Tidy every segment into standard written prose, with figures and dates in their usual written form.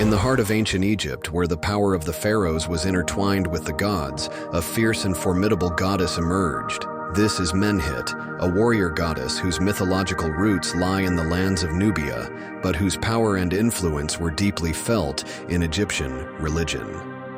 In the heart of ancient Egypt, where the power of the pharaohs was intertwined with the gods, a fierce and formidable goddess emerged. This is Menhit, a warrior goddess whose mythological roots lie in the lands of Nubia, but whose power and influence were deeply felt in Egyptian religion.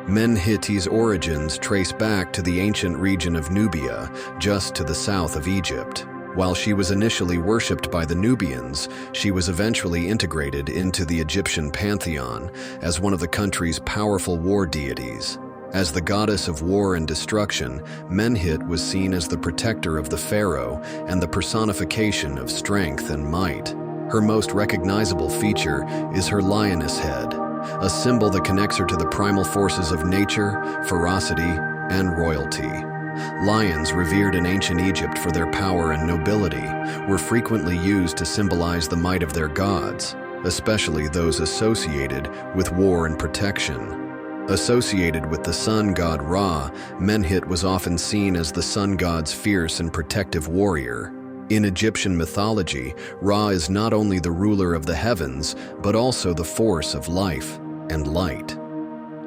Menhit's origins trace back to the ancient region of Nubia, just to the south of Egypt. While she was initially worshipped by the Nubians, she was eventually integrated into the Egyptian pantheon as one of the country's powerful war deities. As the goddess of war and destruction, Menhit was seen as the protector of the pharaoh and the personification of strength and might. Her most recognizable feature is her lioness head, a symbol that connects her to the primal forces of nature, ferocity, and royalty. Lions, revered in ancient Egypt for their power and nobility, were frequently used to symbolize the might of their gods, especially those associated with war and protection. Associated with the sun god Ra, Menhit was often seen as the sun god's fierce and protective warrior. In Egyptian mythology, Ra is not only the ruler of the heavens, but also the force of life and light.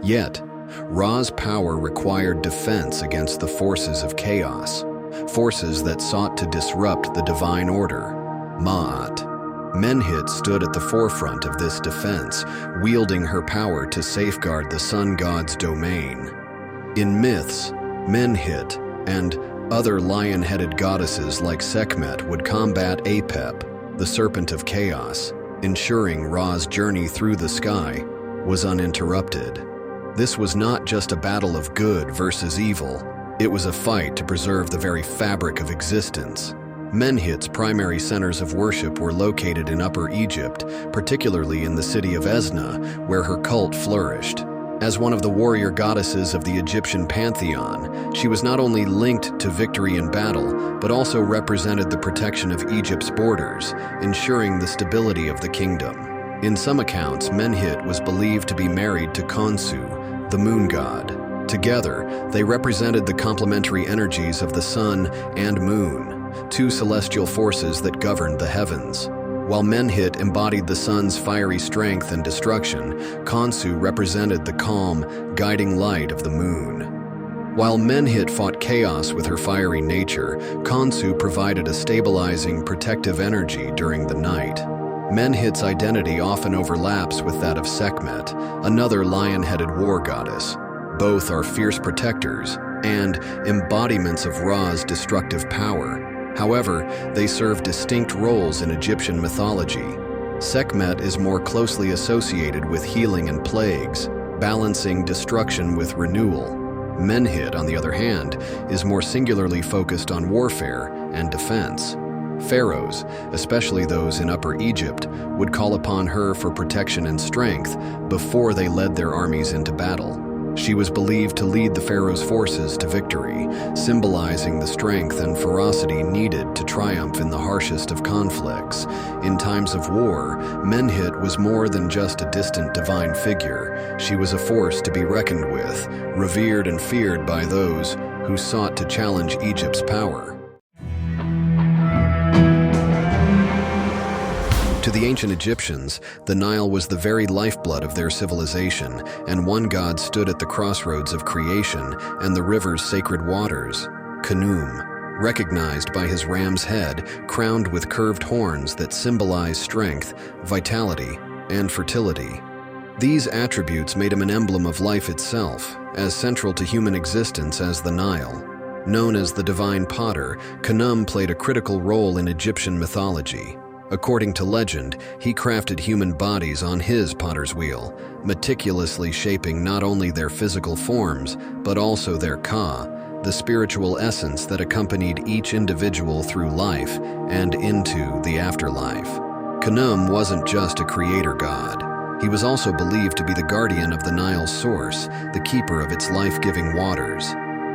Yet, Ra's power required defense against the forces of chaos, forces that sought to disrupt the divine order, Ma'at. Menhit stood at the forefront of this defense, wielding her power to safeguard the sun god's domain. In myths, Menhit and other lion-headed goddesses like Sekhmet would combat Apep, the serpent of chaos, ensuring Ra's journey through the sky was uninterrupted. This was not just a battle of good versus evil, it was a fight to preserve the very fabric of existence. Menhit's primary centers of worship were located in Upper Egypt, particularly in the city of Esna, where her cult flourished. As one of the warrior goddesses of the Egyptian pantheon, she was not only linked to victory in battle, but also represented the protection of Egypt's borders, ensuring the stability of the kingdom. In some accounts, Menhit was believed to be married to Khonsu, the moon god. Together, they represented the complementary energies of the sun and moon, two celestial forces that governed the heavens. While Menhit embodied the sun's fiery strength and destruction, Khonsu represented the calm, guiding light of the moon. While Menhit fought chaos with her fiery nature, Khonsu provided a stabilizing, protective energy during the night. Menhit's identity often overlaps with that of Sekhmet, another lion-headed war goddess. Both are fierce protectors and embodiments of Ra's destructive power. However, they serve distinct roles in Egyptian mythology. Sekhmet is more closely associated with healing and plagues, balancing destruction with renewal. Menhit, on the other hand, is more singularly focused on warfare and defense. Pharaohs, especially those in Upper Egypt, would call upon her for protection and strength before they led their armies into battle. She was believed to lead the pharaoh's forces to victory, symbolizing the strength and ferocity needed to triumph in the harshest of conflicts. In times of war, Menhit was more than just a distant divine figure. She was a force to be reckoned with, revered and feared by those who sought to challenge Egypt's power. To the ancient Egyptians, the Nile was the very lifeblood of their civilization, and one god stood at the crossroads of creation and the river's sacred waters, Khnum, recognized by his ram's head, crowned with curved horns that symbolize strength, vitality, and fertility. These attributes made him an emblem of life itself, as central to human existence as the Nile. Known as the divine potter, Khnum played a critical role in Egyptian mythology. According to legend, he crafted human bodies on his potter's wheel, meticulously shaping not only their physical forms, but also their ka, the spiritual essence that accompanied each individual through life and into the afterlife. Khnum wasn't just a creator god. He was also believed to be the guardian of the Nile's source, the keeper of its life-giving waters.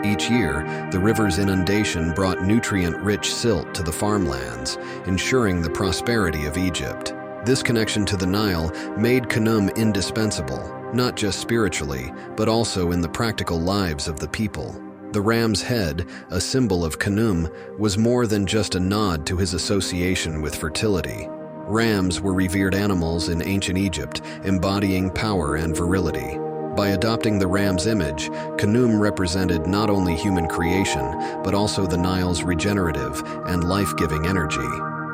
Each year, the river's inundation brought nutrient-rich silt to the farmlands, ensuring the prosperity of Egypt. This connection to the Nile made Khnum indispensable, not just spiritually, but also in the practical lives of the people. The ram's head, a symbol of Khnum, was more than just a nod to his association with fertility. Rams were revered animals in ancient Egypt, embodying power and virility. By adopting the ram's image, Khnum represented not only human creation, but also the Nile's regenerative and life-giving energy.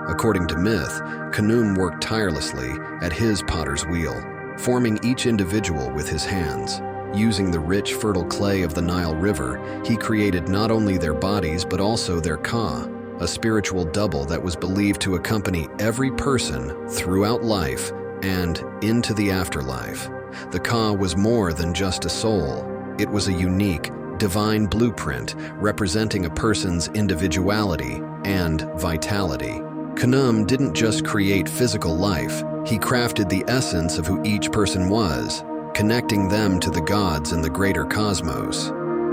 According to myth, Khnum worked tirelessly at his potter's wheel, forming each individual with his hands. Using the rich, fertile clay of the Nile River, he created not only their bodies but also their ka, a spiritual double that was believed to accompany every person throughout life and into the afterlife. The ka was more than just a soul. It was a unique, divine blueprint representing a person's individuality and vitality. Khnum didn't just create physical life, he crafted the essence of who each person was, connecting them to the gods and the greater cosmos.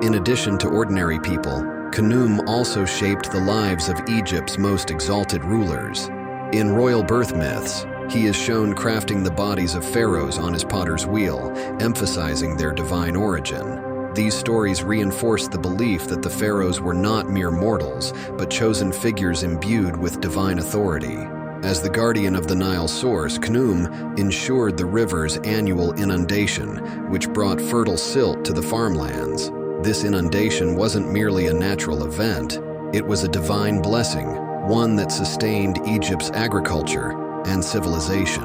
In addition to ordinary people, Khnum also shaped the lives of Egypt's most exalted rulers. In royal birth myths, he is shown crafting the bodies of pharaohs on his potter's wheel, emphasizing their divine origin. These stories reinforce the belief that the pharaohs were not mere mortals, but chosen figures imbued with divine authority. As the guardian of the Nile source, Khnum ensured the river's annual inundation, which brought fertile silt to the farmlands. This inundation wasn't merely a natural event, it was a divine blessing, one that sustained Egypt's agriculture and civilization.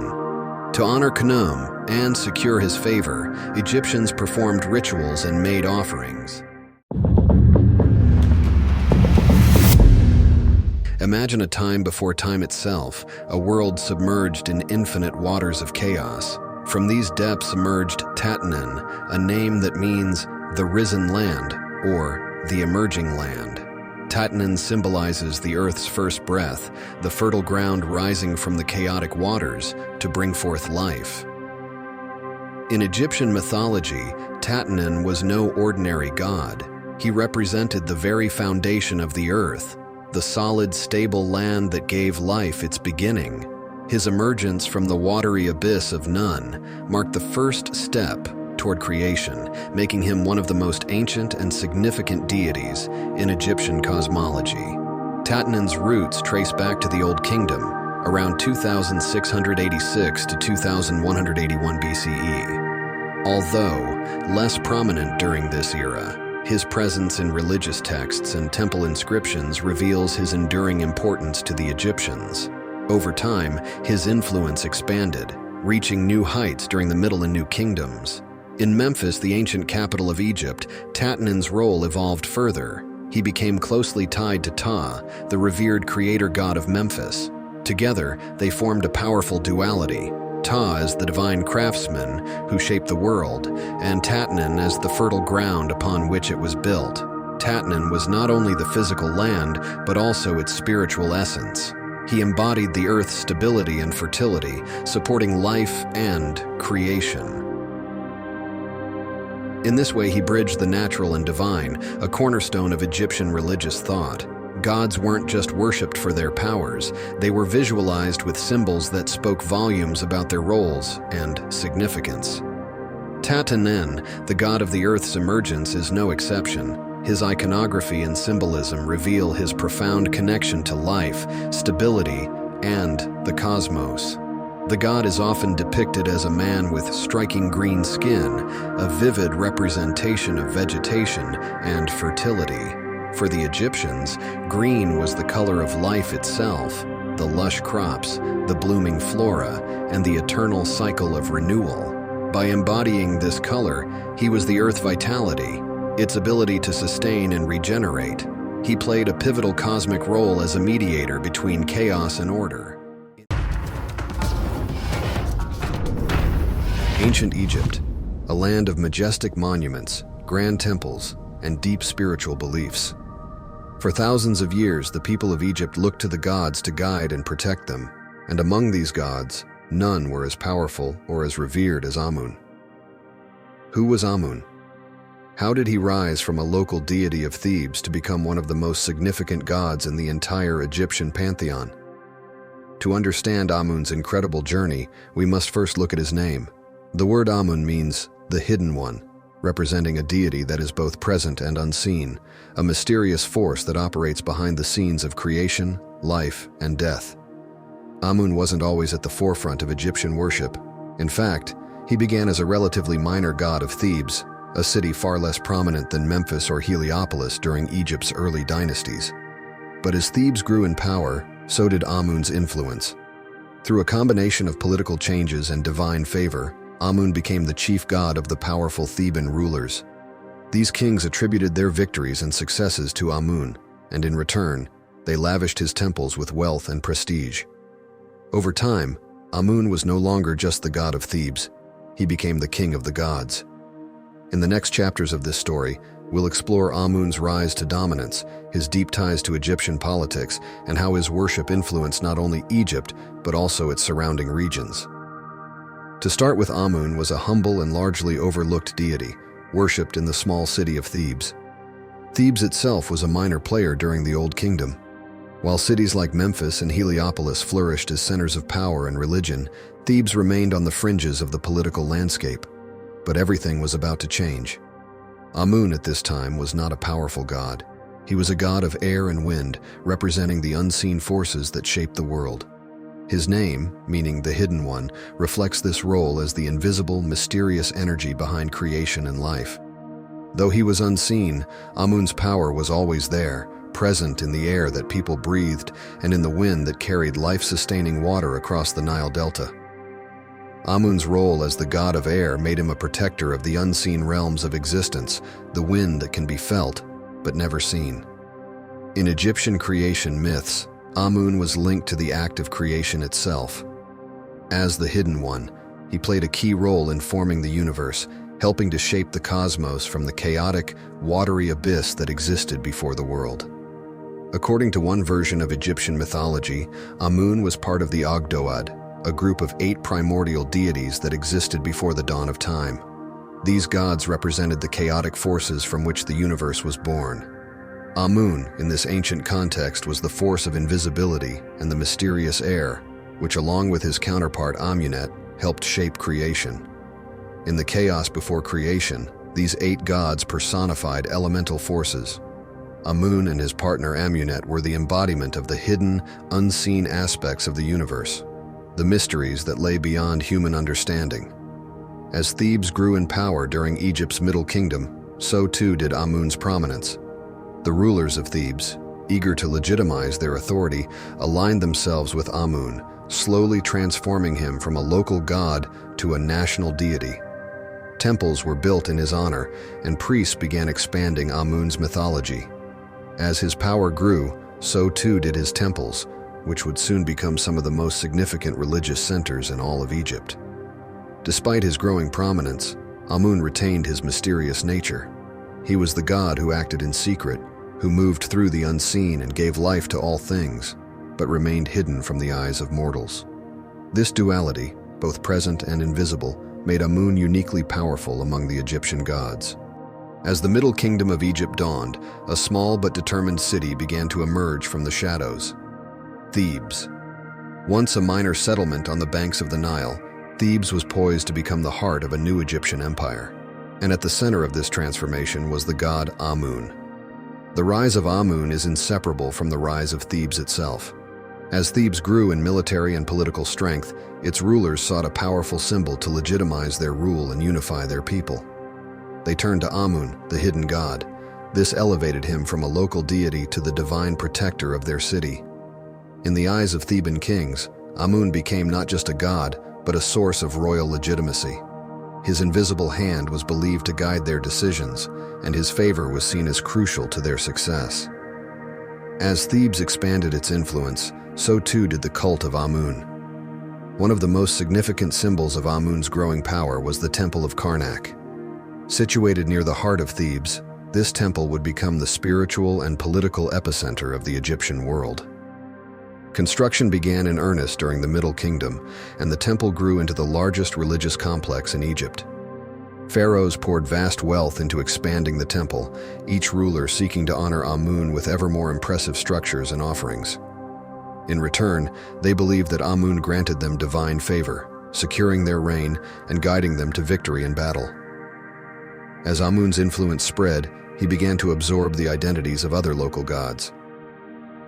To honor Khnum and secure his favor, Egyptians performed rituals and made offerings. Imagine a time before time itself, a world submerged in infinite waters of chaos. From these depths emerged Tatenen, a name that means the risen land or the emerging land. Tatenen symbolizes the earth's first breath, the fertile ground rising from the chaotic waters to bring forth life. In Egyptian mythology, Tatenen was no ordinary god. He represented the very foundation of the earth, the solid, stable land that gave life its beginning. His emergence from the watery abyss of Nun marked the first step toward creation, making him one of the most ancient and significant deities in Egyptian cosmology. Tatenen's roots trace back to the Old Kingdom, around 2686 to 2181 BCE. Although less prominent during this era, his presence in religious texts and temple inscriptions reveals his enduring importance to the Egyptians. Over time, his influence expanded, reaching new heights during the Middle and New Kingdoms. In Memphis, the ancient capital of Egypt, Tatenen's role evolved further. He became closely tied to Ptah, the revered creator god of Memphis. Together, they formed a powerful duality. Ptah as the divine craftsman who shaped the world, and Tatenen as the fertile ground upon which it was built. Tatenen was not only the physical land, but also its spiritual essence. He embodied the earth's stability and fertility, supporting life and creation. In this way, he bridged the natural and divine, a cornerstone of Egyptian religious thought. Gods weren't just worshipped for their powers, they were visualized with symbols that spoke volumes about their roles and significance. Tatenen, the god of the earth's emergence, is no exception. His iconography and symbolism reveal his profound connection to life, stability, and the cosmos. The god is often depicted as a man with striking green skin, a vivid representation of vegetation and fertility. For the Egyptians, green was the color of life itself, the lush crops, the blooming flora, and the eternal cycle of renewal. By embodying this color, he was the earth vitality, its ability to sustain and regenerate. He played a pivotal cosmic role as a mediator between chaos and order. Ancient Egypt, a land of majestic monuments, grand temples, and deep spiritual beliefs. For thousands of years, the people of Egypt looked to the gods to guide and protect them, and among these gods, none were as powerful or as revered as Amun. Who was Amun? How did he rise from a local deity of Thebes to become one of the most significant gods in the entire Egyptian pantheon? To understand Amun's incredible journey, we must first look at his name. The word Amun means the hidden one, representing a deity that is both present and unseen, a mysterious force that operates behind the scenes of creation, life, and death. Amun wasn't always at the forefront of Egyptian worship. In fact, he began as a relatively minor god of Thebes, a city far less prominent than Memphis or Heliopolis during Egypt's early dynasties. But as Thebes grew in power, so did Amun's influence. Through a combination of political changes and divine favor, Amun became the chief god of the powerful Theban rulers. These kings attributed their victories and successes to Amun, and in return, they lavished his temples with wealth and prestige. Over time, Amun was no longer just the god of Thebes. He became the king of the gods. In the next chapters of this story, we'll explore Amun's rise to dominance, his deep ties to Egyptian politics, and how his worship influenced not only Egypt, but also its surrounding regions. To start with, Amun was a humble and largely overlooked deity, worshipped in the small city of Thebes. Thebes itself was a minor player during the Old Kingdom. While cities like Memphis and Heliopolis flourished as centers of power and religion, Thebes remained on the fringes of the political landscape. But everything was about to change. Amun at this time was not a powerful god. He was a god of air and wind, representing the unseen forces that shaped the world. His name, meaning the Hidden One, reflects this role as the invisible, mysterious energy behind creation and life. Though he was unseen, Amun's power was always there, present in the air that people breathed and in the wind that carried life-sustaining water across the Nile Delta. Amun's role as the god of air made him a protector of the unseen realms of existence, the wind that can be felt but never seen. In Egyptian creation myths, Amun was linked to the act of creation itself. As the Hidden One, he played a key role in forming the universe, helping to shape the cosmos from the chaotic, watery abyss that existed before the world. According to one version of Egyptian mythology, Amun was part of the Ogdoad, a group of 8 primordial deities that existed before the dawn of time. These gods represented the chaotic forces from which the universe was born. Amun, in this ancient context, was the force of invisibility and the mysterious air, which along with his counterpart Amunet, helped shape creation. In the chaos before creation, these 8 gods personified elemental forces. Amun and his partner Amunet were the embodiment of the hidden, unseen aspects of the universe, the mysteries that lay beyond human understanding. As Thebes grew in power during Egypt's Middle Kingdom, so too did Amun's prominence. The rulers of Thebes, eager to legitimize their authority, aligned themselves with Amun, slowly transforming him from a local god to a national deity. Temples were built in his honor, and priests began expanding Amun's mythology. As his power grew, so too did his temples, which would soon become some of the most significant religious centers in all of Egypt. Despite his growing prominence, Amun retained his mysterious nature. He was the god who acted in secret, who moved through the unseen and gave life to all things, but remained hidden from the eyes of mortals. This duality, both present and invisible, made Amun uniquely powerful among the Egyptian gods. As the Middle Kingdom of Egypt dawned, a small but determined city began to emerge from the shadows. Thebes. Once a minor settlement on the banks of the Nile, Thebes was poised to become the heart of a new Egyptian empire. And at the center of this transformation was the god Amun. The rise of Amun is inseparable from the rise of Thebes itself. As Thebes grew in military and political strength, its rulers sought a powerful symbol to legitimize their rule and unify their people. They turned to Amun, the hidden god. This elevated him from a local deity to the divine protector of their city. In the eyes of Theban kings, Amun became not just a god, but a source of royal legitimacy. His invisible hand was believed to guide their decisions, and his favor was seen as crucial to their success. As Thebes expanded its influence, so too did the cult of Amun. One of the most significant symbols of Amun's growing power was the Temple of Karnak. Situated near the heart of Thebes, this temple would become the spiritual and political epicenter of the Egyptian world. Construction began in earnest during the Middle Kingdom, and the temple grew into the largest religious complex in Egypt. Pharaohs poured vast wealth into expanding the temple, each ruler seeking to honor Amun with ever more impressive structures and offerings. In return, they believed that Amun granted them divine favor, securing their reign and guiding them to victory in battle. As Amun's influence spread, he began to absorb the identities of other local gods.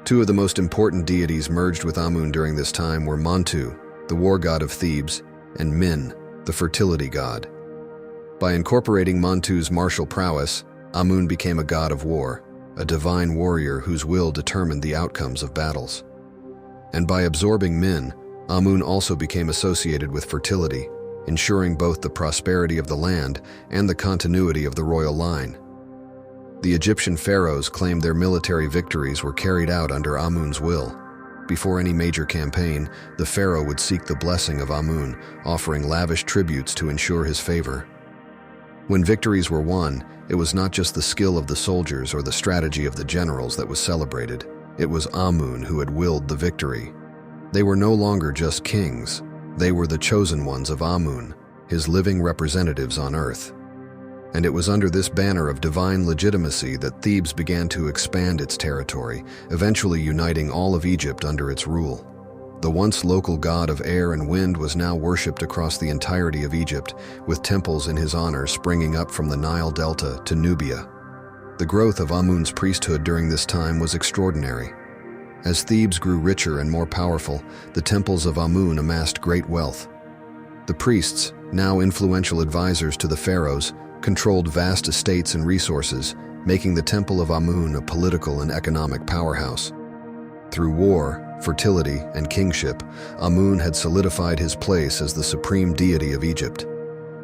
Two of the most important deities merged with Amun during this time were Montu, the war god of Thebes, and Min, the fertility god. By incorporating Montu's martial prowess, Amun became a god of war, a divine warrior whose will determined the outcomes of battles. And by absorbing Min, Amun also became associated with fertility, ensuring both the prosperity of the land and the continuity of the royal line. The Egyptian pharaohs claimed their military victories were carried out under Amun's will. Before any major campaign, the pharaoh would seek the blessing of Amun, offering lavish tributes to ensure his favor. When victories were won, it was not just the skill of the soldiers or the strategy of the generals that was celebrated. It was Amun who had willed the victory. They were no longer just kings. They were the chosen ones of Amun, his living representatives on earth. And it was under this banner of divine legitimacy that Thebes began to expand its territory, eventually uniting all of Egypt under its rule. The once local god of air and wind was now worshipped across the entirety of Egypt, with temples in his honor springing up from the Nile Delta to Nubia. The growth of Amun's priesthood during this time was extraordinary. As Thebes grew richer and more powerful, the temples of Amun amassed great wealth. The priests, now influential advisors to the pharaohs, controlled vast estates and resources, making the Temple of Amun a political and economic powerhouse. Through war, fertility, and kingship, Amun had solidified his place as the supreme deity of Egypt.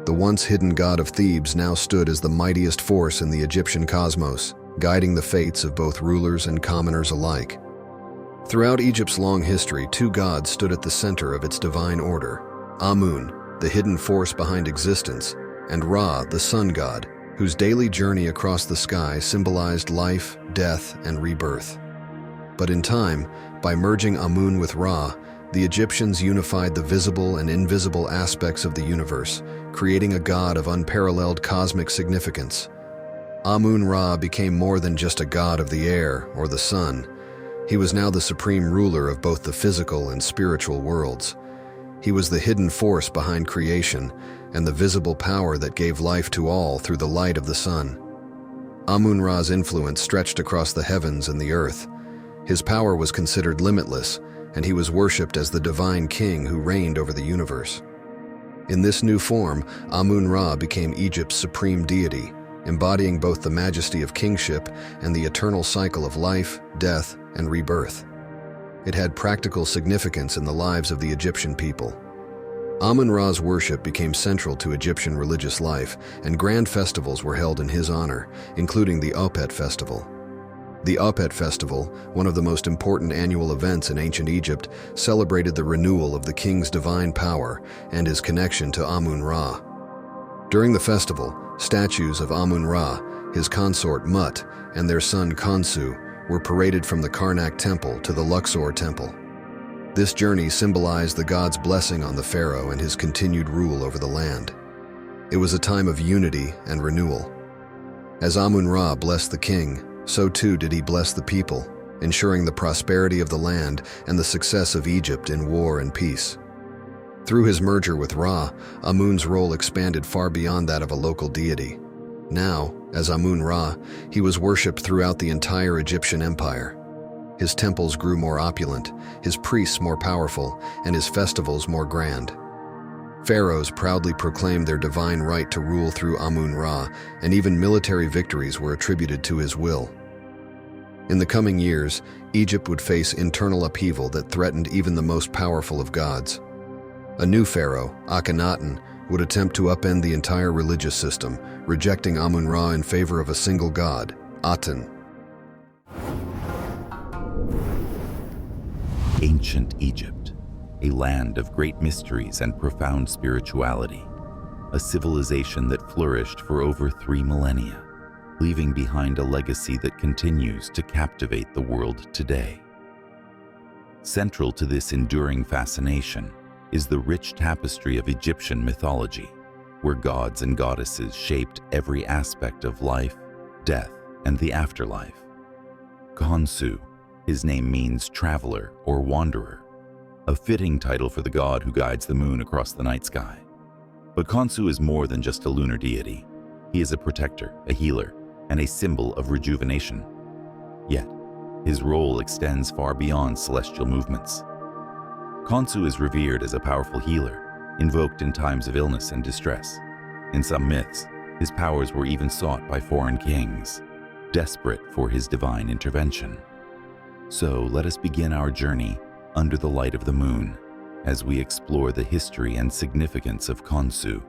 The once hidden god of Thebes now stood as the mightiest force in the Egyptian cosmos, guiding the fates of both rulers and commoners alike. Throughout Egypt's long history, two gods stood at the center of its divine order: Amun, the hidden force behind existence, and Ra, the sun god, whose daily journey across the sky symbolized life, death, and rebirth. But in time, by merging Amun with Ra, the Egyptians unified the visible and invisible aspects of the universe, creating a god of unparalleled cosmic significance. Amun-Ra became more than just a god of the air or the sun. He was now the supreme ruler of both the physical and spiritual worlds. He was the hidden force behind creation and the visible power that gave life to all through the light of the sun. Amun-Ra's influence stretched across the heavens and the earth. His power was considered limitless, and he was worshipped as the divine king who reigned over the universe. In this new form, Amun-Ra became Egypt's supreme deity, embodying both the majesty of kingship and the eternal cycle of life, death, and rebirth. It had practical significance in the lives of the Egyptian people. Amun-Ra's worship became central to Egyptian religious life, and grand festivals were held in his honor, including the Apep festival. The Apep festival, one of the most important annual events in ancient Egypt, celebrated the renewal of the king's divine power and his connection to Amun-Ra. During the festival, statues of Amun-Ra, his consort Mut, and their son Khonsu were paraded from the Karnak temple to the Luxor temple. This journey symbolized the god's blessing on the pharaoh and his continued rule over the land. It was a time of unity and renewal. As Amun-Ra blessed the king, so too did he bless the people, ensuring the prosperity of the land and the success of Egypt in war and peace. Through his merger with Ra, Amun's role expanded far beyond that of a local deity. Now, as Amun-Ra, he was worshipped throughout the entire Egyptian empire. His temples grew more opulent, his priests more powerful, and his festivals more grand. Pharaohs proudly proclaimed their divine right to rule through Amun-Ra, and even military victories were attributed to his will. In the coming years, Egypt would face internal upheaval that threatened even the most powerful of gods. A new pharaoh, Akhenaten, would attempt to upend the entire religious system, rejecting Amun-Ra in favor of a single god, Atum. Ancient Egypt, a land of great mysteries and profound spirituality, a civilization that flourished for over 3 millennia, leaving behind a legacy that continues to captivate the world today. Central to this enduring fascination is the rich tapestry of Egyptian mythology, where gods and goddesses shaped every aspect of life, death, and the afterlife. Khonsu, his name means traveler or wanderer, a fitting title for the god who guides the moon across the night sky. But Khonsu is more than just a lunar deity. He is a protector, a healer, and a symbol of rejuvenation. Yet, his role extends far beyond celestial movements. Khonsu is revered as a powerful healer, invoked in times of illness and distress. In some myths, his powers were even sought by foreign kings, desperate for his divine intervention. So let us begin our journey under the light of the moon as we explore the history and significance of Khonsu,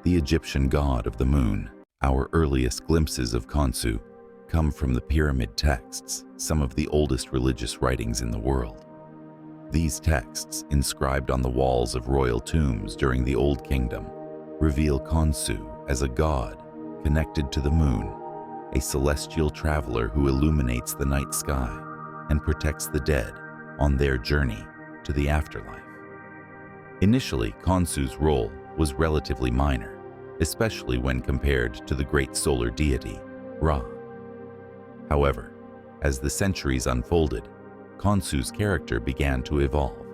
the Egyptian god of the moon. Our earliest glimpses of Khonsu come from the pyramid texts, some of the oldest religious writings in the world. These texts, inscribed on the walls of royal tombs during the Old Kingdom, reveal Khonsu as a god connected to the moon, a celestial traveler who illuminates the night sky and protects the dead on their journey to the afterlife. Initially, Khonsu's role was relatively minor, especially when compared to the great solar deity, Ra. However, as the centuries unfolded, Khonsu's character began to evolve.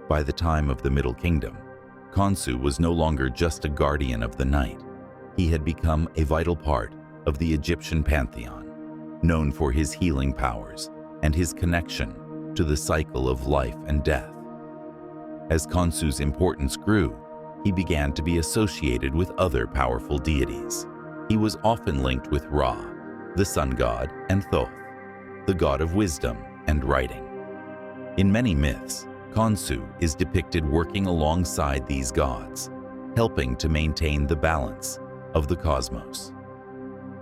By the time of the Middle Kingdom, Khonsu was no longer just a guardian of the night. He had become a vital part of the Egyptian pantheon, known for his healing powers and his connection to the cycle of life and death. As Khonsu's importance grew, he began to be associated with other powerful deities. He was often linked with Ra, the sun god, and Thoth, the god of wisdom and writing. In many myths, Khonsu is depicted working alongside these gods, helping to maintain the balance of the cosmos.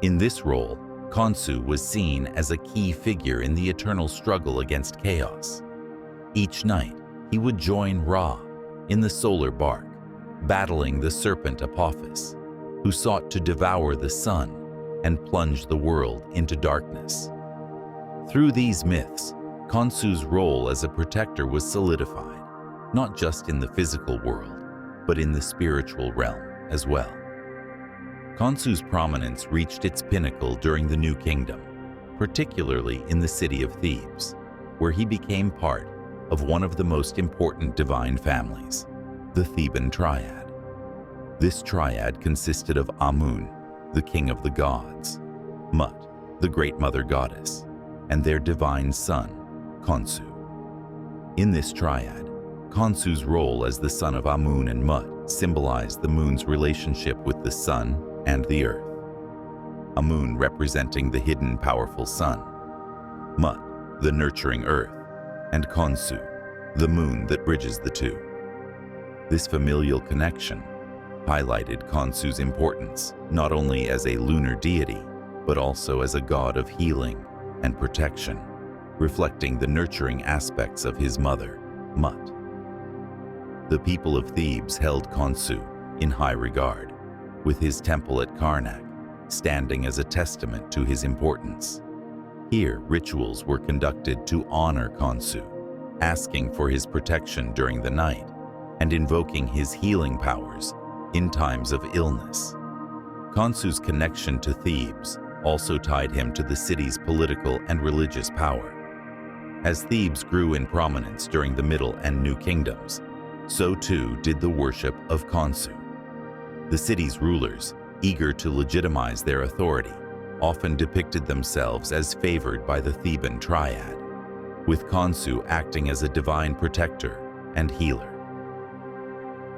In this role, Khonsu was seen as a key figure in the eternal struggle against chaos. Each night, he would join Ra in the solar bark, battling the serpent Apophis, who sought to devour the sun and plunge the world into darkness. Through these myths, Khonsu's role as a protector was solidified, not just in the physical world, but in the spiritual realm as well. Khonsu's prominence reached its pinnacle during the New Kingdom, particularly in the city of Thebes, where he became part of one of the most important divine families, the Theban triad. This triad consisted of Amun, the king of the gods, Mut, the great mother goddess, and their divine son, Khonsu. In this triad, Khonsu's role as the son of Amun and Mut symbolized the moon's relationship with the sun and the earth. Amun representing the hidden, powerful sun, Mut, the nurturing earth, and Khonsu, the moon that bridges the two. This familial connection highlighted Khonsu's importance not only as a lunar deity, but also as a god of healing and protection, reflecting the nurturing aspects of his mother, Mut. The people of Thebes held Khonsu in high regard, with his temple at Karnak standing as a testament to his importance. Here, rituals were conducted to honor Khonsu, asking for his protection during the night and invoking his healing powers in times of illness. Khonsu's connection to Thebes also tied him to the city's political and religious power. As Thebes grew in prominence during the Middle and New Kingdoms, so too did the worship of Khonsu. The city's rulers, eager to legitimize their authority, often depicted themselves as favored by the Theban triad, with Khonsu acting as a divine protector and healer.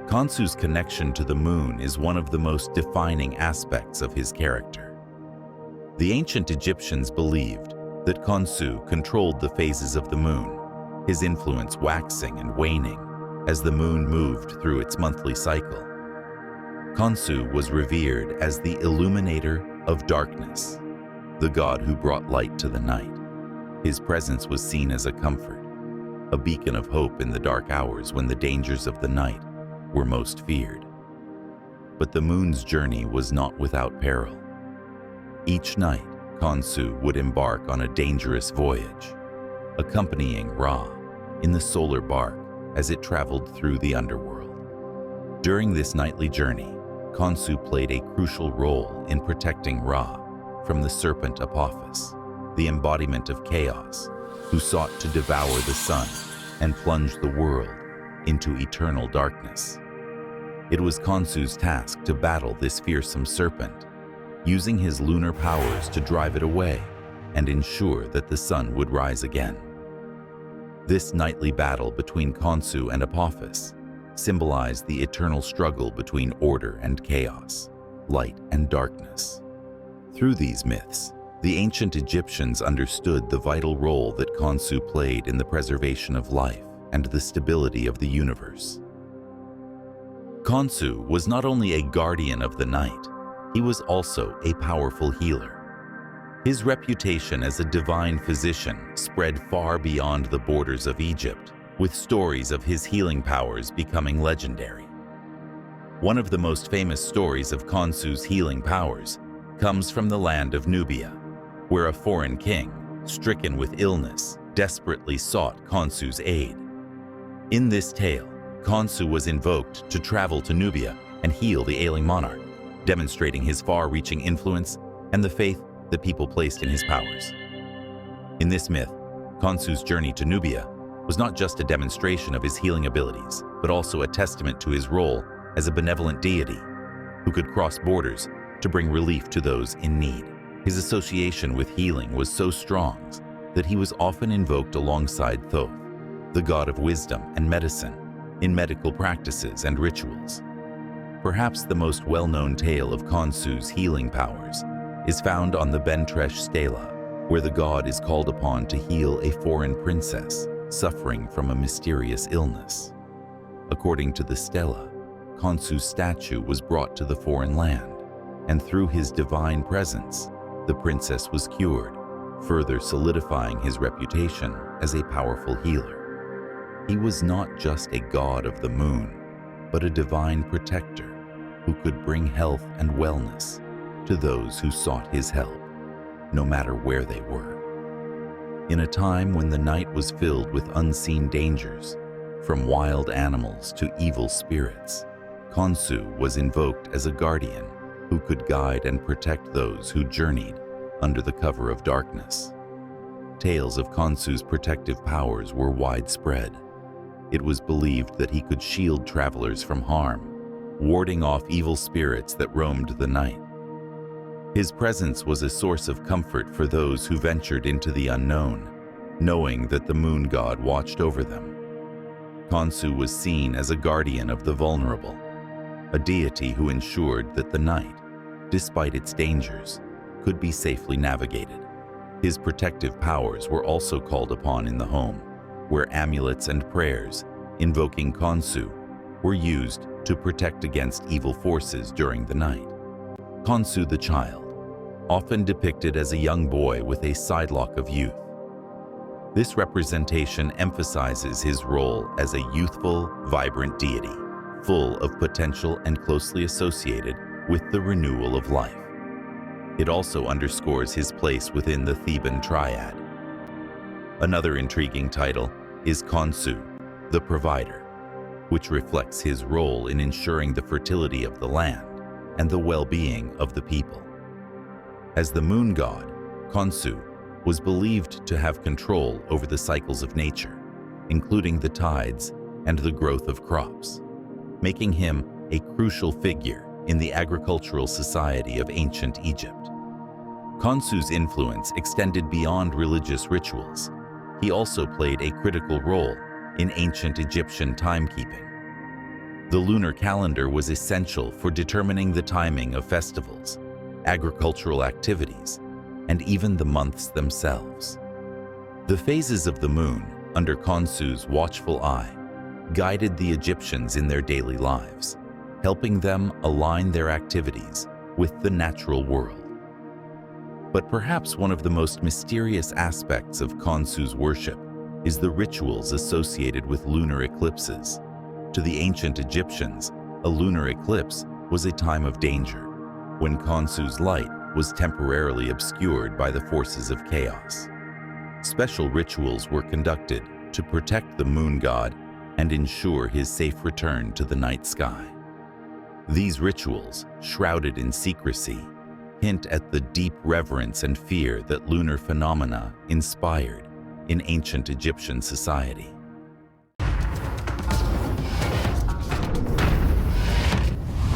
Khonsu's connection to the moon is one of the most defining aspects of his character. The ancient Egyptians believed that Khonsu controlled the phases of the moon, his influence waxing and waning as the moon moved through its monthly cycle. Khonsu was revered as the illuminator of darkness, the god who brought light to the night. His presence was seen as a comfort, a beacon of hope in the dark hours when the dangers of the night were most feared. But the moon's journey was not without peril. Each night, Khonsu would embark on a dangerous voyage, accompanying Ra in the solar bark as it traveled through the underworld. During this nightly journey, Khonsu played a crucial role in protecting Ra from the serpent Apophis, the embodiment of chaos, who sought to devour the sun and plunge the world into eternal darkness. It was Khonsu's task to battle this fearsome serpent, using his lunar powers to drive it away and ensure that the sun would rise again. This nightly battle between Khonsu and Apophis symbolized the eternal struggle between order and chaos, light and darkness. Through these myths, the ancient Egyptians understood the vital role that Khonsu played in the preservation of life and the stability of the universe. Khonsu was not only a guardian of the night, he was also a powerful healer. His reputation as a divine physician spread far beyond the borders of Egypt, with stories of his healing powers becoming legendary. One of the most famous stories of Khonsu's healing powers comes from the land of Nubia, where a foreign king, stricken with illness, desperately sought Khonsu's aid. In this tale, Khonsu was invoked to travel to Nubia and heal the ailing monarch, demonstrating his far-reaching influence and the faith that people placed in his powers. In this myth, Khonsu's journey to Nubia was not just a demonstration of his healing abilities, but also a testament to his role as a benevolent deity who could cross borders to bring relief to those in need. His association with healing was so strong that he was often invoked alongside Thoth, the god of wisdom and medicine, in medical practices and rituals. Perhaps the most well-known tale of Khonsu's healing powers is found on the Bentresh stela, where the god is called upon to heal a foreign princess suffering from a mysterious illness. According to the stela, Khonsu's statue was brought to the foreign land, and through his divine presence, the princess was cured, further solidifying his reputation as a powerful healer. He was not just a god of the moon, but a divine protector who could bring health and wellness to those who sought his help, no matter where they were. In a time when the night was filled with unseen dangers, from wild animals to evil spirits, Khonsu was invoked as a guardian who could guide and protect those who journeyed under the cover of darkness. Tales of Khonsu's protective powers were widespread. It was believed that he could shield travelers from harm, warding off evil spirits that roamed the night. His presence was a source of comfort for those who ventured into the unknown, knowing that the moon god watched over them. Khonsu was seen as a guardian of the vulnerable, a deity who ensured that the night, despite its dangers, could be safely navigated. His protective powers were also called upon in the home, where amulets and prayers invoking Khonsu were used to protect against evil forces during the night. Khonsu the child, often depicted as a young boy with a sidelock of youth. This representation emphasizes his role as a youthful, vibrant deity, full of potential and closely associated with the renewal of life. It also underscores his place within the Theban triad. Another intriguing title is Khonsu, the provider, which reflects his role in ensuring the fertility of the land and the well-being of the people. As the moon god, Khonsu was believed to have control over the cycles of nature, including the tides and the growth of crops, making him a crucial figure in the agricultural society of ancient Egypt. Khonsu's influence extended beyond religious rituals. He also played a critical role in ancient Egyptian timekeeping. The lunar calendar was essential for determining the timing of festivals, agricultural activities, and even the months themselves. The phases of the moon, under Khonsu's watchful eye, guided the Egyptians in their daily lives, helping them align their activities with the natural world. But perhaps one of the most mysterious aspects of Khonsu's worship is the rituals associated with lunar eclipses. To the ancient Egyptians, a lunar eclipse was a time of danger, when Khonsu's light was temporarily obscured by the forces of chaos. Special rituals were conducted to protect the moon god and ensure his safe return to the night sky. These rituals, shrouded in secrecy, hint at the deep reverence and fear that lunar phenomena inspired in ancient Egyptian society.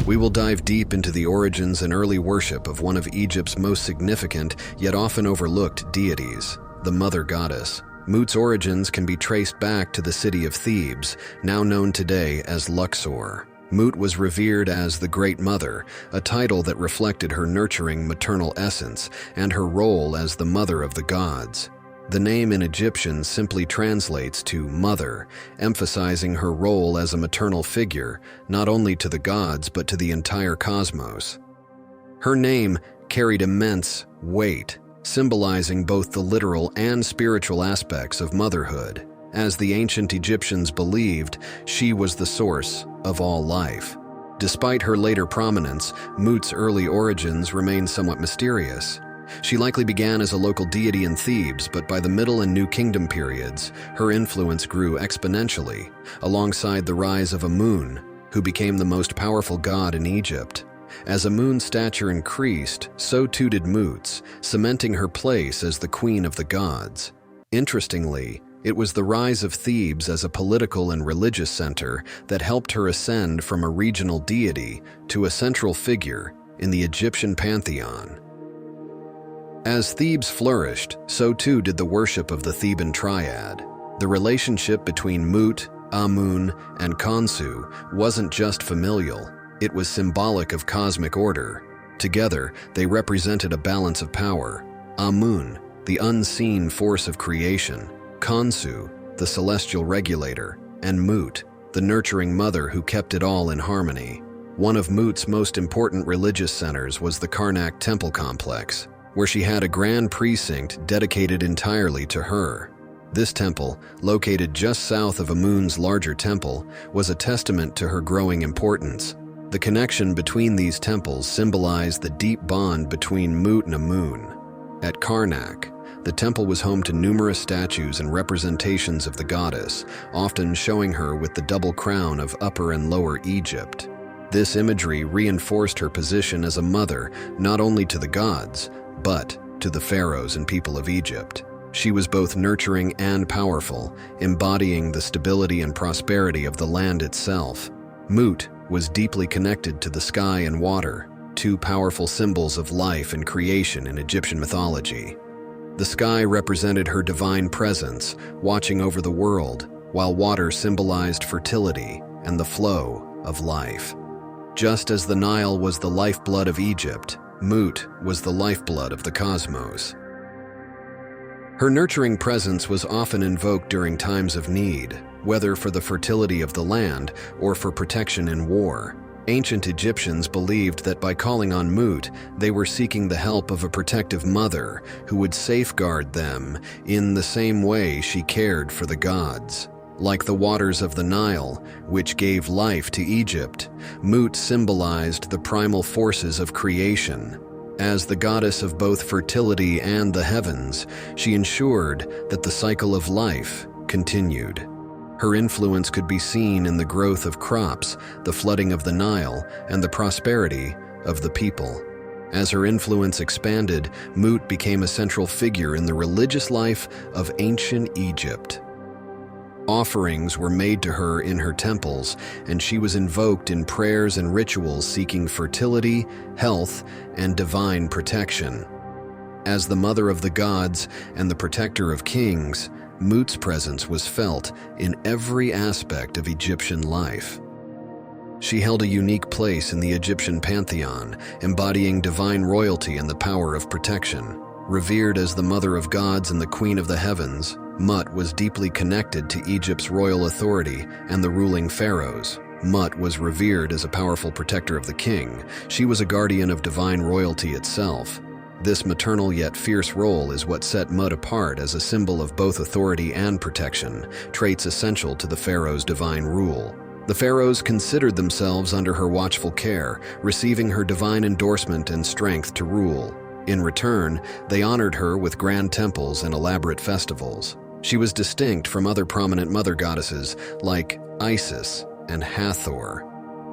We will dive deep into the origins and early worship of one of Egypt's most significant, yet often overlooked deities, the Mother Goddess. Mut's origins can be traced back to the city of Thebes, now known today as Luxor. Mut was revered as the Great Mother, a title that reflected her nurturing maternal essence and her role as the mother of the gods. The name in Egyptian simply translates to mother, emphasizing her role as a maternal figure, not only to the gods but to the entire cosmos. Her name carried immense weight, symbolizing both the literal and spiritual aspects of motherhood. As the ancient Egyptians believed, she was the source of all life. Despite her later prominence, Mut's early origins remain somewhat mysterious. She likely began as a local deity in Thebes, but by the Middle and New Kingdom periods, her influence grew exponentially, alongside the rise of Amun, who became the most powerful god in Egypt. As Amun's stature increased, so too did Mut's, cementing her place as the queen of the gods. Interestingly, it was the rise of Thebes as a political and religious center that helped her ascend from a regional deity to a central figure in the Egyptian pantheon. As Thebes flourished, so too did the worship of the Theban triad. The relationship between Mut, Amun, and Khonsu wasn't just familial, it was symbolic of cosmic order. Together, they represented a balance of power. Amun, the unseen force of creation, Khonsu, the celestial regulator, and Mut, the nurturing mother who kept it all in harmony. One of Mut's most important religious centers was the Karnak temple complex, where she had a grand precinct dedicated entirely to her. This temple, located just south of Amun's larger temple, was a testament to her growing importance. The connection between these temples symbolized the deep bond between Mut and Amun. At Karnak, the temple was home to numerous statues and representations of the goddess, often showing her with the double crown of Upper and Lower Egypt. This imagery reinforced her position as a mother not only to the gods, but to the pharaohs and people of Egypt. She was both nurturing and powerful, embodying the stability and prosperity of the land itself. Mut was deeply connected to the sky and water, two powerful symbols of life and creation in Egyptian mythology. The sky represented her divine presence, watching over the world, while water symbolized fertility and the flow of life. Just as the Nile was the lifeblood of Egypt, Mut was the lifeblood of the cosmos. Her nurturing presence was often invoked during times of need, whether for the fertility of the land or for protection in war. Ancient Egyptians believed that by calling on Mut, they were seeking the help of a protective mother who would safeguard them in the same way she cared for the gods. Like the waters of the Nile, which gave life to Egypt, Mut symbolized the primal forces of creation. As the goddess of both fertility and the heavens, she ensured that the cycle of life continued. Her influence could be seen in the growth of crops, the flooding of the Nile, and the prosperity of the people. As her influence expanded, Mut became a central figure in the religious life of ancient Egypt. Offerings were made to her in her temples, and she was invoked in prayers and rituals seeking fertility, health, and divine protection. As the mother of the gods and the protector of kings, Mut's presence was felt in every aspect of Egyptian life. She held a unique place in the Egyptian pantheon, embodying divine royalty and the power of protection. Revered as the mother of gods and the queen of the heavens, Mut was deeply connected to Egypt's royal authority and the ruling pharaohs. Mut was revered as a powerful protector of the king. She was a guardian of divine royalty itself. This maternal yet fierce role is what set Mut apart as a symbol of both authority and protection, traits essential to the pharaoh's divine rule. The pharaohs considered themselves under her watchful care, receiving her divine endorsement and strength to rule. In return, they honored her with grand temples and elaborate festivals. She was distinct from other prominent mother goddesses like Isis and Hathor.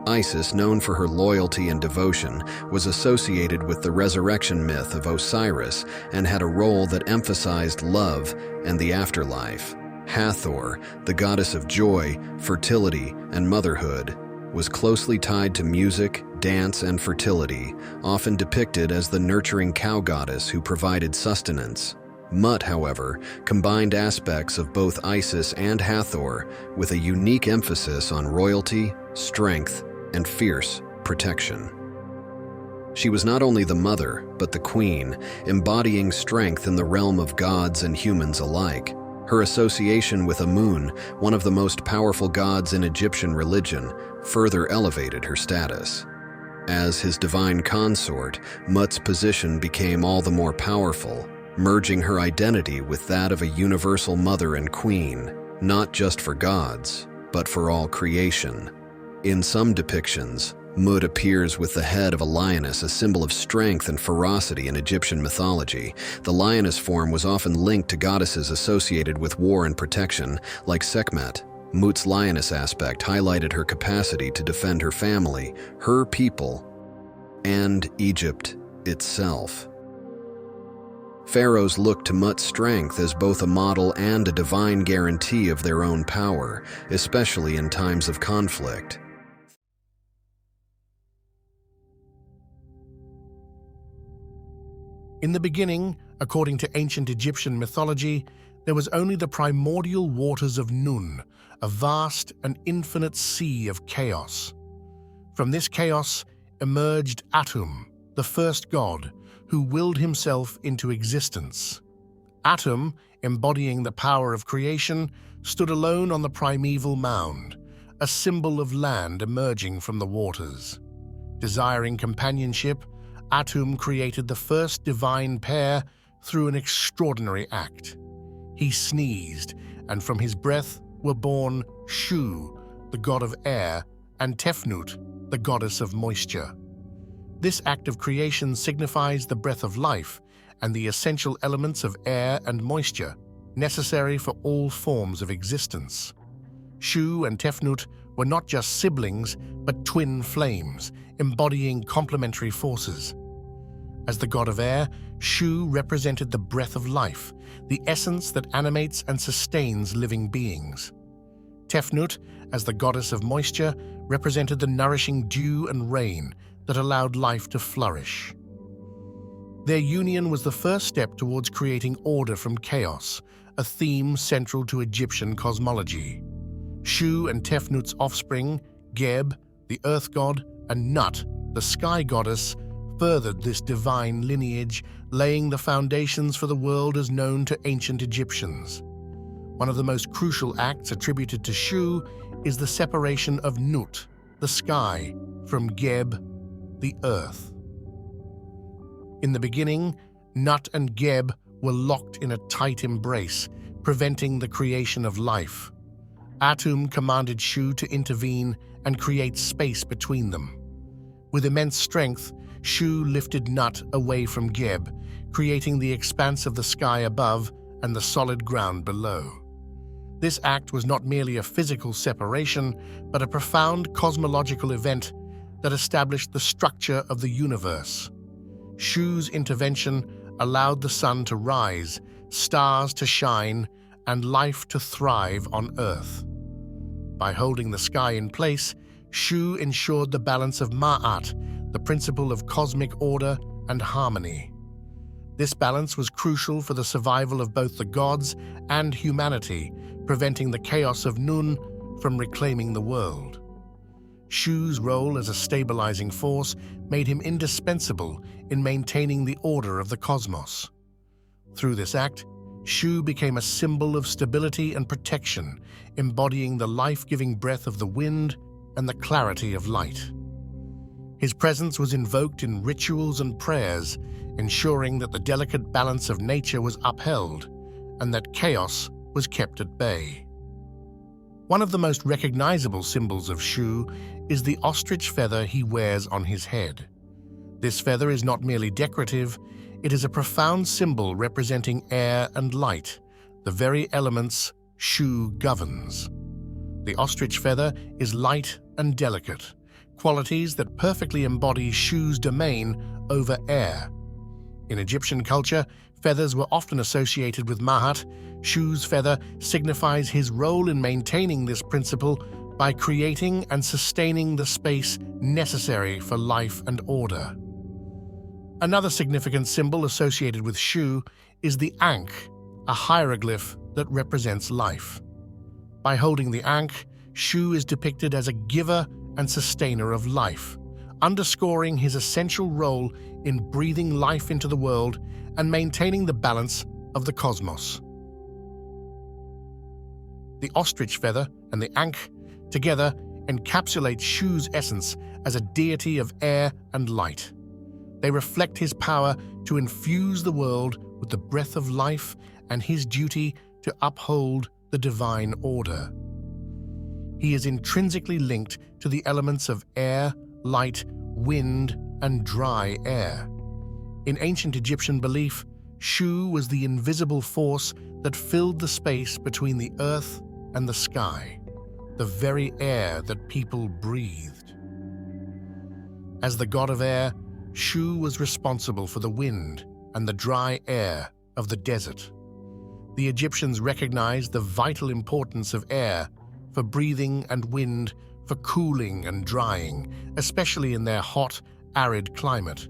Isis, known for her loyalty and devotion, was associated with the resurrection myth of Osiris and had a role that emphasized love and the afterlife. Hathor, the goddess of joy, fertility, and motherhood, was closely tied to music, dance, and fertility, often depicted as the nurturing cow goddess who provided sustenance. Mut, however, combined aspects of both Isis and Hathor with a unique emphasis on royalty, strength, and fierce protection. She was not only the mother, but the queen, embodying strength in the realm of gods and humans alike. Her association with Amun, one of the most powerful gods in Egyptian religion, further elevated her status. As his divine consort, Mut's position became all the more powerful, merging her identity with that of a universal mother and queen, not just for gods, but for all creation. In some depictions, Mut appears with the head of a lioness, a symbol of strength and ferocity in Egyptian mythology. The lioness form was often linked to goddesses associated with war and protection, like Sekhmet. Mut's lioness aspect highlighted her capacity to defend her family, her people, and Egypt itself. Pharaohs looked to Mut's strength as both a model and a divine guarantee of their own power, especially in times of conflict. In the beginning, according to ancient Egyptian mythology, there was only the primordial waters of Khnum, a vast and infinite sea of chaos. From this chaos emerged Atum, the first god, who willed himself into existence. Atum, embodying the power of creation, stood alone on the primeval mound, a symbol of land emerging from the waters. Desiring companionship, Atum created the first divine pair through an extraordinary act. He sneezed, and from his breath were born Shu, the god of air, and Tefnut, the goddess of moisture. This act of creation signifies the breath of life and the essential elements of air and moisture necessary for all forms of existence. Shu and Tefnut were not just siblings, but twin flames, embodying complementary forces. As the god of air, Shu represented the breath of life, the essence that animates and sustains living beings. Tefnut, as the goddess of moisture, represented the nourishing dew and rain that allowed life to flourish. Their union was the first step towards creating order from chaos, a theme central to Egyptian cosmology. Shu and Tefnut's offspring, Geb, the earth god, and Nut, the sky goddess, furthered this divine lineage, laying the foundations for the world as known to ancient Egyptians. One of the most crucial acts attributed to Shu is the separation of Nut, the sky, from Geb, the earth. In the beginning, Nut and Geb were locked in a tight embrace, preventing the creation of life. Atum commanded Shu to intervene and create space between them. With immense strength, Shu lifted Nut away from Geb, creating the expanse of the sky above and the solid ground below. This act was not merely a physical separation, but a profound cosmological event that established the structure of the universe. Shu's intervention allowed the sun to rise, stars to shine, and life to thrive on Earth. By holding the sky in place, Shu ensured the balance of Ma'at, the principle of cosmic order and harmony. This balance was crucial for the survival of both the gods and humanity, preventing the chaos of Nun from reclaiming the world. Shu's role as a stabilizing force made him indispensable in maintaining the order of the cosmos. Through this act, Shu became a symbol of stability and protection, embodying the life-giving breath of the wind and the clarity of light. His presence was invoked in rituals and prayers, ensuring that the delicate balance of nature was upheld and that chaos was kept at bay. One of the most recognizable symbols of Shu is the ostrich feather he wears on his head. This feather is not merely decorative, it is a profound symbol representing air and light, the very elements Shu governs. The ostrich feather is light and delicate, qualities that perfectly embody Shu's domain over air. In Egyptian culture, feathers were often associated with Ma'at. Shu's feather signifies his role in maintaining this principle, by creating and sustaining the space necessary for life and order. Another significant symbol associated with Shu is the Ankh, a hieroglyph that represents life. By holding the Ankh, Shu is depicted as a giver and sustainer of life, underscoring his essential role in breathing life into the world and maintaining the balance of the cosmos. The ostrich feather and the Ankh together encapsulate Shu's essence as a deity of air and light. They reflect his power to infuse the world with the breath of life and his duty to uphold the divine order. He is intrinsically linked to the elements of air, light, wind, and dry air. In ancient Egyptian belief, Shu was the invisible force that filled the space between the earth and the sky, the very air that people breathed. As the god of air, Shu was responsible for the wind and the dry air of the desert. The Egyptians recognized the vital importance of air for breathing and wind for cooling and drying, especially in their hot, arid climate.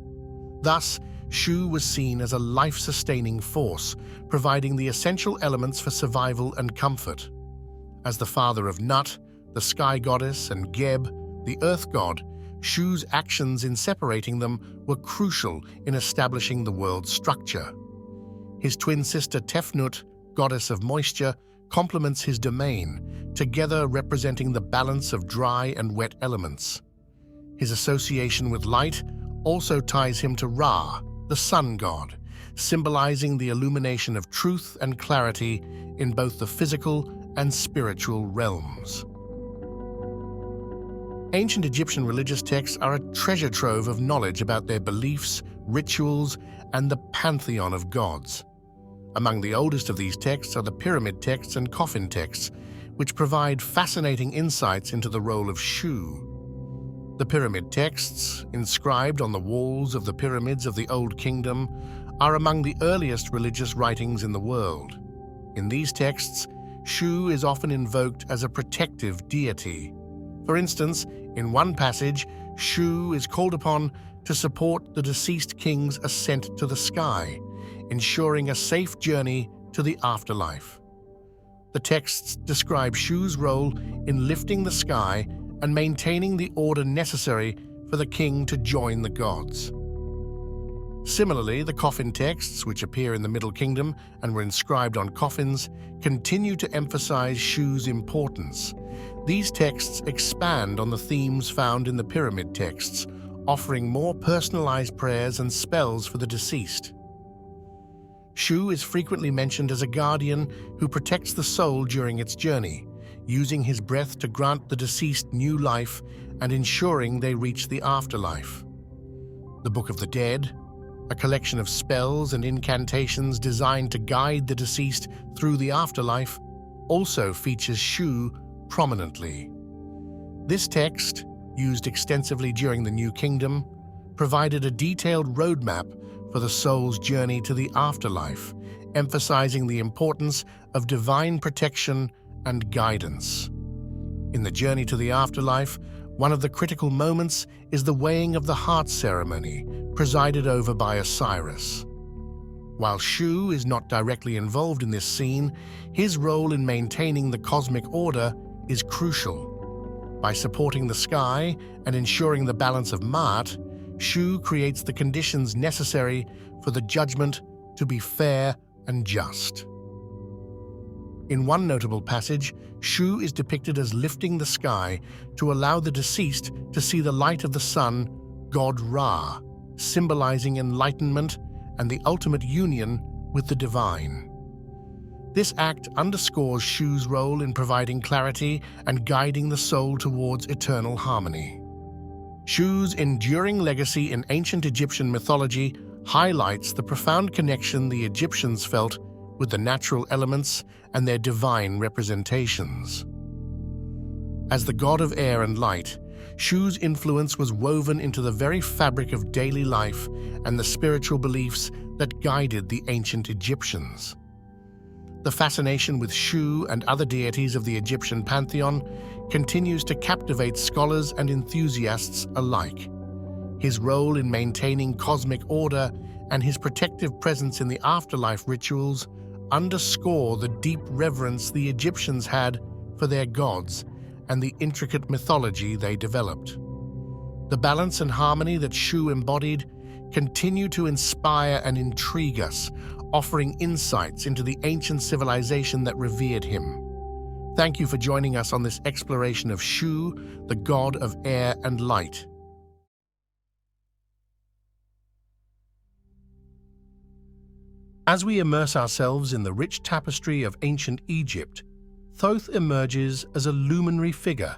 Thus, Shu was seen as a life-sustaining force, providing the essential elements for survival and comfort. As the father of Nut, the sky goddess, and Geb, the earth god, Shu's actions in separating them were crucial in establishing the world's structure. His twin sister Tefnut, goddess of moisture, complements his domain, together representing the balance of dry and wet elements. His association with light also ties him to Ra, the sun god, symbolizing the illumination of truth and clarity in both the physical and spiritual realms. Ancient Egyptian religious texts are a treasure trove of knowledge about their beliefs, rituals, and the pantheon of gods. Among the oldest of these texts are the pyramid texts and coffin texts, which provide fascinating insights into the role of Shu. The pyramid texts, inscribed on the walls of the pyramids of the Old Kingdom, are among the earliest religious writings in the world. In these texts, Shu is often invoked as a protective deity. For instance, in one passage, Shu is called upon to support the deceased king's ascent to the sky, ensuring a safe journey to the afterlife. The texts describe Shu's role in lifting the sky and maintaining the order necessary for the king to join the gods. Similarly, the coffin texts, which appear in the Middle Kingdom and were inscribed on coffins, continue to emphasize Shu's importance. These texts expand on the themes found in the pyramid texts, offering more personalized prayers and spells for the deceased. Shu is frequently mentioned as a guardian who protects the soul during its journey, using his breath to grant the deceased new life and ensuring they reach the afterlife. The Book of the Dead, a collection of spells and incantations designed to guide the deceased through the afterlife, also features Shu prominently. This text, used extensively during the New Kingdom, provided a detailed roadmap for the soul's journey to the afterlife, emphasizing the importance of divine protection and guidance. In the journey to the afterlife, one of the critical moments is the weighing of the heart ceremony, presided over by Osiris. While Shu is not directly involved in this scene, his role in maintaining the cosmic order is crucial. By supporting the sky and ensuring the balance of Ma'at, Shu creates the conditions necessary for the judgment to be fair and just. In one notable passage, Shu is depicted as lifting the sky to allow the deceased to see the light of the sun, god Ra, symbolizing enlightenment and the ultimate union with the divine. This act underscores Shu's role in providing clarity and guiding the soul towards eternal harmony. Shu's enduring legacy in ancient Egyptian mythology highlights the profound connection the Egyptians felt with the natural elements and their divine representations. As the god of air and light, Shu's influence was woven into the very fabric of daily life and the spiritual beliefs that guided the ancient Egyptians. The fascination with Shu and other deities of the Egyptian pantheon continues to captivate scholars and enthusiasts alike. His role in maintaining cosmic order and his protective presence in the afterlife rituals underscore the deep reverence the Egyptians had for their gods and the intricate mythology they developed. The balance and harmony that Shu embodied continue to inspire and intrigue us, offering insights into the ancient civilization that revered him. Thank you for joining us on this exploration of Shu, the god of air and light. As we immerse ourselves in the rich tapestry of ancient Egypt, Thoth emerges as a luminary figure,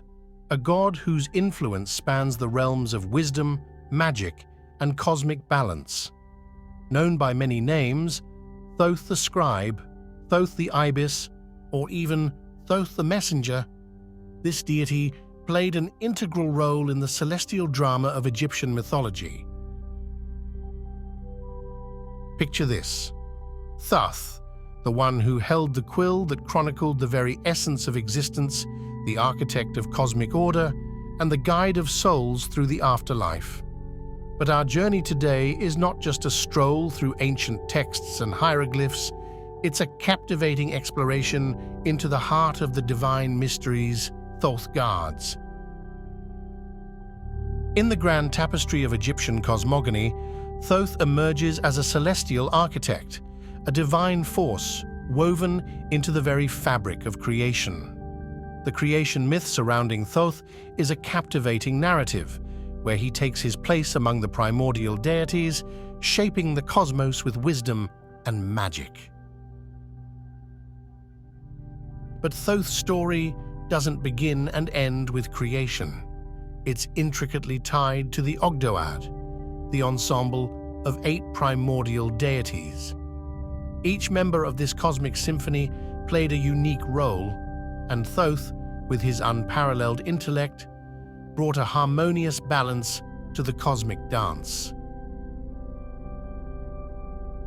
a god whose influence spans the realms of wisdom, magic, and cosmic balance. Known by many names, Thoth the scribe, Thoth the ibis, or even Thoth the messenger, this deity played an integral role in the celestial drama of Egyptian mythology. Picture this: Thoth, the one who held the quill that chronicled the very essence of existence, the architect of cosmic order, and the guide of souls through the afterlife. But our journey today is not just a stroll through ancient texts and hieroglyphs, it's a captivating exploration into the heart of the divine mysteries Thoth guards. In the grand tapestry of Egyptian cosmogony, Thoth emerges as a celestial architect, a divine force woven into the very fabric of creation. The creation myth surrounding Thoth is a captivating narrative, where he takes his place among the primordial deities, shaping the cosmos with wisdom and magic. But Thoth's story doesn't begin and end with creation. It's intricately tied to the Ogdoad, the ensemble of 8 primordial deities. Each member of this cosmic symphony played a unique role, and Thoth, with his unparalleled intellect, brought a harmonious balance to the cosmic dance.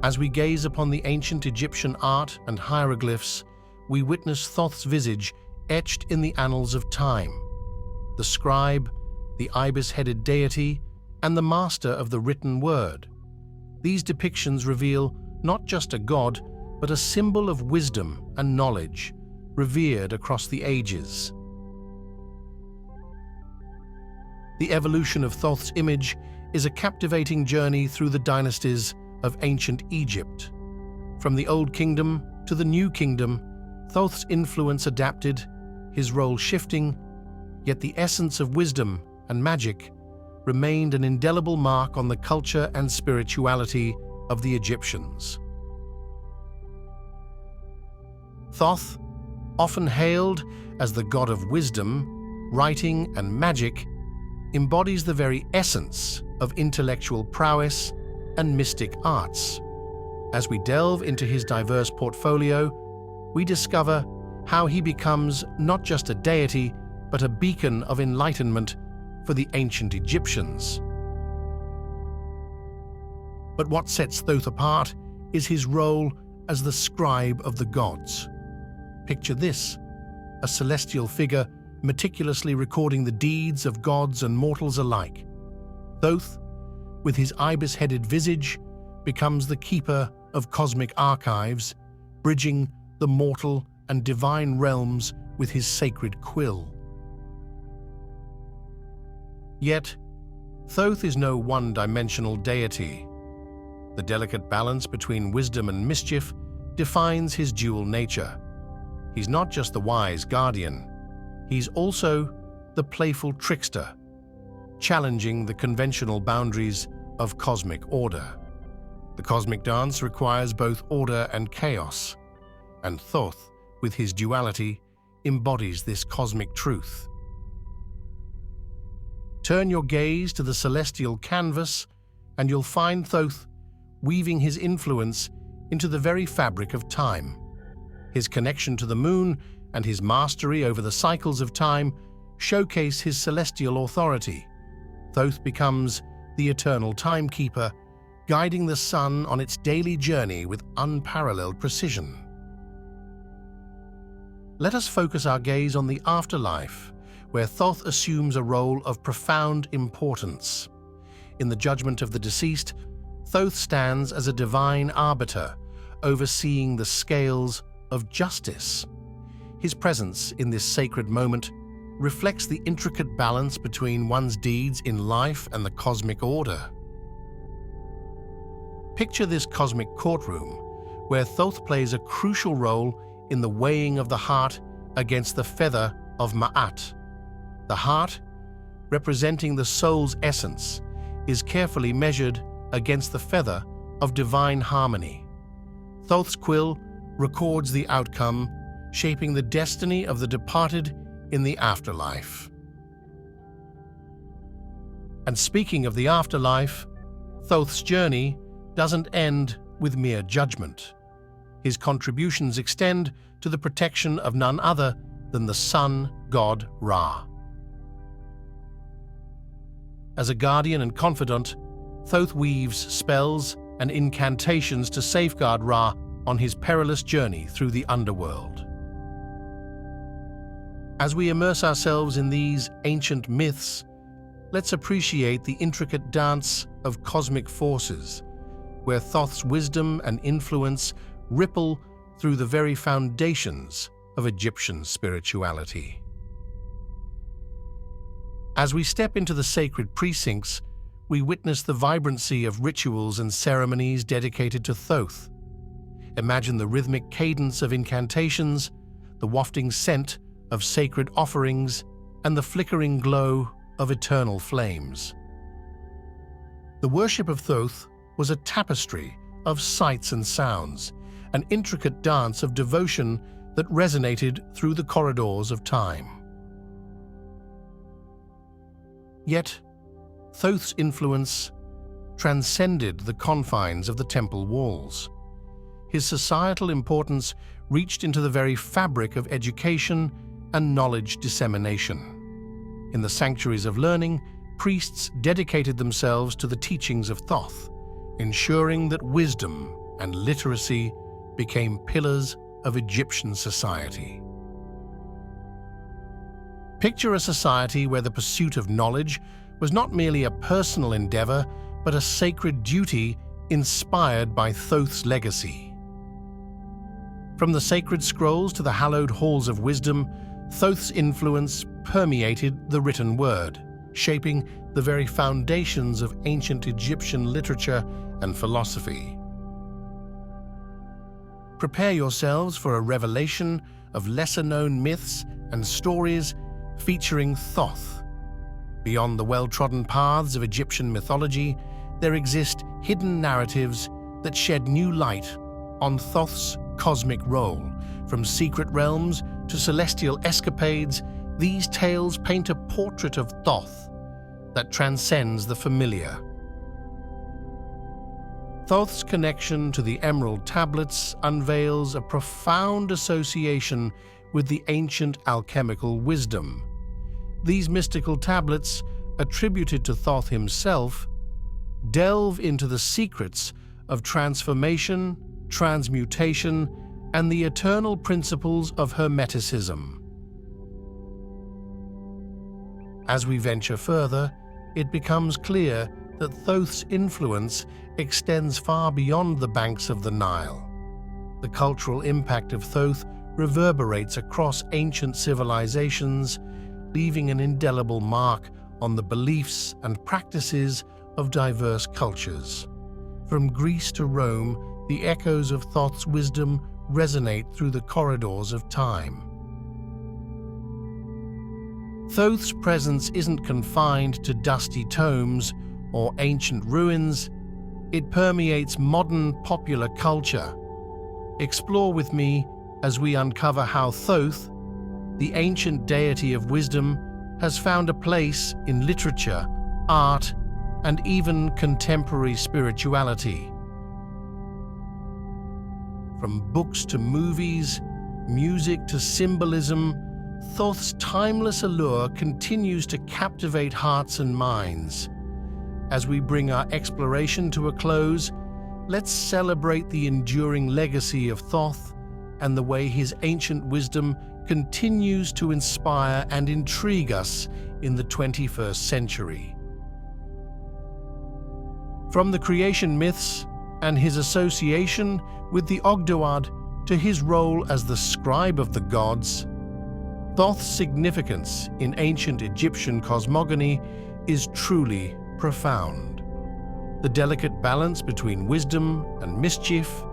As we gaze upon the ancient Egyptian art and hieroglyphs, we witness Thoth's visage etched in the annals of time. The scribe, the ibis-headed deity, and the master of the written word. These depictions reveal not just a god, but a symbol of wisdom and knowledge, revered across the ages. The evolution of Thoth's image is a captivating journey through the dynasties of ancient Egypt. From the Old Kingdom to the New Kingdom, Thoth's influence adapted, his role shifting, yet the essence of wisdom and magic remained an indelible mark on the culture and spirituality of the Egyptians. Thoth, often hailed as the god of wisdom, writing, and magic, embodies the very essence of intellectual prowess and mystic arts. As we delve into his diverse portfolio, we discover how he becomes not just a deity, but a beacon of enlightenment for the ancient Egyptians. But what sets Thoth apart is his role as the scribe of the gods. Picture this: a celestial figure meticulously recording the deeds of gods and mortals alike. Thoth, with his ibis-headed visage, becomes the keeper of cosmic archives, bridging the mortal and divine realms with his sacred quill. Yet, Thoth is no one-dimensional deity. The delicate balance between wisdom and mischief defines his dual nature. He's not just the wise guardian, he's also the playful trickster, challenging the conventional boundaries of cosmic order. The cosmic dance requires both order and chaos, and Thoth, with his duality, embodies this cosmic truth. Turn your gaze to the celestial canvas, and you'll find Thoth weaving his influence into the very fabric of time. His connection to the moon and his mastery over the cycles of time showcase his celestial authority. Thoth becomes the eternal timekeeper, guiding the sun on its daily journey with unparalleled precision. Let us focus our gaze on the afterlife, where Thoth assumes a role of profound importance. In the judgment of the deceased, Thoth stands as a divine arbiter, overseeing the scales of justice. His presence in this sacred moment reflects the intricate balance between one's deeds in life and the cosmic order. Picture this cosmic courtroom, where Thoth plays a crucial role in the weighing of the heart against the feather of Ma'at. The heart, representing the soul's essence, is carefully measured against the feather of divine harmony. Thoth's quill records the outcome, shaping the destiny of the departed in the afterlife. And speaking of the afterlife, Thoth's journey doesn't end with mere judgment. His contributions extend to the protection of none other than the sun god Ra. As a guardian and confidant, Thoth weaves spells and incantations to safeguard Ra on his perilous journey through the underworld. As we immerse ourselves in these ancient myths, let's appreciate the intricate dance of cosmic forces, where Thoth's wisdom and influence ripple through the very foundations of Egyptian spirituality. As we step into the sacred precincts, we witness the vibrancy of rituals and ceremonies dedicated to Thoth. Imagine the rhythmic cadence of incantations, the wafting scent of sacred offerings, and the flickering glow of eternal flames. The worship of Thoth was a tapestry of sights and sounds, an intricate dance of devotion that resonated through the corridors of time. Yet, Thoth's influence transcended the confines of the temple walls. His societal importance reached into the very fabric of education and knowledge dissemination. In the sanctuaries of learning, priests dedicated themselves to the teachings of Thoth, ensuring that wisdom and literacy became pillars of Egyptian society. Picture a society where the pursuit of knowledge was not merely a personal endeavor, but a sacred duty inspired by Thoth's legacy. From the sacred scrolls to the hallowed halls of wisdom, Thoth's influence permeated the written word, shaping the very foundations of ancient Egyptian literature and philosophy. Prepare yourselves for a revelation of lesser-known myths and stories featuring Thoth. Beyond the well-trodden paths of Egyptian mythology, there exist hidden narratives that shed new light on Thoth's cosmic role. From secret realms to celestial escapades, these tales paint a portrait of Thoth that transcends the familiar. Thoth's connection to the Emerald Tablets unveils a profound association with the ancient alchemical wisdom. These mystical tablets, attributed to Thoth himself, delve into the secrets of transformation, transmutation, and the eternal principles of Hermeticism. As we venture further, it becomes clear that Thoth's influence extends far beyond the banks of the Nile. The cultural impact of Thoth reverberates across ancient civilizations, leaving an indelible mark on the beliefs and practices of diverse cultures. From Greece to Rome, the echoes of Thoth's wisdom resonate through the corridors of time. Thoth's presence isn't confined to dusty tomes or ancient ruins. It permeates modern popular culture. Explore with me as we uncover how Thoth, the ancient deity of wisdom, has found a place in literature, art, and even contemporary spirituality. From books to movies, music to symbolism, Thoth's timeless allure continues to captivate hearts and minds. As we bring our exploration to a close, let's celebrate the enduring legacy of Thoth and the way his ancient wisdom continues to inspire and intrigue us in the 21st century. From the creation myths and his association with the Ogdoad to his role as the scribe of the gods, Thoth's significance in ancient Egyptian cosmogony is truly profound. The delicate balance between wisdom and mischief,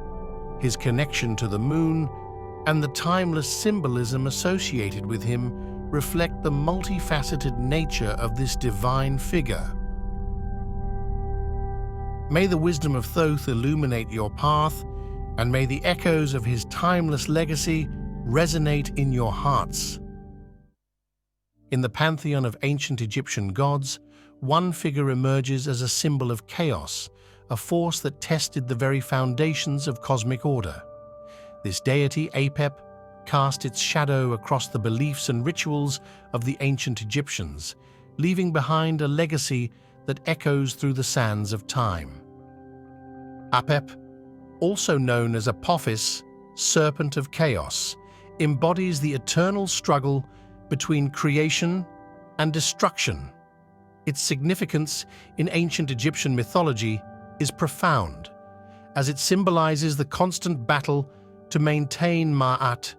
his connection to the moon, and the timeless symbolism associated with him reflect the multifaceted nature of this divine figure. May the wisdom of Thoth illuminate your path, and may the echoes of his timeless legacy resonate in your hearts. In the pantheon of ancient Egyptian gods, one figure emerges as a symbol of chaos, a force that tested the very foundations of cosmic order. This deity, Apep, cast its shadow across the beliefs and rituals of the ancient Egyptians, leaving behind a legacy that echoes through the sands of time. Apep, also known as Apophis, serpent of chaos, embodies the eternal struggle between creation and destruction. Its significance in ancient Egyptian mythology is profound, as it symbolizes the constant battle to maintain Ma'at,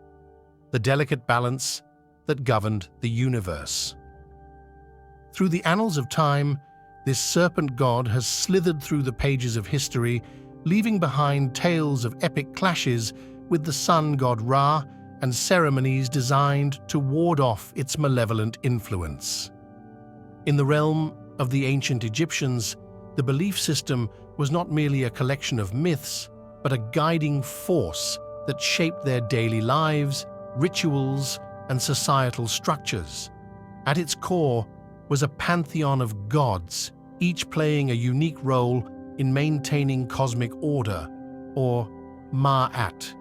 the delicate balance that governed the universe. Through the annals of time, this serpent god has slithered through the pages of history, leaving behind tales of epic clashes with the sun god Ra and ceremonies designed to ward off its malevolent influence. In the realm of the ancient Egyptians, the belief system was not merely a collection of myths, but a guiding force that shaped their daily lives, rituals, and societal structures. At its core was a pantheon of gods, each playing a unique role in maintaining cosmic order, or Ma'at.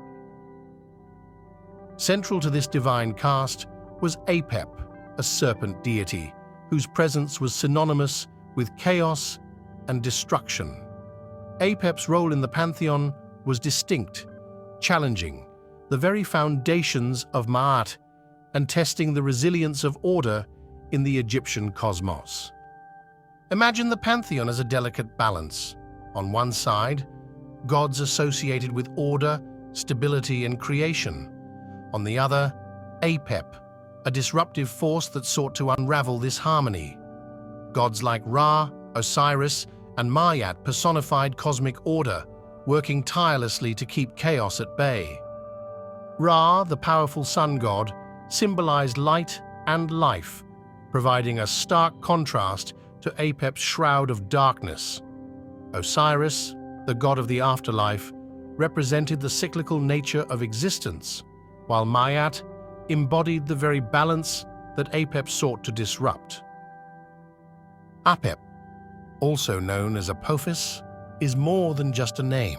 Central to this divine cast was Apep, a serpent deity, whose presence was synonymous with chaos and destruction. Apep's role in the pantheon was distinct, challenging the very foundations of Ma'at and testing the resilience of order in the Egyptian cosmos. Imagine the pantheon as a delicate balance. On one side, gods associated with order, stability, and creation. On the other, Apep, a disruptive force that sought to unravel this harmony. Gods like Ra, Osiris, and Ma'at personified cosmic order, working tirelessly to keep chaos at bay. Ra, the powerful sun god, symbolized light and life, providing a stark contrast to Apep's shroud of darkness. Osiris, the god of the afterlife, represented the cyclical nature of existence, while Ma'at embodied the very balance that Apep sought to disrupt. Apep, also known as Apophis, is more than just a name.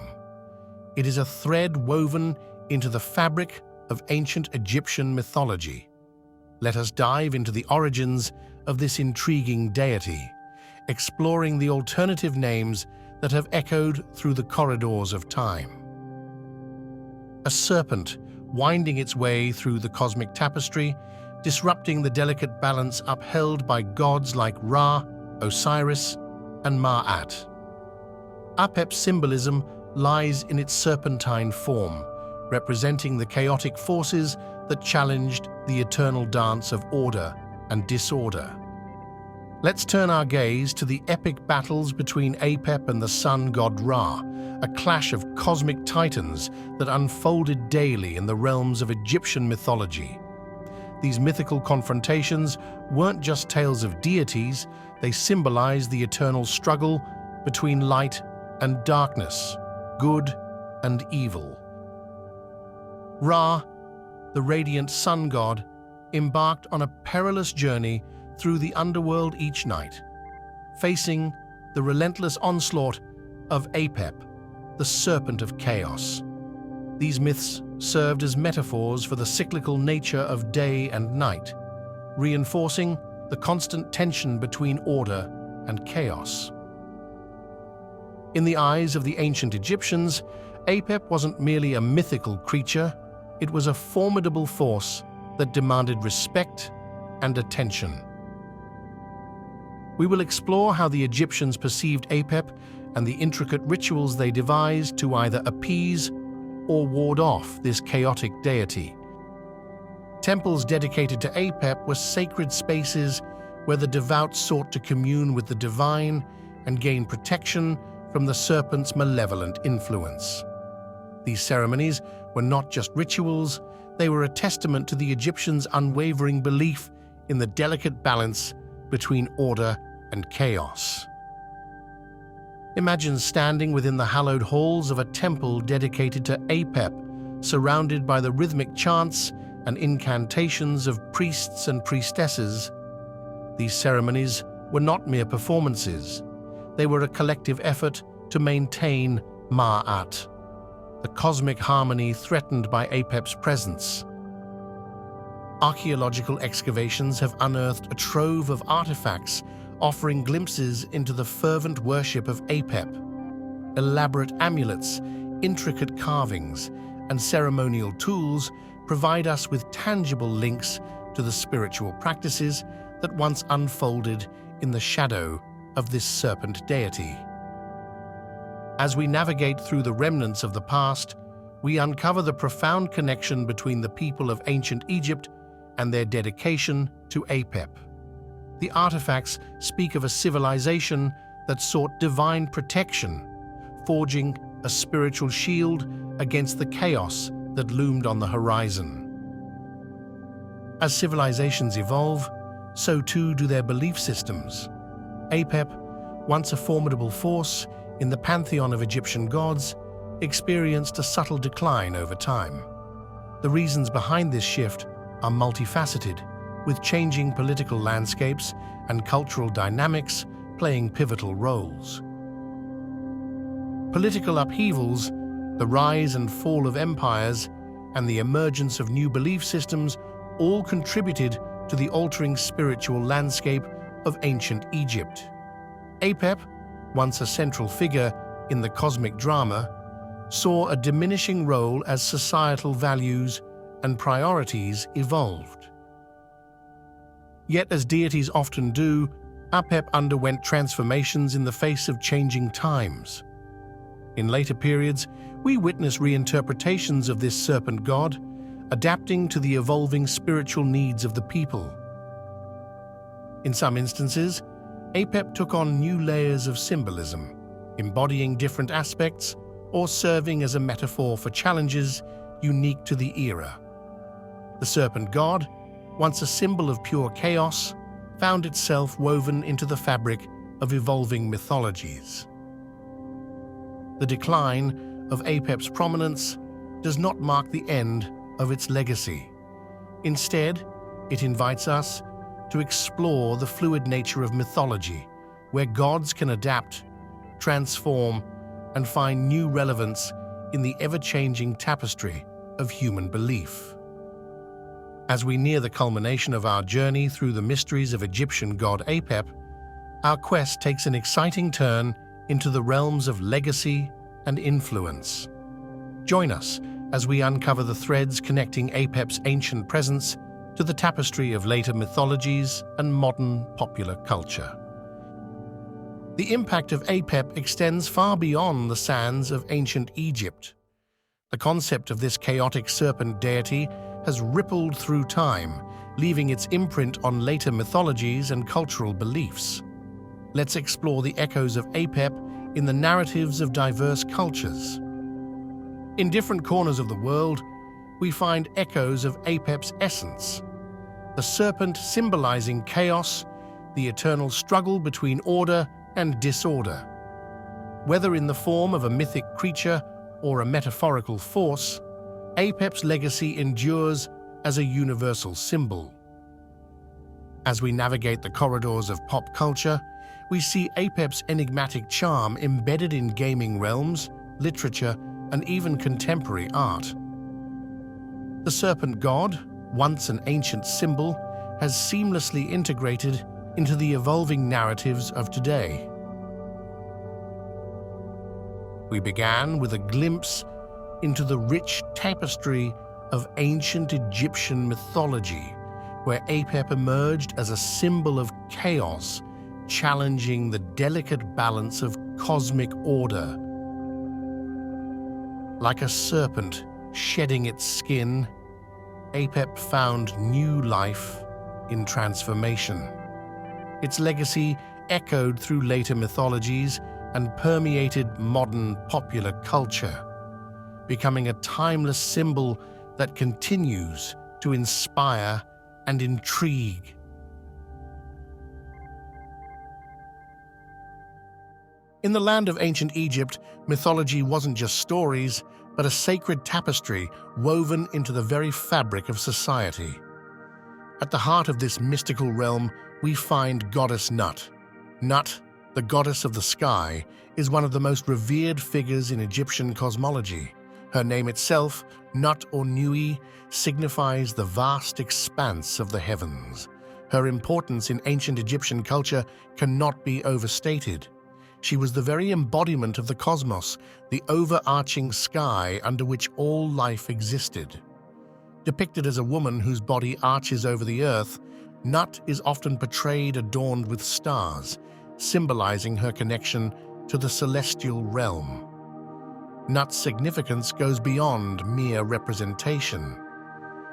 It is a thread woven into the fabric of ancient Egyptian mythology. Let us dive into the origins of this intriguing deity, exploring the alternative names that have echoed through the corridors of time. A serpent winding its way through the cosmic tapestry, disrupting the delicate balance upheld by gods like Ra, Osiris, and Ma'at. Apep's symbolism lies in its serpentine form, representing the chaotic forces that challenged the eternal dance of order and disorder. Let's turn our gaze to the epic battles between Apep and the sun god Ra, a clash of cosmic titans that unfolded daily in the realms of Egyptian mythology. These mythical confrontations weren't just tales of deities, they symbolized the eternal struggle between light and darkness, good and evil. Ra, the radiant sun god, embarked on a perilous journey through the underworld each night, facing the relentless onslaught of Apep, the serpent of chaos. These myths served as metaphors for the cyclical nature of day and night, reinforcing the constant tension between order and chaos. In the eyes of the ancient Egyptians, Apep wasn't merely a mythical creature, it was a formidable force that demanded respect and attention. We will explore how the Egyptians perceived Apep and the intricate rituals they devised to either appease or ward off this chaotic deity. Temples dedicated to Apep were sacred spaces where the devout sought to commune with the divine and gain protection from the serpent's malevolent influence. These ceremonies were not just rituals, they were a testament to the Egyptians' unwavering belief in the delicate balance between order and chaos. Imagine standing within the hallowed halls of a temple dedicated to Apep, surrounded by the rhythmic chants and incantations of priests and priestesses. These ceremonies were not mere performances. They were a collective effort to maintain Ma'at, the cosmic harmony threatened by Apep's presence. Archaeological excavations have unearthed a trove of artifacts offering glimpses into the fervent worship of Apep. Elaborate amulets, intricate carvings, and ceremonial tools provide us with tangible links to the spiritual practices that once unfolded in the shadow of this serpent deity. As we navigate through the remnants of the past, we uncover the profound connection between the people of ancient Egypt and their dedication to Apep. The artifacts speak of a civilization that sought divine protection, forging a spiritual shield against the chaos that loomed on the horizon. As civilizations evolve, so too do their belief systems. Apep, once a formidable force in the pantheon of Egyptian gods, experienced a subtle decline over time. The reasons behind this shift are multifaceted, with changing political landscapes and cultural dynamics playing pivotal roles. Political upheavals, the rise and fall of empires, and the emergence of new belief systems all contributed to the altering spiritual landscape of ancient Egypt. Apep, once a central figure in the cosmic drama, saw a diminishing role as societal values and priorities evolved. Yet, as deities often do, Apep underwent transformations in the face of changing times. In later periods, we witness reinterpretations of this serpent god, adapting to the evolving spiritual needs of the people. In some instances, Apep took on new layers of symbolism, embodying different aspects or serving as a metaphor for challenges unique to the era. The serpent god, once a symbol of pure chaos, found itself woven into the fabric of evolving mythologies. The decline of Apep's prominence does not mark the end of its legacy. Instead, it invites us to explore the fluid nature of mythology, where gods can adapt, transform, and find new relevance in the ever-changing tapestry of human belief. As we near the culmination of our journey through the mysteries of Egyptian god Apep, our quest takes an exciting turn into the realms of legacy and influence. Join us as we uncover the threads connecting Apep's ancient presence to the tapestry of later mythologies and modern popular culture. The impact of Apep extends far beyond the sands of ancient Egypt. The concept of this chaotic serpent deity has rippled through time, leaving its imprint on later mythologies and cultural beliefs. Let's explore the echoes of Apep in the narratives of diverse cultures. In different corners of the world, we find echoes of Apep's essence. The serpent symbolizing chaos, the eternal struggle between order and disorder. Whether in the form of a mythic creature or a metaphorical force, Apep's legacy endures as a universal symbol. As we navigate the corridors of pop culture, we see Apep's enigmatic charm embedded in gaming realms, literature, and even contemporary art. The serpent god, once an ancient symbol, has seamlessly integrated into the evolving narratives of today. We began with a glimpse into the rich tapestry of ancient Egyptian mythology, where Apep emerged as a symbol of chaos, challenging the delicate balance of cosmic order. Like a serpent shedding its skin, Apep found new life in transformation. Its legacy echoed through later mythologies and permeated modern popular culture, becoming a timeless symbol that continues to inspire and intrigue. In the land of ancient Egypt, mythology wasn't just stories, but a sacred tapestry woven into the very fabric of society. At the heart of this mystical realm, we find goddess Nut. Nut, the goddess of the sky, is one of the most revered figures in Egyptian cosmology. Her name itself, Nut or Nui, signifies the vast expanse of the heavens. Her importance in ancient Egyptian culture cannot be overstated. She was the very embodiment of the cosmos, the overarching sky under which all life existed. Depicted as a woman whose body arches over the earth, Nut is often portrayed adorned with stars, symbolizing her connection to the celestial realm. Nut's significance goes beyond mere representation.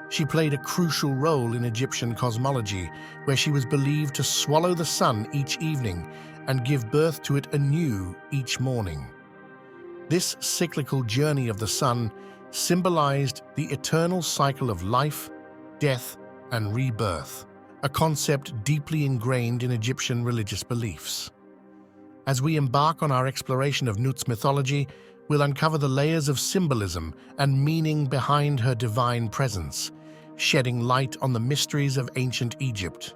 She played a crucial role in Egyptian cosmology, where she was believed to swallow the sun each evening and give birth to it anew each morning. This cyclical journey of the sun symbolized the eternal cycle of life, death, and rebirth, a concept deeply ingrained in Egyptian religious beliefs. As we embark on our exploration of Nut's mythology, we'll uncover the layers of symbolism and meaning behind her divine presence, shedding light on the mysteries of ancient Egypt.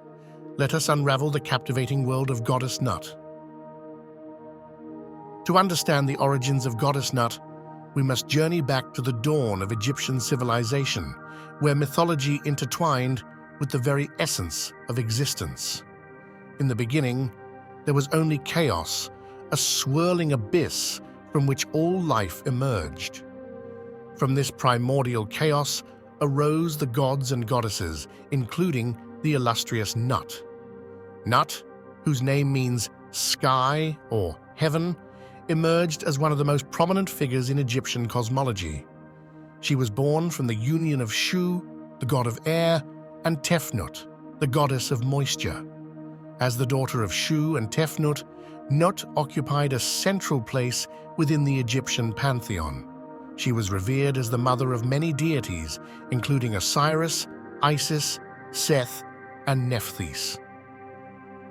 Let us unravel the captivating world of Goddess Nut. To understand the origins of Goddess Nut, we must journey back to the dawn of Egyptian civilization, where mythology intertwined with the very essence of existence. In the beginning, there was only chaos, a swirling abyss from which all life emerged. From this primordial chaos arose the gods and goddesses, including the illustrious Nut. Nut, whose name means sky or heaven, emerged as one of the most prominent figures in Egyptian cosmology. She was born from the union of Shu, the god of air, and Tefnut, the goddess of moisture. As the daughter of Shu and Tefnut, Nut occupied a central place within the Egyptian pantheon. She was revered as the mother of many deities, including Osiris, Isis, Seth, and Nephthys.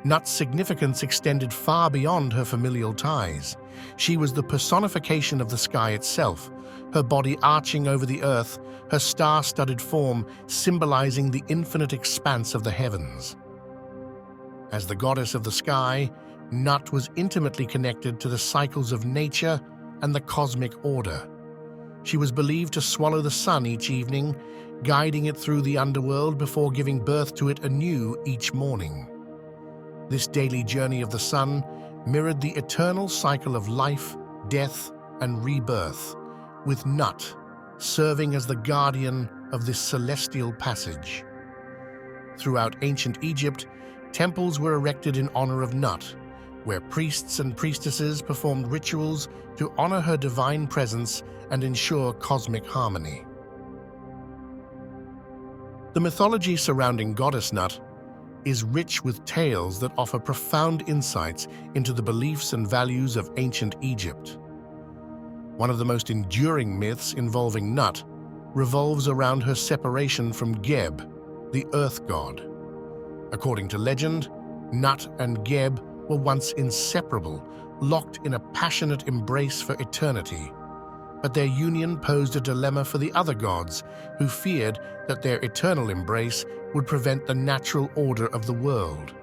Nut's significance extended far beyond her familial ties. She was the personification of the sky itself, her body arching over the earth, her star-studded form symbolizing the infinite expanse of the heavens. As the goddess of the sky, Nut was intimately connected to the cycles of nature and the cosmic order. She was believed to swallow the sun each evening, guiding it through the underworld before giving birth to it anew each morning. This daily journey of the sun mirrored the eternal cycle of life, death, and rebirth, with Nut serving as the guardian of this celestial passage. Throughout ancient Egypt, temples were erected in honor of Nut, where priests and priestesses performed rituals to honor her divine presence and ensure cosmic harmony. The mythology surrounding Goddess Nut is rich with tales that offer profound insights into the beliefs and values of ancient Egypt. One of the most enduring myths involving Nut revolves around her separation from Geb, the earth god. According to legend, Nut and Geb were once inseparable, locked in a passionate embrace for eternity. But their union posed a dilemma for the other gods, who feared that their eternal embrace would prevent the natural order of the world.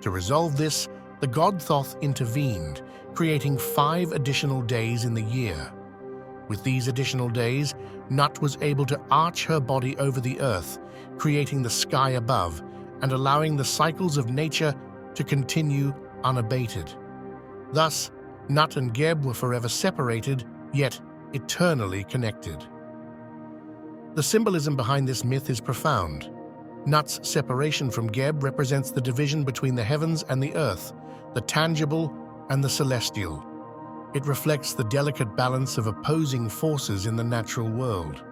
To resolve this, the god Thoth intervened, creating 5 additional days in the year. With these additional days, Nut was able to arch her body over the earth, creating the sky above and allowing the cycles of nature to continue unabated. Thus, Nut and Geb were forever separated, yet eternally connected. The symbolism behind this myth is profound. Nut's separation from Geb represents the division between the heavens and the earth, the tangible and the celestial. It reflects the delicate balance of opposing forces in the natural world.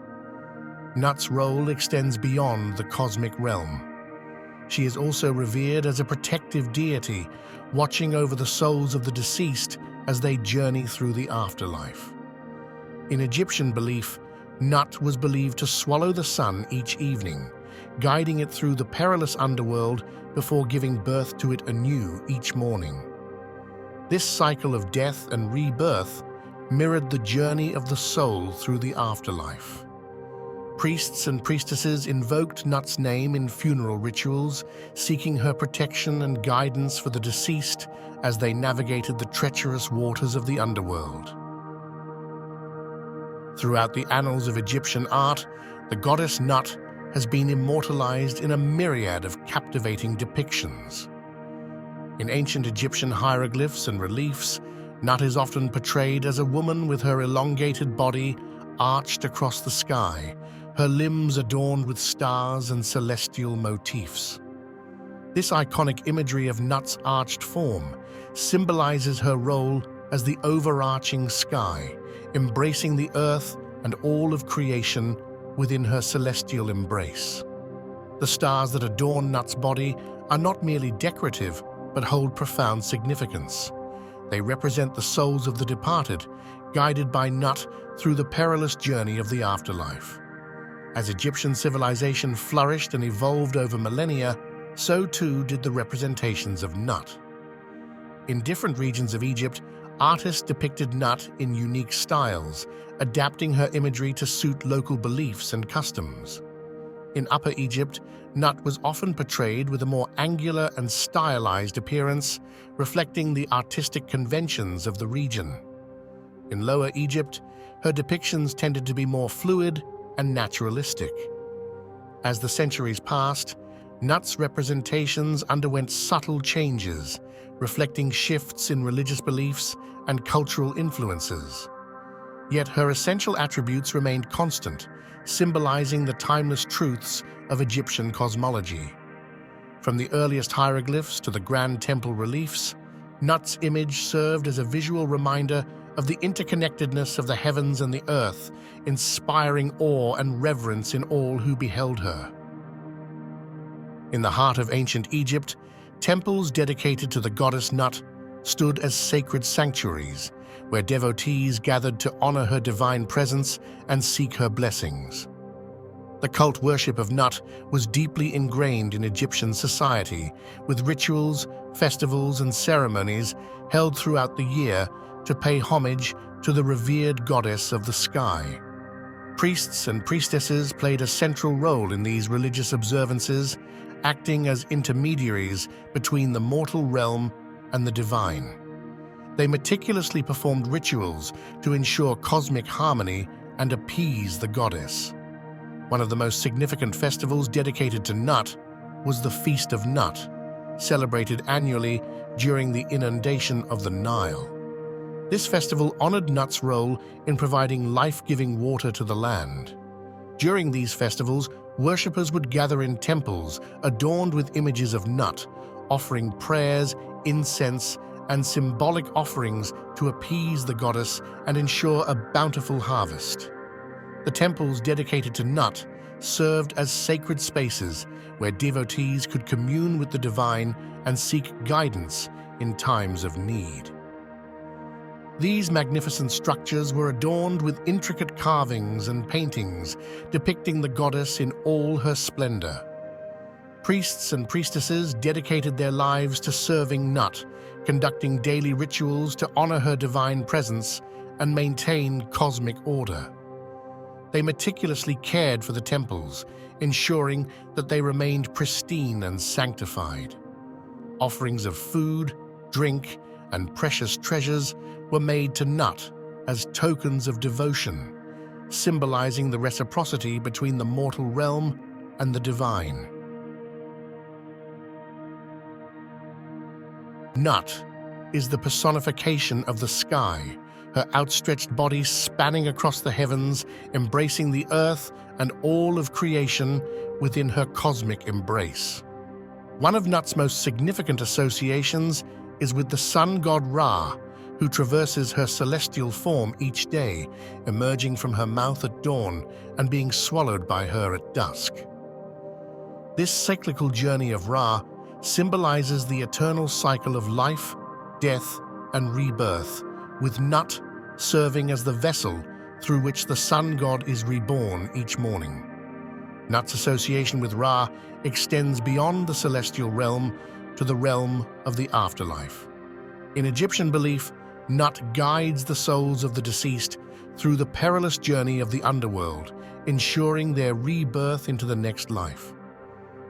Nut's role extends beyond the cosmic realm. She is also revered as a protective deity, watching over the souls of the deceased as they journey through the afterlife. In Egyptian belief, Nut was believed to swallow the sun each evening, guiding it through the perilous underworld before giving birth to it anew each morning. This cycle of death and rebirth mirrored the journey of the soul through the afterlife. Priests and priestesses invoked Nut's name in funeral rituals, seeking her protection and guidance for the deceased as they navigated the treacherous waters of the underworld. Throughout the annals of Egyptian art, the goddess Nut has been immortalized in a myriad of captivating depictions. In ancient Egyptian hieroglyphs and reliefs, Nut is often portrayed as a woman with her elongated body arched across the sky, her limbs adorned with stars and celestial motifs. This iconic imagery of Nut's arched form symbolizes her role as the overarching sky, embracing the earth and all of creation within her celestial embrace. The stars that adorn Nut's body are not merely decorative, but hold profound significance. They represent the souls of the departed, guided by Nut through the perilous journey of the afterlife. As Egyptian civilization flourished and evolved over millennia, so too did the representations of Nut. In different regions of Egypt, artists depicted Nut in unique styles, adapting her imagery to suit local beliefs and customs. In Upper Egypt, Nut was often portrayed with a more angular and stylized appearance, reflecting the artistic conventions of the region. In Lower Egypt, her depictions tended to be more fluid and naturalistic. As the centuries passed, Nut's representations underwent subtle changes, reflecting shifts in religious beliefs and cultural influences. Yet her essential attributes remained constant, symbolizing the timeless truths of Egyptian cosmology. From the earliest hieroglyphs to the grand temple reliefs, Nut's image served as a visual reminder of the interconnectedness of the heavens and the earth, inspiring awe and reverence in all who beheld her. In the heart of ancient Egypt, temples dedicated to the goddess Nut stood as sacred sanctuaries, where devotees gathered to honor her divine presence and seek her blessings. The cult worship of Nut was deeply ingrained in Egyptian society, with rituals, festivals, and ceremonies held throughout the year to pay homage to the revered goddess of the sky. Priests and priestesses played a central role in these religious observances, acting as intermediaries between the mortal realm and the divine. They meticulously performed rituals to ensure cosmic harmony and appease the goddess. One of the most significant festivals dedicated to Nut was the Feast of Nut, celebrated annually during the inundation of the Nile. This festival honored Nut's role in providing life-giving water to the land. During these festivals, worshippers would gather in temples adorned with images of Nut, offering prayers, incense, and symbolic offerings to appease the goddess and ensure a bountiful harvest. The temples dedicated to Nut served as sacred spaces where devotees could commune with the divine and seek guidance in times of need. These magnificent structures were adorned with intricate carvings and paintings depicting the goddess in all her splendor. Priests and priestesses dedicated their lives to serving Nut, conducting daily rituals to honor her divine presence and maintain cosmic order. They meticulously cared for the temples, ensuring that they remained pristine and sanctified. Offerings of food, drink, and precious treasures were made to Nut as tokens of devotion, symbolizing the reciprocity between the mortal realm and the divine. Nut is the personification of the sky, her outstretched body spanning across the heavens, embracing the earth and all of creation within her cosmic embrace. One of Nut's most significant associations is with the sun god Ra, who traverses her celestial form each day, emerging from her mouth at dawn and being swallowed by her at dusk. This cyclical journey of Ra symbolizes the eternal cycle of life, death, and rebirth, with Nut serving as the vessel through which the sun god is reborn each morning. Nut's association with Ra extends beyond the celestial realm to the realm of the afterlife. In Egyptian belief, Nut guides the souls of the deceased through the perilous journey of the underworld, ensuring their rebirth into the next life.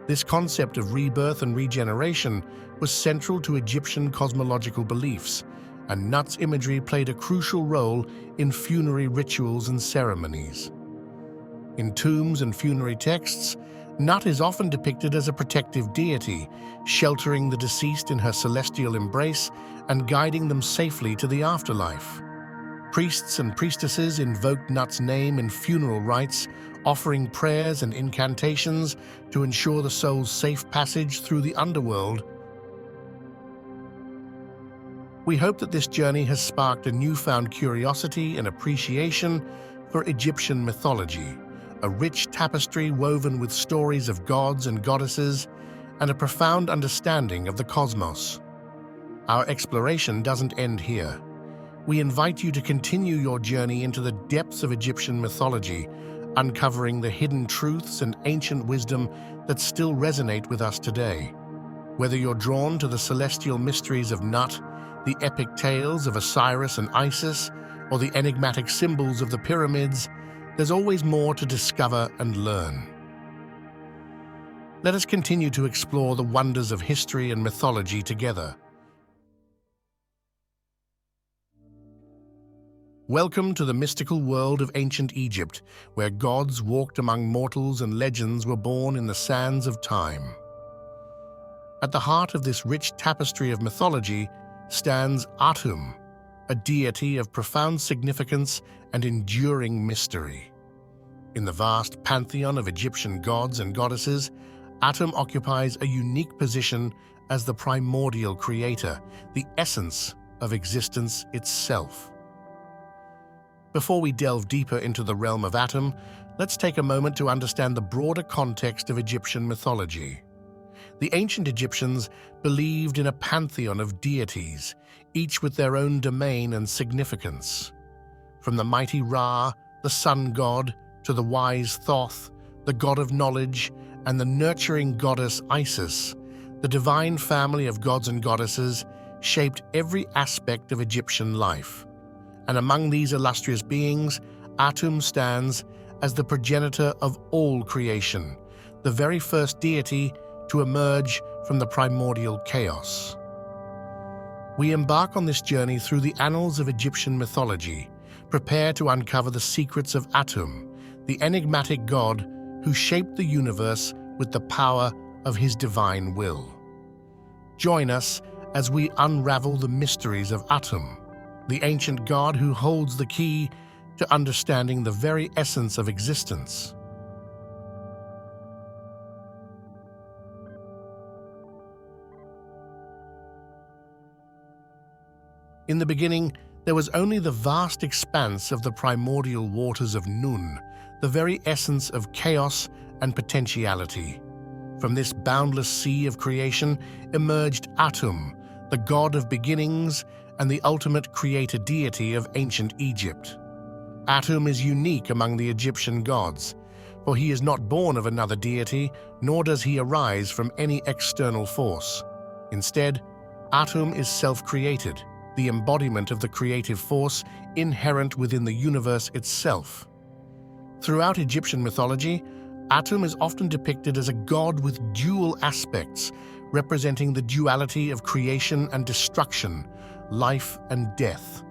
This concept of rebirth and regeneration was central to Egyptian cosmological beliefs, and Nut's imagery played a crucial role in funerary rituals and ceremonies. In tombs and funerary texts, Nut is often depicted as a protective deity, sheltering the deceased in her celestial embrace and guiding them safely to the afterlife. Priests and priestesses invoked Nut's name in funeral rites, offering prayers and incantations to ensure the soul's safe passage through the underworld. We hope that this journey has sparked a newfound curiosity and appreciation for Egyptian mythology, a rich tapestry woven with stories of gods and goddesses, and a profound understanding of the cosmos. Our exploration doesn't end here. We invite you to continue your journey into the depths of Egyptian mythology, uncovering the hidden truths and ancient wisdom that still resonate with us today. Whether you're drawn to the celestial mysteries of Nut, the epic tales of Osiris and Isis, or the enigmatic symbols of the pyramids, there's always more to discover and learn. Let us continue to explore the wonders of history and mythology together. Welcome to the mystical world of ancient Egypt, where gods walked among mortals and legends were born in the sands of time. At the heart of this rich tapestry of mythology stands Atum, a deity of profound significance and enduring mystery. In the vast pantheon of Egyptian gods and goddesses, Atum occupies a unique position as the primordial creator, the essence of existence itself. Before we delve deeper into the realm of Atum, let's take a moment to understand the broader context of Egyptian mythology. The ancient Egyptians believed in a pantheon of deities, each with their own domain and significance. From the mighty Ra, the sun god, to the wise Thoth, the god of knowledge, and the nurturing goddess Isis, the divine family of gods and goddesses shaped every aspect of Egyptian life. And among these illustrious beings, Atum stands as the progenitor of all creation, the very first deity to emerge from the primordial chaos. We embark on this journey through the annals of Egyptian mythology, prepare to uncover the secrets of Atum, the enigmatic god who shaped the universe with the power of his divine will. Join us as we unravel the mysteries of Atum, the ancient god who holds the key to understanding the very essence of existence. In the beginning, there was only the vast expanse of the primordial waters of Nun, the very essence of chaos and potentiality. From this boundless sea of creation emerged Atum, the god of beginnings and the ultimate creator deity of ancient Egypt. Atum is unique among the Egyptian gods, for he is not born of another deity, nor does he arise from any external force. Instead, Atum is self-created, the embodiment of the creative force inherent within the universe itself. Throughout Egyptian mythology, Atum is often depicted as a god with dual aspects, representing the duality of creation and destruction, life and death.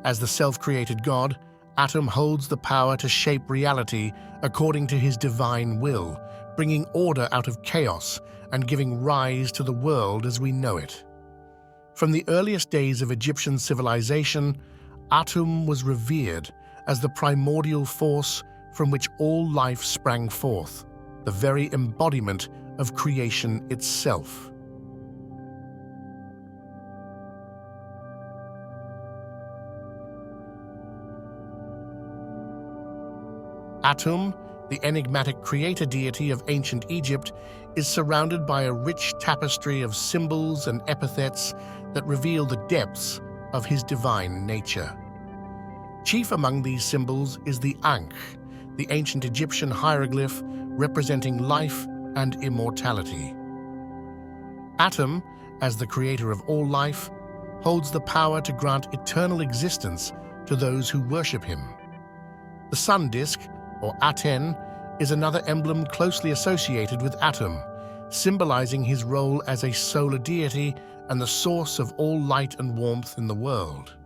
As the self-created god, Atum holds the power to shape reality according to his divine will, bringing order out of chaos and giving rise to the world as we know it. From the earliest days of Egyptian civilization, Atum was revered as the primordial force from which all life sprang forth, the very embodiment of creation itself. Atum, the enigmatic creator deity of ancient Egypt, is surrounded by a rich tapestry of symbols and epithets that reveal the depths of his divine nature. Chief among these symbols is the Ankh, the ancient Egyptian hieroglyph representing life and immortality. Atum, as the creator of all life, holds the power to grant eternal existence to those who worship him. The sun disk, or Aten, is another emblem closely associated with Atum, symbolizing his role as a solar deity and the source of all light and warmth in the world.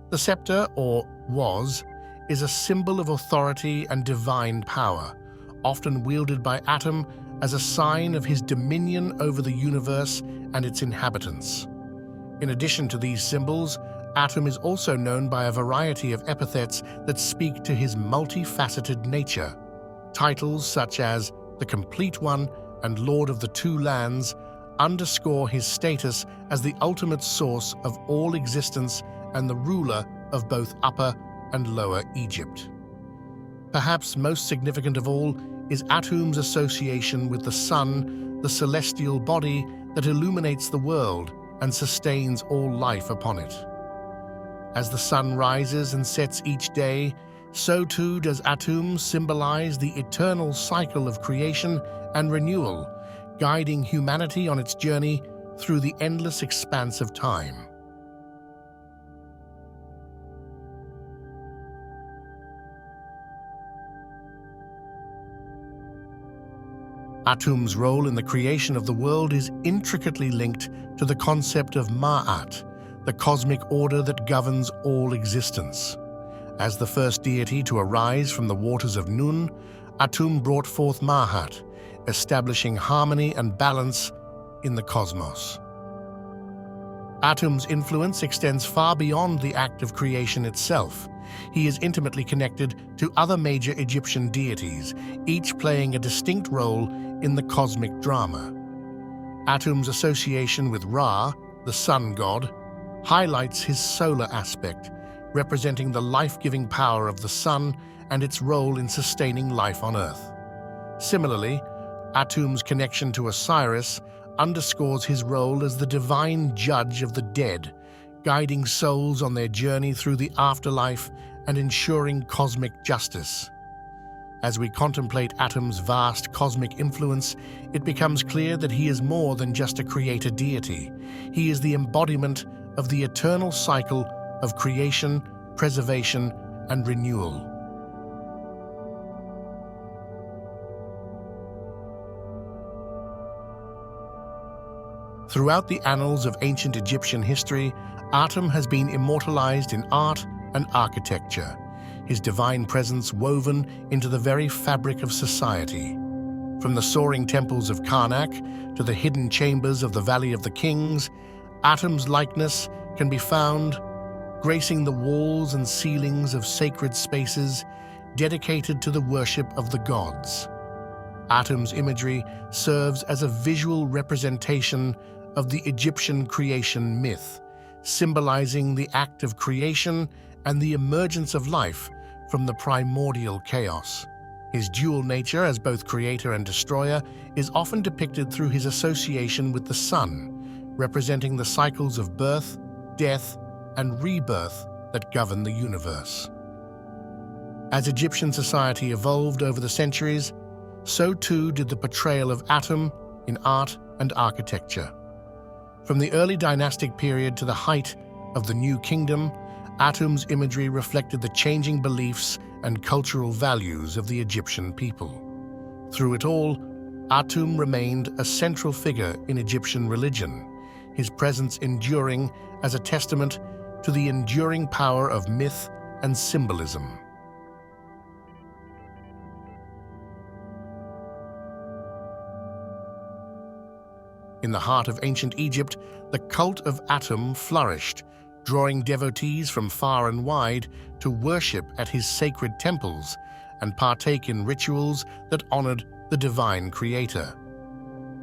The scepter, or was, is a symbol of authority and divine power, often wielded by Atum as a sign of his dominion over the universe and its inhabitants. In addition to these symbols, Atum is also known by a variety of epithets that speak to his multifaceted nature. Titles such as the Complete One and Lord of the Two Lands underscore his status as the ultimate source of all existence and the ruler of both Upper and Lower Egypt. Perhaps most significant of all is Atum's association with the sun, the celestial body that illuminates the world and sustains all life upon it. As the sun rises and sets each day, so too does Atum symbolize the eternal cycle of creation and renewal, guiding humanity on its journey through the endless expanse of time. Atum's role in the creation of the world is intricately linked to the concept of Ma'at, the cosmic order that governs all existence. As the first deity to arise from the waters of Nun, Atum brought forth Ma'at, establishing harmony and balance in the cosmos. Atum's influence extends far beyond the act of creation itself. He is intimately connected to other major Egyptian deities, each playing a distinct role in the cosmic drama. Atum's association with Ra, the sun god, highlights his solar aspect, representing the life-giving power of the sun and its role in sustaining life on Earth. Similarly, Atum's connection to Osiris underscores his role as the divine judge of the dead, guiding souls on their journey through the afterlife and ensuring cosmic justice. As we contemplate Atum's vast cosmic influence, it becomes clear that he is more than just a creator deity. He is the embodiment of the eternal cycle of creation, preservation, and renewal. Throughout the annals of ancient Egyptian history, Atum has been immortalized in art and architecture, his divine presence woven into the very fabric of society. From the soaring temples of Karnak to the hidden chambers of the Valley of the Kings, Atum's likeness can be found gracing the walls and ceilings of sacred spaces dedicated to the worship of the gods. Atum's imagery serves as a visual representation of the Egyptian creation myth, symbolizing the act of creation and the emergence of life from the primordial chaos. His dual nature as both creator and destroyer is often depicted through his association with the sun, representing the cycles of birth, death, and rebirth that govern the universe. As Egyptian society evolved over the centuries, so too did the portrayal of Atum in art and architecture. From the early dynastic period to the height of the New Kingdom, Atum's imagery reflected the changing beliefs and cultural values of the Egyptian people. Through it all, Atum remained a central figure in Egyptian religion, his presence enduring as a testament to the enduring power of myth and symbolism. In the heart of ancient Egypt, the cult of Atum flourished, drawing devotees from far and wide to worship at his sacred temples and partake in rituals that honored the divine creator.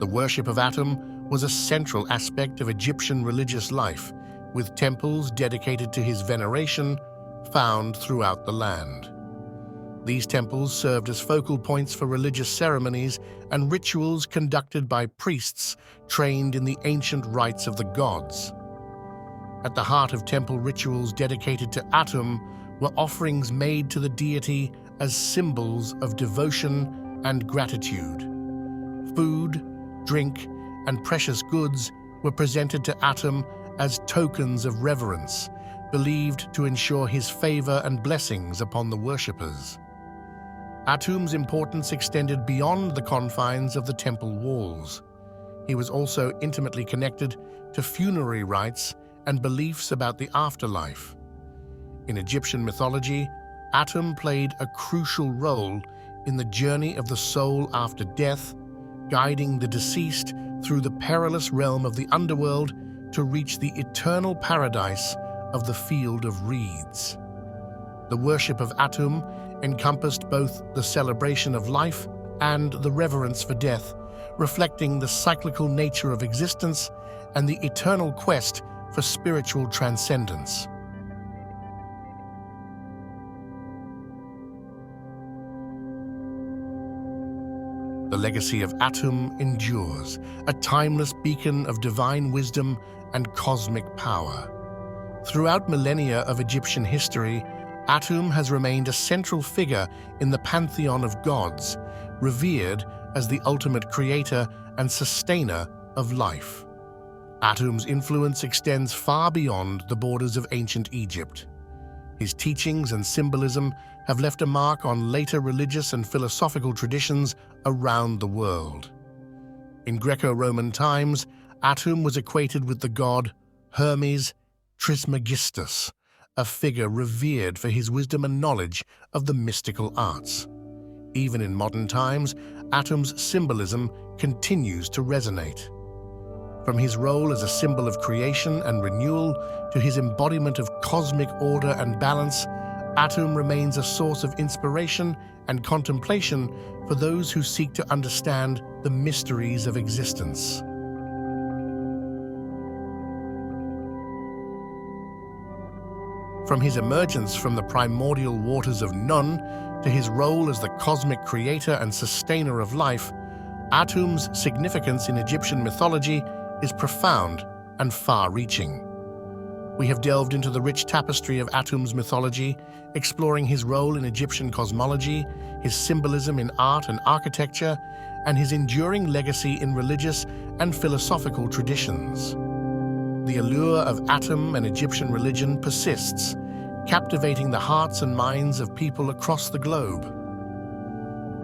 The worship of Atum was a central aspect of Egyptian religious life, with temples dedicated to his veneration found throughout the land. These temples served as focal points for religious ceremonies and rituals conducted by priests trained in the ancient rites of the gods. At the heart of temple rituals dedicated to Atum were offerings made to the deity as symbols of devotion and gratitude. Food, drink, and precious goods were presented to Atum as tokens of reverence, believed to ensure his favor and blessings upon the worshippers. Atum's importance extended beyond the confines of the temple walls. He was also intimately connected to funerary rites and beliefs about the afterlife. In Egyptian mythology, Atum played a crucial role in the journey of the soul after death, guiding the deceased through the perilous realm of the underworld to reach the eternal paradise of the field of reeds. The worship of Atum encompassed both the celebration of life and the reverence for death, reflecting the cyclical nature of existence and the eternal quest for spiritual transcendence. The legacy of Atum endures, a timeless beacon of divine wisdom and cosmic power. Throughout millennia of Egyptian history, Atum has remained a central figure in the pantheon of gods, revered as the ultimate creator and sustainer of life. Atum's influence extends far beyond the borders of ancient Egypt. His teachings and symbolism have left a mark on later religious and philosophical traditions around the world. In Greco-Roman times, Atum was equated with the god Hermes Trismegistus, a figure revered for his wisdom and knowledge of the mystical arts. Even in modern times, Atum's symbolism continues to resonate. From his role as a symbol of creation and renewal to his embodiment of cosmic order and balance, Atum remains a source of inspiration and contemplation for those who seek to understand the mysteries of existence. From his emergence from the primordial waters of Khnum to his role as the cosmic creator and sustainer of life, Atum's significance in Egyptian mythology is profound and far-reaching. We have delved into the rich tapestry of Atum's mythology, exploring his role in Egyptian cosmology, his symbolism in art and architecture, and his enduring legacy in religious and philosophical traditions. The allure of Atum and Egyptian religion persists, captivating the hearts and minds of people across the globe.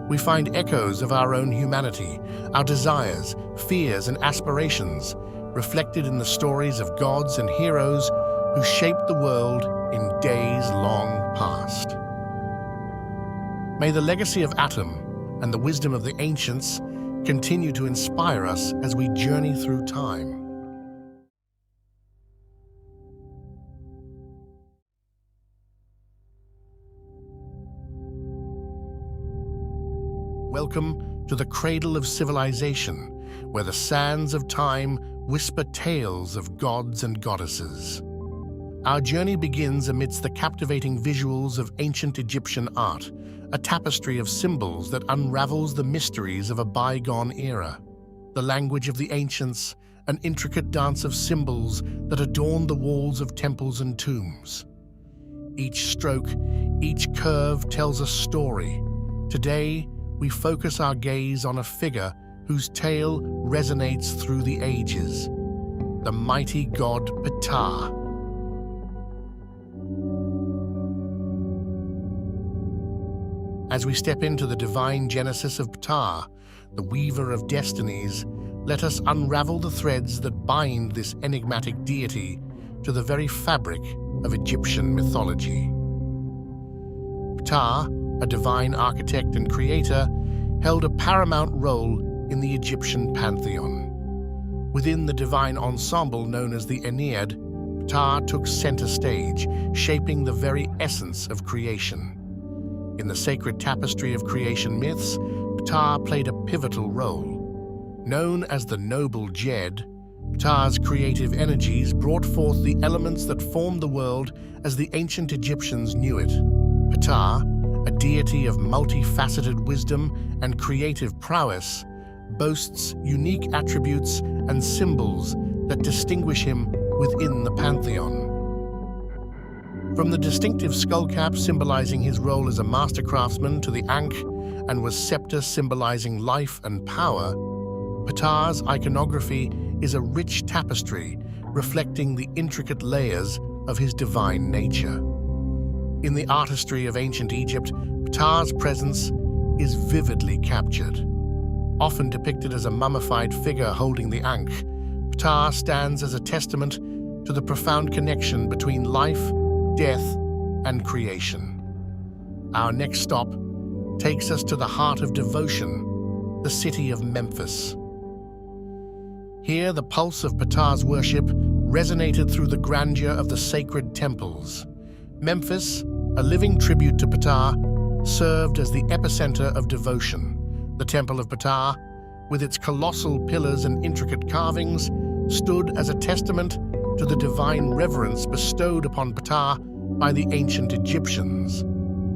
We find echoes of our own humanity, our desires, fears, and aspirations, reflected in the stories of gods and heroes who shaped the world in days long past. May the legacy of Atum and the wisdom of the ancients continue to inspire us as we journey through time. Welcome to the cradle of civilization, where the sands of time whisper tales of gods and goddesses. Our journey begins amidst the captivating visuals of ancient Egyptian art, a tapestry of symbols that unravels the mysteries of a bygone era. The language of the ancients, an intricate dance of symbols that adorn the walls of temples and tombs. Each stroke, each curve tells a story. Today, we focus our gaze on a figure whose tale resonates through the ages, the mighty god Ptah. As we step into the divine genesis of Ptah, the weaver of destinies, let us unravel the threads that bind this enigmatic deity to the very fabric of Egyptian mythology. Ptah, a divine architect and creator, held a paramount role in the Egyptian pantheon. Within the divine ensemble known as the Ennead, Ptah took center stage, shaping the very essence of creation. In the sacred tapestry of creation myths, Ptah played a pivotal role. Known as the noble Jed, Ptah's creative energies brought forth the elements that formed the world as the ancient Egyptians knew it. Ptah, a deity of multifaceted wisdom and creative prowess, boasts unique attributes and symbols that distinguish him within the pantheon. From the distinctive skullcap symbolizing his role as a master craftsman to the ankh and was scepter symbolizing life and power, Ptah's iconography is a rich tapestry reflecting the intricate layers of his divine nature. In the artistry of ancient Egypt, Ptah's presence is vividly captured. Often depicted as a mummified figure holding the ankh, Ptah stands as a testament to the profound connection between life, death, and creation. Our next stop takes us to the heart of devotion, the city of Memphis. Here, the pulse of Ptah's worship resonated through the grandeur of the sacred temples. Memphis, a living tribute to Ptah, served as the epicenter of devotion. The Temple of Ptah, with its colossal pillars and intricate carvings, stood as a testament to the divine reverence bestowed upon Ptah by the ancient Egyptians.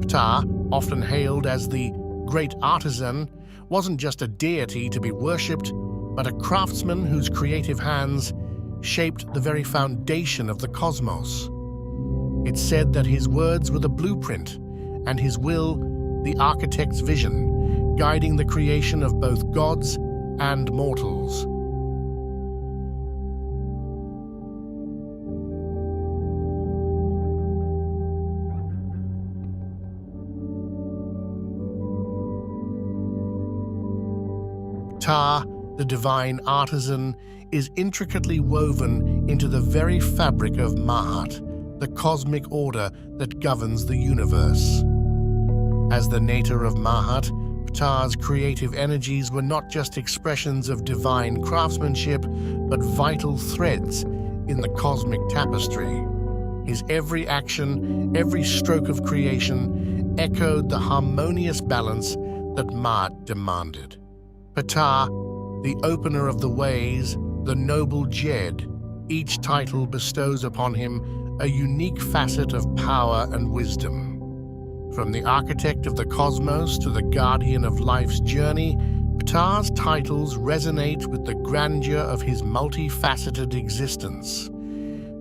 Ptah, often hailed as the great artisan, wasn't just a deity to be worshipped, but a craftsman whose creative hands shaped the very foundation of the cosmos. It's said that his words were the blueprint, and his will the architect's vision, guiding the creation of both gods and mortals. Ptah, the divine artisan, is intricately woven into the very fabric of Ma'at, the cosmic order that governs the universe. As the nator of Ma'at, Ptah's creative energies were not just expressions of divine craftsmanship, but vital threads in the cosmic tapestry. His every action, every stroke of creation, echoed the harmonious balance that Ma'at demanded. Ptah, the opener of the ways, the noble Jed, each title bestows upon him a unique facet of power and wisdom. From the architect of the cosmos to the guardian of life's journey, Ptah's titles resonate with the grandeur of his multifaceted existence.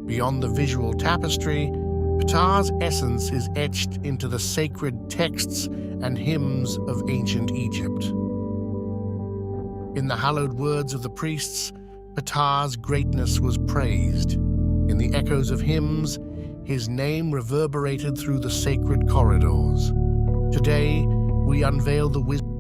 Beyond the visual tapestry, Ptah's essence is etched into the sacred texts and hymns of ancient Egypt. In the hallowed words of the priests, Ptah's greatness was praised. In the echoes of hymns, his name reverberated through the sacred corridors. Today, we unveil the wisdom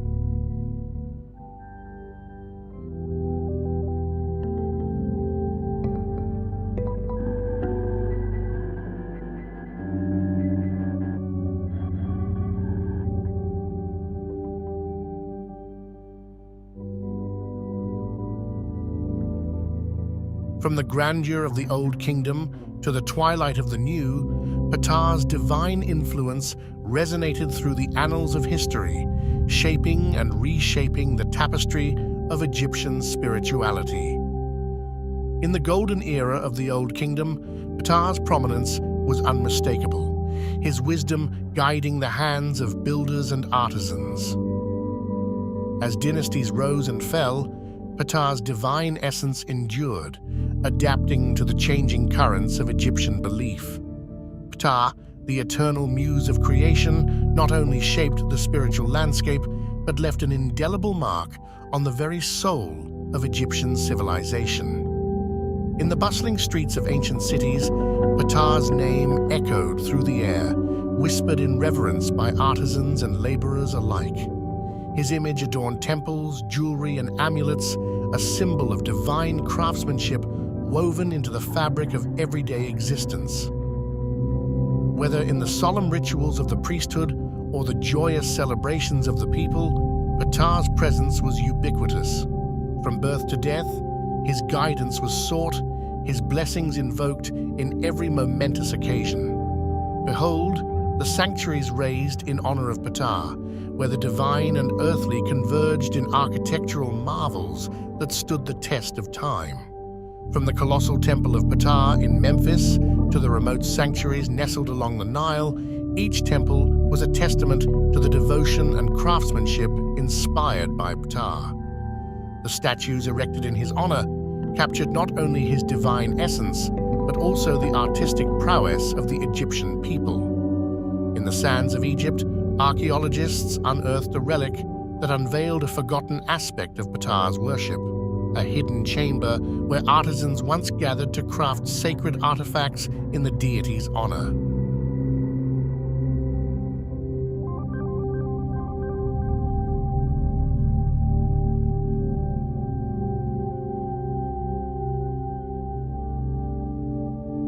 From the grandeur of the Old Kingdom to the twilight of the New, Ptah's divine influence resonated through the annals of history, shaping and reshaping the tapestry of Egyptian spirituality. In the golden era of the Old Kingdom, Ptah's prominence was unmistakable, his wisdom guiding the hands of builders and artisans. As dynasties rose and fell, Ptah's divine essence endured, adapting to the changing currents of Egyptian belief. Ptah, the eternal muse of creation, not only shaped the spiritual landscape, but left an indelible mark on the very soul of Egyptian civilization. In the bustling streets of ancient cities, Ptah's name echoed through the air, whispered in reverence by artisans and laborers alike. His image adorned temples, jewelry, and amulets, a symbol of divine craftsmanship woven into the fabric of everyday existence. Whether in the solemn rituals of the priesthood or the joyous celebrations of the people, Ptah's presence was ubiquitous. From birth to death, his guidance was sought, his blessings invoked in every momentous occasion. Behold, the sanctuaries raised in honor of Ptah, where the divine and earthly converged in architectural marvels that stood the test of time. From the colossal temple of Ptah in Memphis to the remote sanctuaries nestled along the Nile, each temple was a testament to the devotion and craftsmanship inspired by Ptah. The statues erected in his honor captured not only his divine essence, but also the artistic prowess of the Egyptian people. In the sands of Egypt, archaeologists unearthed a relic that unveiled a forgotten aspect of Ptah's worship, a hidden chamber where artisans once gathered to craft sacred artifacts in the deity's honor.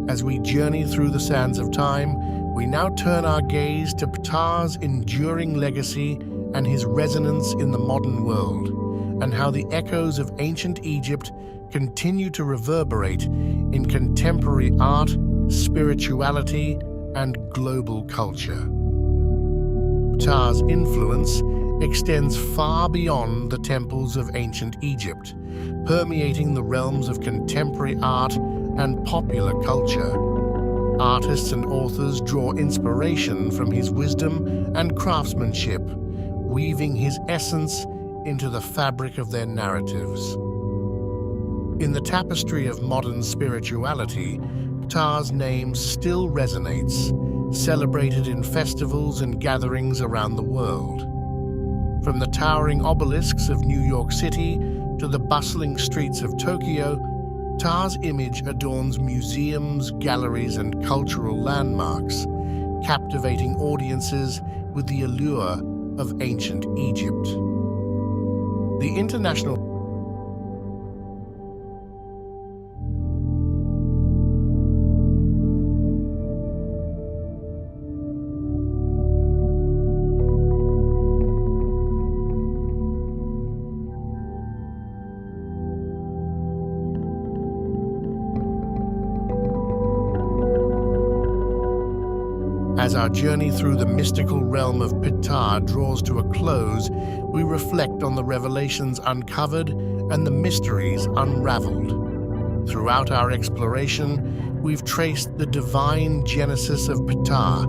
As we journey through the sands of time, we now turn our gaze to Ptah's enduring legacy and his resonance in the modern world, and how the echoes of ancient Egypt continue to reverberate in contemporary art, spirituality, and global culture. Ptah's influence extends far beyond the temples of ancient Egypt, permeating the realms of contemporary art and popular culture. Artists and authors draw inspiration from his wisdom and craftsmanship, weaving his essence into the fabric of their narratives. In the tapestry of modern spirituality, Ptah's name still resonates, celebrated in festivals and gatherings around the world. From the towering obelisks of New York City to the bustling streets of Tokyo, Ptah's image adorns museums, galleries, and cultural landmarks, captivating audiences with the allure of ancient Egypt. The international As our journey through the mystical realm of Ptah draws to a close, we reflect on the revelations uncovered and the mysteries unraveled. Throughout our exploration, we've traced the divine genesis of Ptah,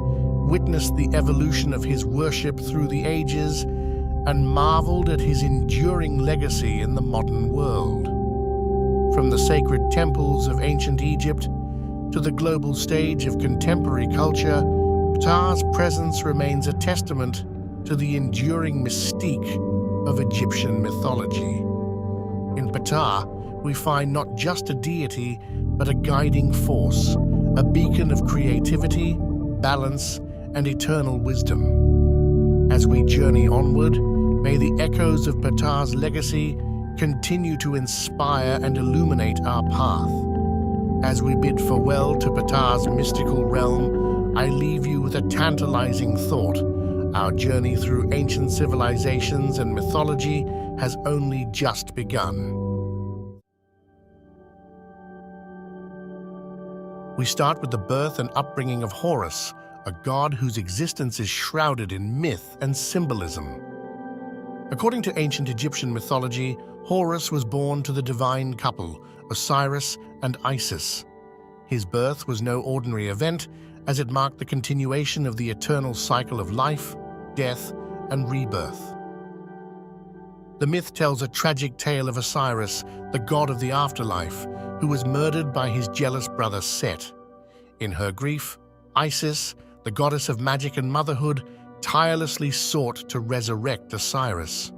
witnessed the evolution of his worship through the ages, and marveled at his enduring legacy in the modern world. From the sacred temples of ancient Egypt to the global stage of contemporary culture, Ptah's presence remains a testament to the enduring mystique of Egyptian mythology. In Ptah, we find not just a deity, but a guiding force, a beacon of creativity, balance, and eternal wisdom. As we journey onward, may the echoes of Ptah's legacy continue to inspire and illuminate our path. As we bid farewell to Ptah's mystical realm, I leave you with a tantalizing thought. Our journey through ancient civilizations and mythology has only just begun. We start with the birth and upbringing of Horus, a god whose existence is shrouded in myth and symbolism. According to ancient Egyptian mythology, Horus was born to the divine couple, Osiris and Isis. His birth was no ordinary event, as it marked the continuation of the eternal cycle of life, death, and rebirth. The myth tells a tragic tale of Osiris, the god of the afterlife, who was murdered by his jealous brother Set. In her grief, Isis, the goddess of magic and motherhood, tirelessly sought to resurrect Osiris.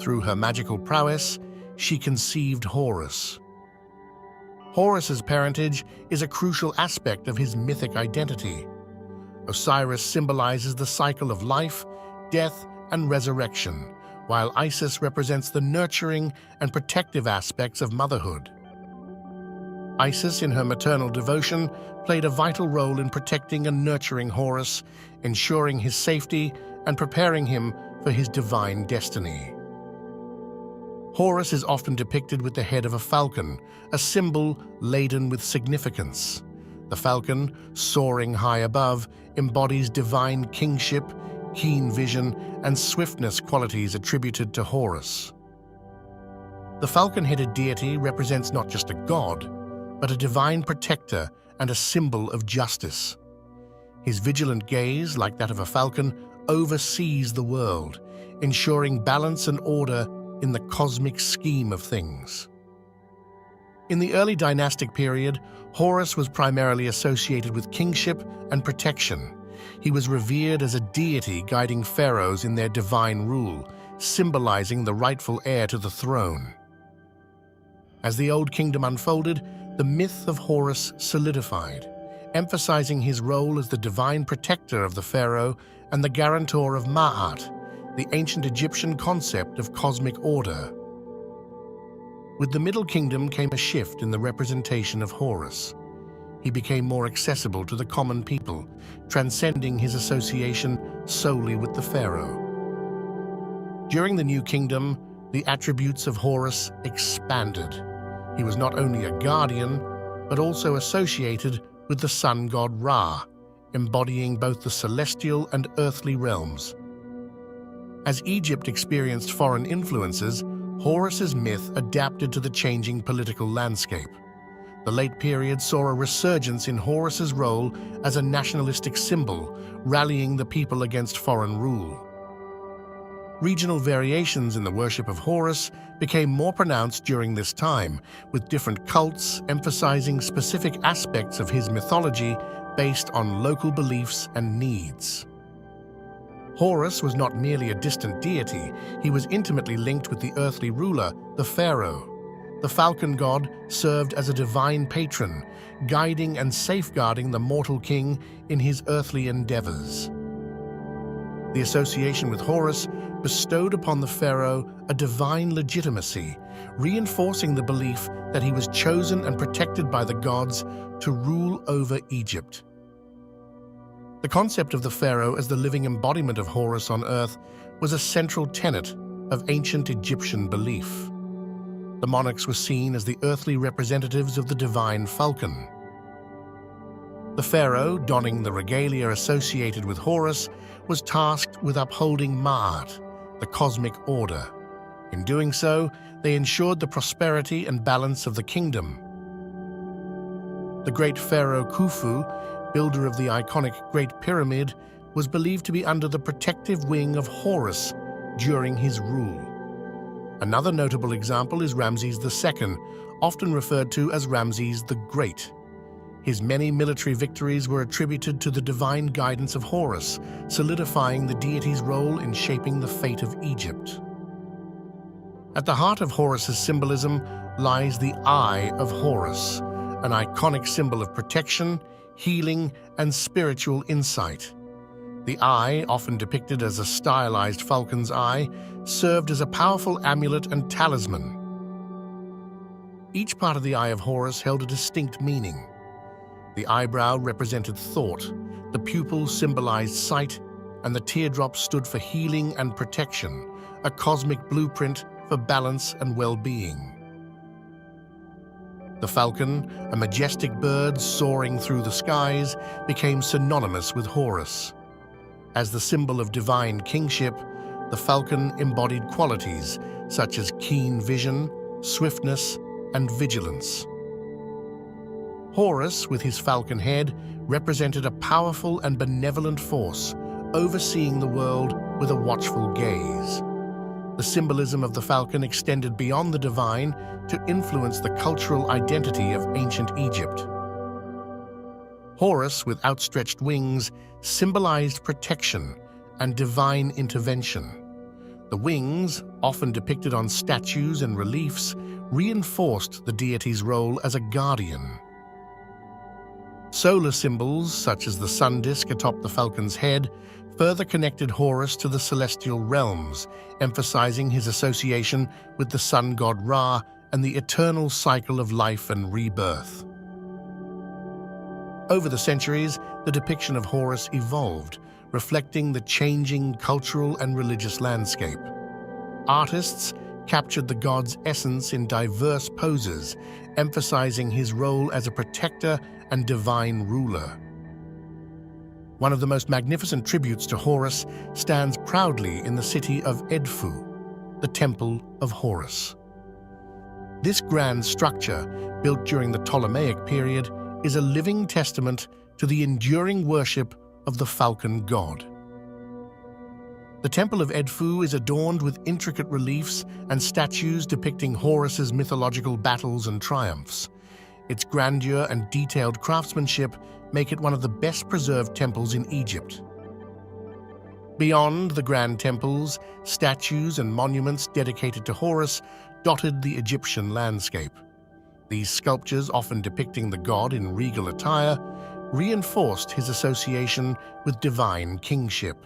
Through her magical prowess, she conceived Horus. Horus's parentage is a crucial aspect of his mythic identity. Osiris symbolizes the cycle of life, death, and resurrection, while Isis represents the nurturing and protective aspects of motherhood. Isis, in her maternal devotion, played a vital role in protecting and nurturing Horus, ensuring his safety and preparing him for his divine destiny. Horus is often depicted with the head of a falcon, a symbol laden with significance. The falcon, soaring high above, embodies divine kingship, keen vision, and swiftness qualities attributed to Horus. The falcon-headed deity represents not just a god, but a divine protector and a symbol of justice. His vigilant gaze, like that of a falcon, oversees the world, ensuring balance and order in the cosmic scheme of things. In the early dynastic period, Horus was primarily associated with kingship and protection. He was revered as a deity guiding pharaohs in their divine rule, symbolizing the rightful heir to the throne. As the Old Kingdom unfolded, the myth of Horus solidified, emphasizing his role as the divine protector of the pharaoh and the guarantor of Ma'at, the ancient Egyptian concept of cosmic order. With the Middle Kingdom came a shift in the representation of Horus. He became more accessible to the common people, transcending his association solely with the pharaoh. During the New Kingdom, the attributes of Horus expanded. He was not only a guardian, but also associated with the sun god Ra, embodying both the celestial and earthly realms. As Egypt experienced foreign influences, Horus's myth adapted to the changing political landscape. The late period saw a resurgence in Horus's role as a nationalistic symbol, rallying the people against foreign rule. Regional variations in the worship of Horus became more pronounced during this time, with different cults emphasizing specific aspects of his mythology based on local beliefs and needs. Horus was not merely a distant deity, he was intimately linked with the earthly ruler, the pharaoh. The falcon god served as a divine patron, guiding and safeguarding the mortal king in his earthly endeavors. The association with Horus bestowed upon the pharaoh a divine legitimacy, reinforcing the belief that he was chosen and protected by the gods to rule over Egypt. The concept of the pharaoh as the living embodiment of Horus on earth was a central tenet of ancient Egyptian belief. The monarchs were seen as the earthly representatives of the divine falcon. The pharaoh, donning the regalia associated with Horus, was tasked with upholding Ma'at, the cosmic order. In doing so, they ensured the prosperity and balance of the kingdom. The great pharaoh Khufu, builder of the iconic Great Pyramid, was believed to be under the protective wing of Horus during his rule. Another notable example is Ramses II, often referred to as Ramses the Great. His many military victories were attributed to the divine guidance of Horus, solidifying the deity's role in shaping the fate of Egypt. At the heart of Horus's symbolism lies the Eye of Horus, an iconic symbol of protection, healing, and spiritual insight. The eye, often depicted as a stylized falcon's eye, served as a powerful amulet and talisman. Each part of the Eye of Horus held a distinct meaning. The eyebrow represented thought, the pupil symbolized sight, and the teardrop stood for healing and protection, a cosmic blueprint for balance and well-being. The falcon, a majestic bird soaring through the skies, became synonymous with Horus. As the symbol of divine kingship, the falcon embodied qualities such as keen vision, swiftness, and vigilance. Horus, with his falcon head, represented a powerful and benevolent force, overseeing the world with a watchful gaze. The symbolism of the falcon extended beyond the divine to influence the cultural identity of ancient Egypt. Horus, with outstretched wings, symbolized protection and divine intervention. The wings, often depicted on statues and reliefs, reinforced the deity's role as a guardian. Solar symbols, such as the sun disk atop the falcon's head, further connected Horus to the celestial realms, emphasizing his association with the sun god Ra and the eternal cycle of life and rebirth. Over the centuries, the depiction of Horus evolved, reflecting the changing cultural and religious landscape. Artists, captured the god's essence in diverse poses, emphasizing his role as a protector and divine ruler. One of the most magnificent tributes to Horus stands proudly in the city of Edfu, the Temple of Horus. This grand structure, built during the Ptolemaic period, is a living testament to the enduring worship of the falcon god. The Temple of Edfu is adorned with intricate reliefs and statues depicting Horus's mythological battles and triumphs. Its grandeur and detailed craftsmanship make it one of the best-preserved temples in Egypt. Beyond the grand temples, statues and monuments dedicated to Horus dotted the Egyptian landscape. These sculptures, often depicting the god in regal attire, reinforced his association with divine kingship.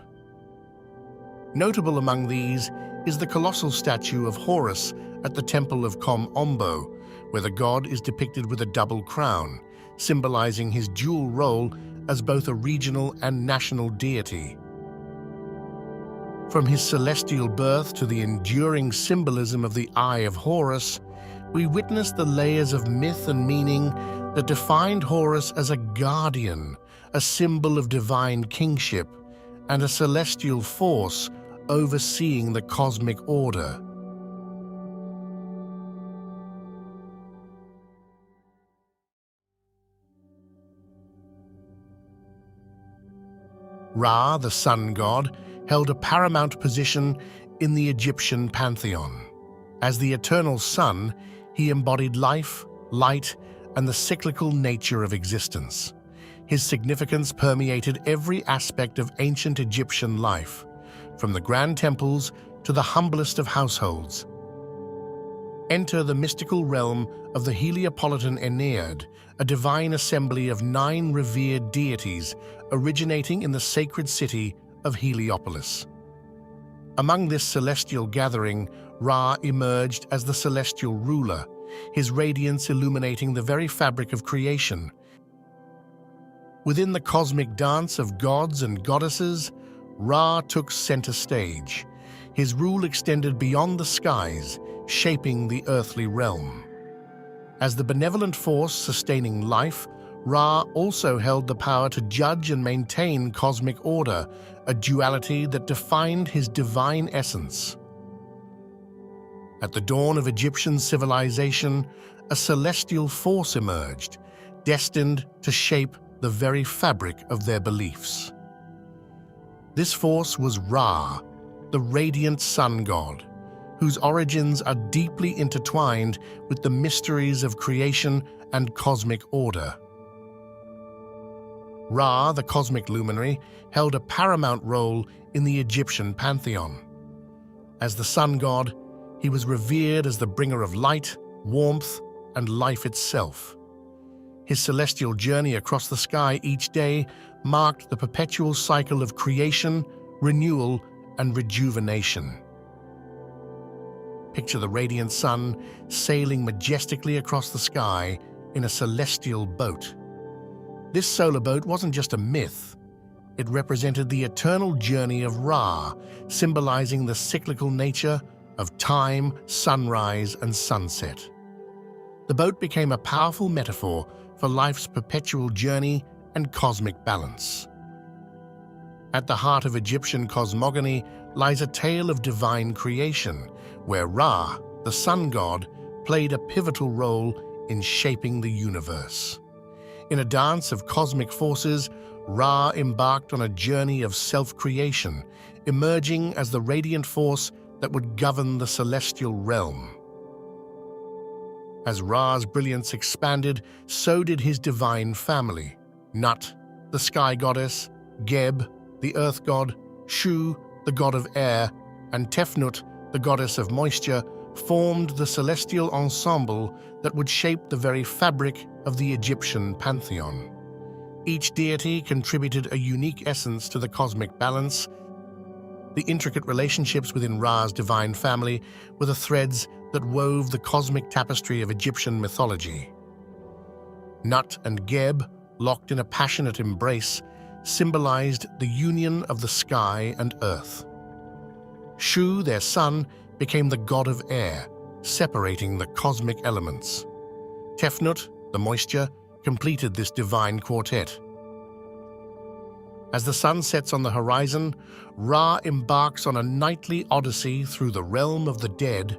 Notable among these is the colossal statue of Horus at the Temple of Kom-Ombo, where the god is depicted with a double crown, symbolizing his dual role as both a regional and national deity. From his celestial birth to the enduring symbolism of the Eye of Horus, we witness the layers of myth and meaning that defined Horus as a guardian, a symbol of divine kingship, and a celestial force overseeing the cosmic order. Ra, the sun god, held a paramount position in the Egyptian pantheon. As the eternal sun, he embodied life, light, and the cyclical nature of existence. His significance permeated every aspect of ancient Egyptian life, from the grand temples to the humblest of households. Enter the mystical realm of the Heliopolitan Ennead, a divine assembly of 9 revered deities originating in the sacred city of Heliopolis. Among this celestial gathering, Ra emerged as the celestial ruler, his radiance illuminating the very fabric of creation. Within the cosmic dance of gods and goddesses, Ra took center stage. His rule extended beyond the skies, shaping the earthly realm. As the benevolent force sustaining life, Ra also held the power to judge and maintain cosmic order, a duality that defined his divine essence. At the dawn of Egyptian civilization, a celestial force emerged, destined to shape the very fabric of their beliefs. This force was Ra, the radiant sun god, whose origins are deeply intertwined with the mysteries of creation and cosmic order. Ra, the cosmic luminary, held a paramount role in the Egyptian pantheon. As the sun god, he was revered as the bringer of light, warmth, and life itself. His celestial journey across the sky each day marked the perpetual cycle of creation, renewal, and rejuvenation. Picture the radiant sun sailing majestically across the sky in a celestial boat. This solar boat wasn't just a myth. It represented the eternal journey of Ra, symbolizing the cyclical nature of time, sunrise, and sunset. The boat became a powerful metaphor for life's perpetual journey and cosmic balance. At the heart of Egyptian cosmogony lies a tale of divine creation, where Ra, the sun god, played a pivotal role in shaping the universe. In a dance of cosmic forces, Ra embarked on a journey of self-creation, emerging as the radiant force that would govern the celestial realm. As Ra's brilliance expanded, so did his divine family. Nut, the sky goddess, Geb, the earth god, Shu, the god of air, and Tefnut, the goddess of moisture, formed the celestial ensemble that would shape the very fabric of the Egyptian pantheon. Each deity contributed a unique essence to the cosmic balance. The intricate relationships within Ra's divine family were the threads that wove the cosmic tapestry of Egyptian mythology. Nut and Geb, locked in a passionate embrace, symbolized the union of the sky and earth. Shu, their son, became the god of air, separating the cosmic elements. Tefnut, the moisture, completed this divine quartet. As the sun sets on the horizon, Ra embarks on a nightly odyssey through the realm of the dead.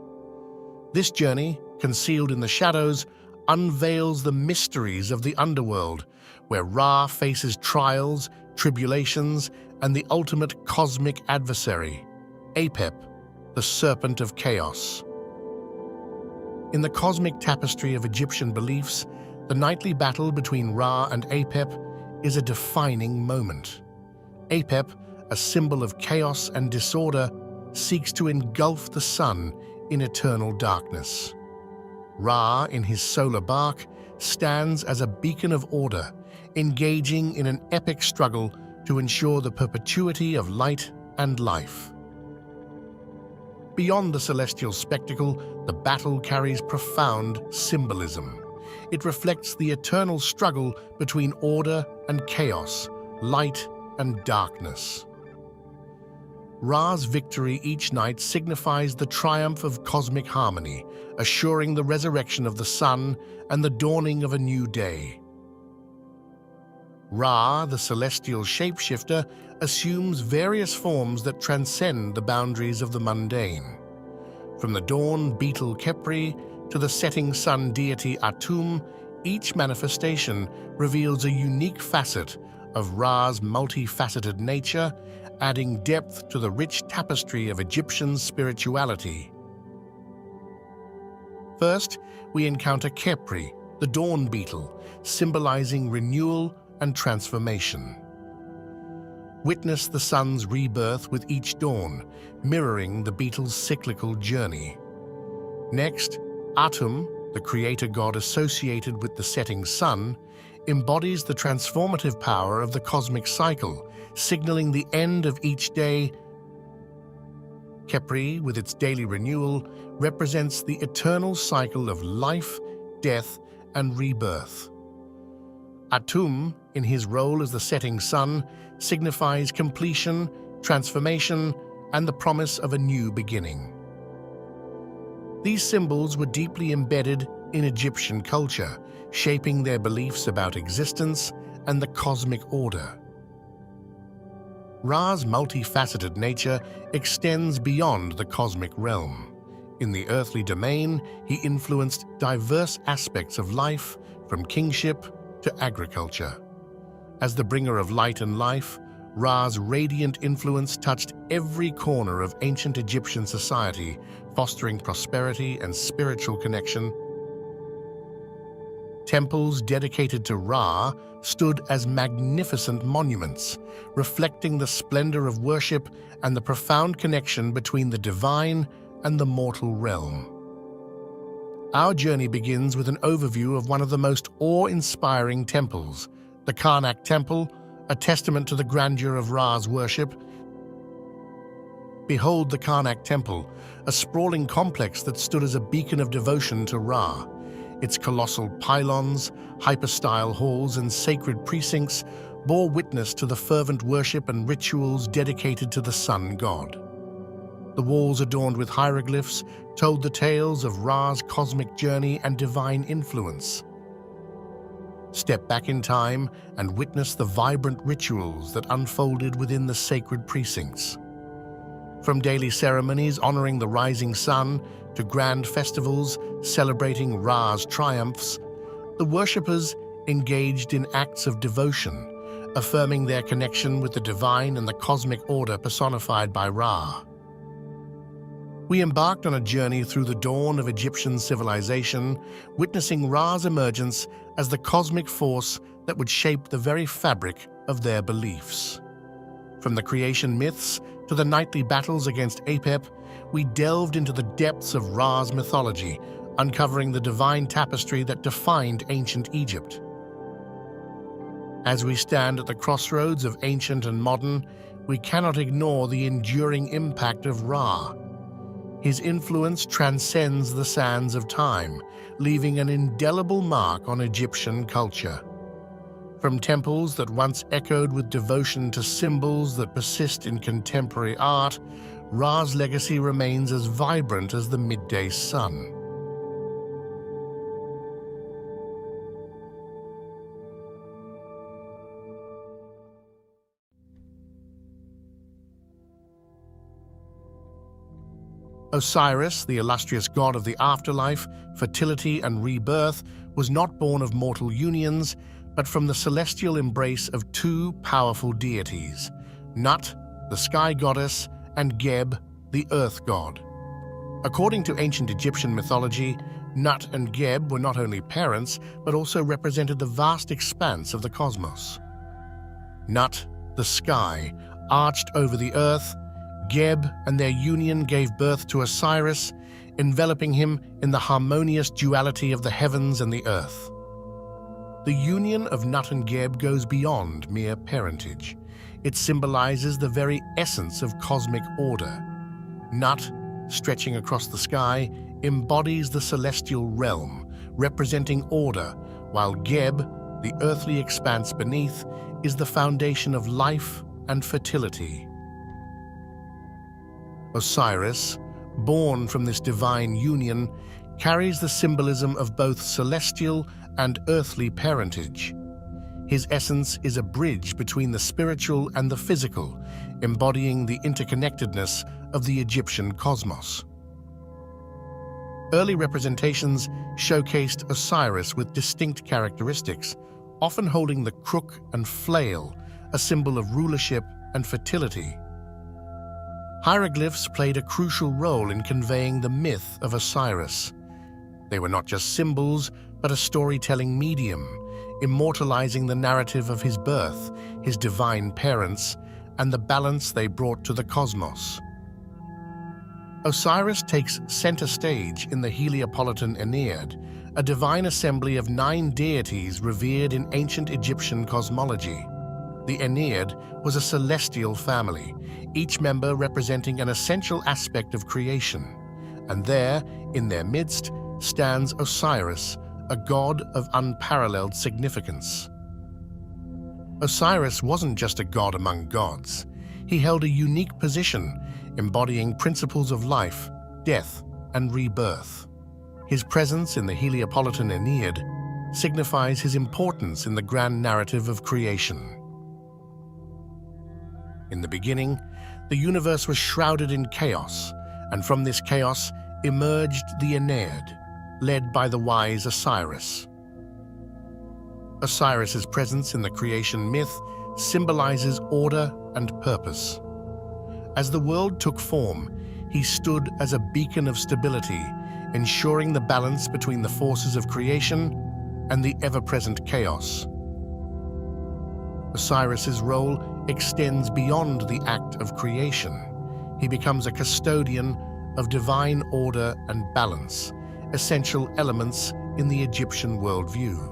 This journey, concealed in the shadows, unveils the mysteries of the underworld, where Ra faces trials, tribulations, and the ultimate cosmic adversary, Apep, the serpent of chaos. In the cosmic tapestry of Egyptian beliefs, the nightly battle between Ra and Apep is a defining moment. Apep, a symbol of chaos and disorder, seeks to engulf the sun in eternal darkness. Ra, in his solar bark, stands as a beacon of order, engaging in an epic struggle to ensure the perpetuity of light and life. Beyond the celestial spectacle, the battle carries profound symbolism. It reflects the eternal struggle between order and chaos, light and darkness. Ra's victory each night signifies the triumph of cosmic harmony, assuring the resurrection of the sun and the dawning of a new day. Ra, the celestial shapeshifter, assumes various forms that transcend the boundaries of the mundane. From the dawn beetle Khepri to the setting sun deity Atum, each manifestation reveals a unique facet of Ra's multifaceted nature, adding depth to the rich tapestry of Egyptian spirituality. First, we encounter Khepri, the dawn beetle, symbolizing renewal and transformation. Witness the sun's rebirth with each dawn, mirroring the beetle's cyclical journey. Next, Atum, the creator god associated with the setting sun, embodies the transformative power of the cosmic cycle, signaling the end of each day. Khepri, with its daily renewal, represents the eternal cycle of life, death, and rebirth. Atum, in his role as the setting sun, signifies completion, transformation, and the promise of a new beginning. These symbols were deeply embedded in Egyptian culture, shaping their beliefs about existence and the cosmic order. Ra's multifaceted nature extends beyond the cosmic realm. In the earthly domain, he influenced diverse aspects of life, from kingship to agriculture. As the bringer of light and life, Ra's radiant influence touched every corner of ancient Egyptian society, fostering prosperity and spiritual connection. Temples dedicated to Ra stood as magnificent monuments, reflecting the splendor of worship and the profound connection between the divine and the mortal realm. Our journey begins with an overview of one of the most awe-inspiring temples, the Karnak Temple, a testament to the grandeur of Ra's worship. Behold the Karnak Temple, a sprawling complex that stood as a beacon of devotion to Ra. Its colossal pylons, hypostyle halls, and sacred precincts bore witness to the fervent worship and rituals dedicated to the sun god. The walls, adorned with hieroglyphs, told the tales of Ra's cosmic journey and divine influence. Step back in time and witness the vibrant rituals that unfolded within the sacred precincts. From daily ceremonies honoring the rising sun to grand festivals celebrating Ra's triumphs, the worshippers engaged in acts of devotion, affirming their connection with the divine and the cosmic order personified by Ra. We embarked on a journey through the dawn of Egyptian civilization, witnessing Ra's emergence as the cosmic force that would shape the very fabric of their beliefs. From the creation myths to the nightly battles against Apep, we delved into the depths of Ra's mythology, uncovering the divine tapestry that defined ancient Egypt. As we stand at the crossroads of ancient and modern, we cannot ignore the enduring impact of Ra. His influence transcends the sands of time, leaving an indelible mark on Egyptian culture. From temples that once echoed with devotion to symbols that persist in contemporary art, Ra's legacy remains as vibrant as the midday sun. Osiris, the illustrious god of the afterlife, fertility, and rebirth, was not born of mortal unions, but from the celestial embrace of two powerful deities, Nut, the sky goddess, and Geb, the earth god. According to ancient Egyptian mythology, Nut and Geb were not only parents, but also represented the vast expanse of the cosmos. Nut, the sky, arched over the earth. Geb and their union gave birth to Osiris, enveloping him in the harmonious duality of the heavens and the earth. The union of Nut and Geb goes beyond mere parentage. It symbolizes the very essence of cosmic order. Nut, stretching across the sky, embodies the celestial realm, representing order, while Geb, the earthly expanse beneath, is the foundation of life and fertility. Osiris, born from this divine union, carries the symbolism of both celestial and earthly parentage. His essence is a bridge between the spiritual and the physical, embodying the interconnectedness of the Egyptian cosmos. Early representations showcased Osiris with distinct characteristics, often holding the crook and flail, a symbol of rulership and fertility. Hieroglyphs played a crucial role in conveying the myth of Osiris. They were not just symbols, but a storytelling medium, immortalizing the narrative of his birth, his divine parents, and the balance they brought to the cosmos. Osiris takes center stage in the Heliopolitan Aeneid, a divine assembly of 9 deities revered in ancient Egyptian cosmology. The Aeneid was a celestial family, each member representing an essential aspect of creation. And there, in their midst, stands Osiris, a god of unparalleled significance. Osiris wasn't just a god among gods. He held a unique position, embodying principles of life, death, and rebirth. His presence in the Heliopolitan Aeneid signifies his importance in the grand narrative of creation. In the beginning, the universe was shrouded in chaos, and from this chaos emerged the Aeneid, led by the wise Osiris. Osiris's presence in the creation myth symbolizes order and purpose. As the world took form, he stood as a beacon of stability, ensuring the balance between the forces of creation and the ever-present chaos. Osiris's role extends beyond the act of creation. He becomes a custodian of divine order and balance, essential elements in the Egyptian worldview.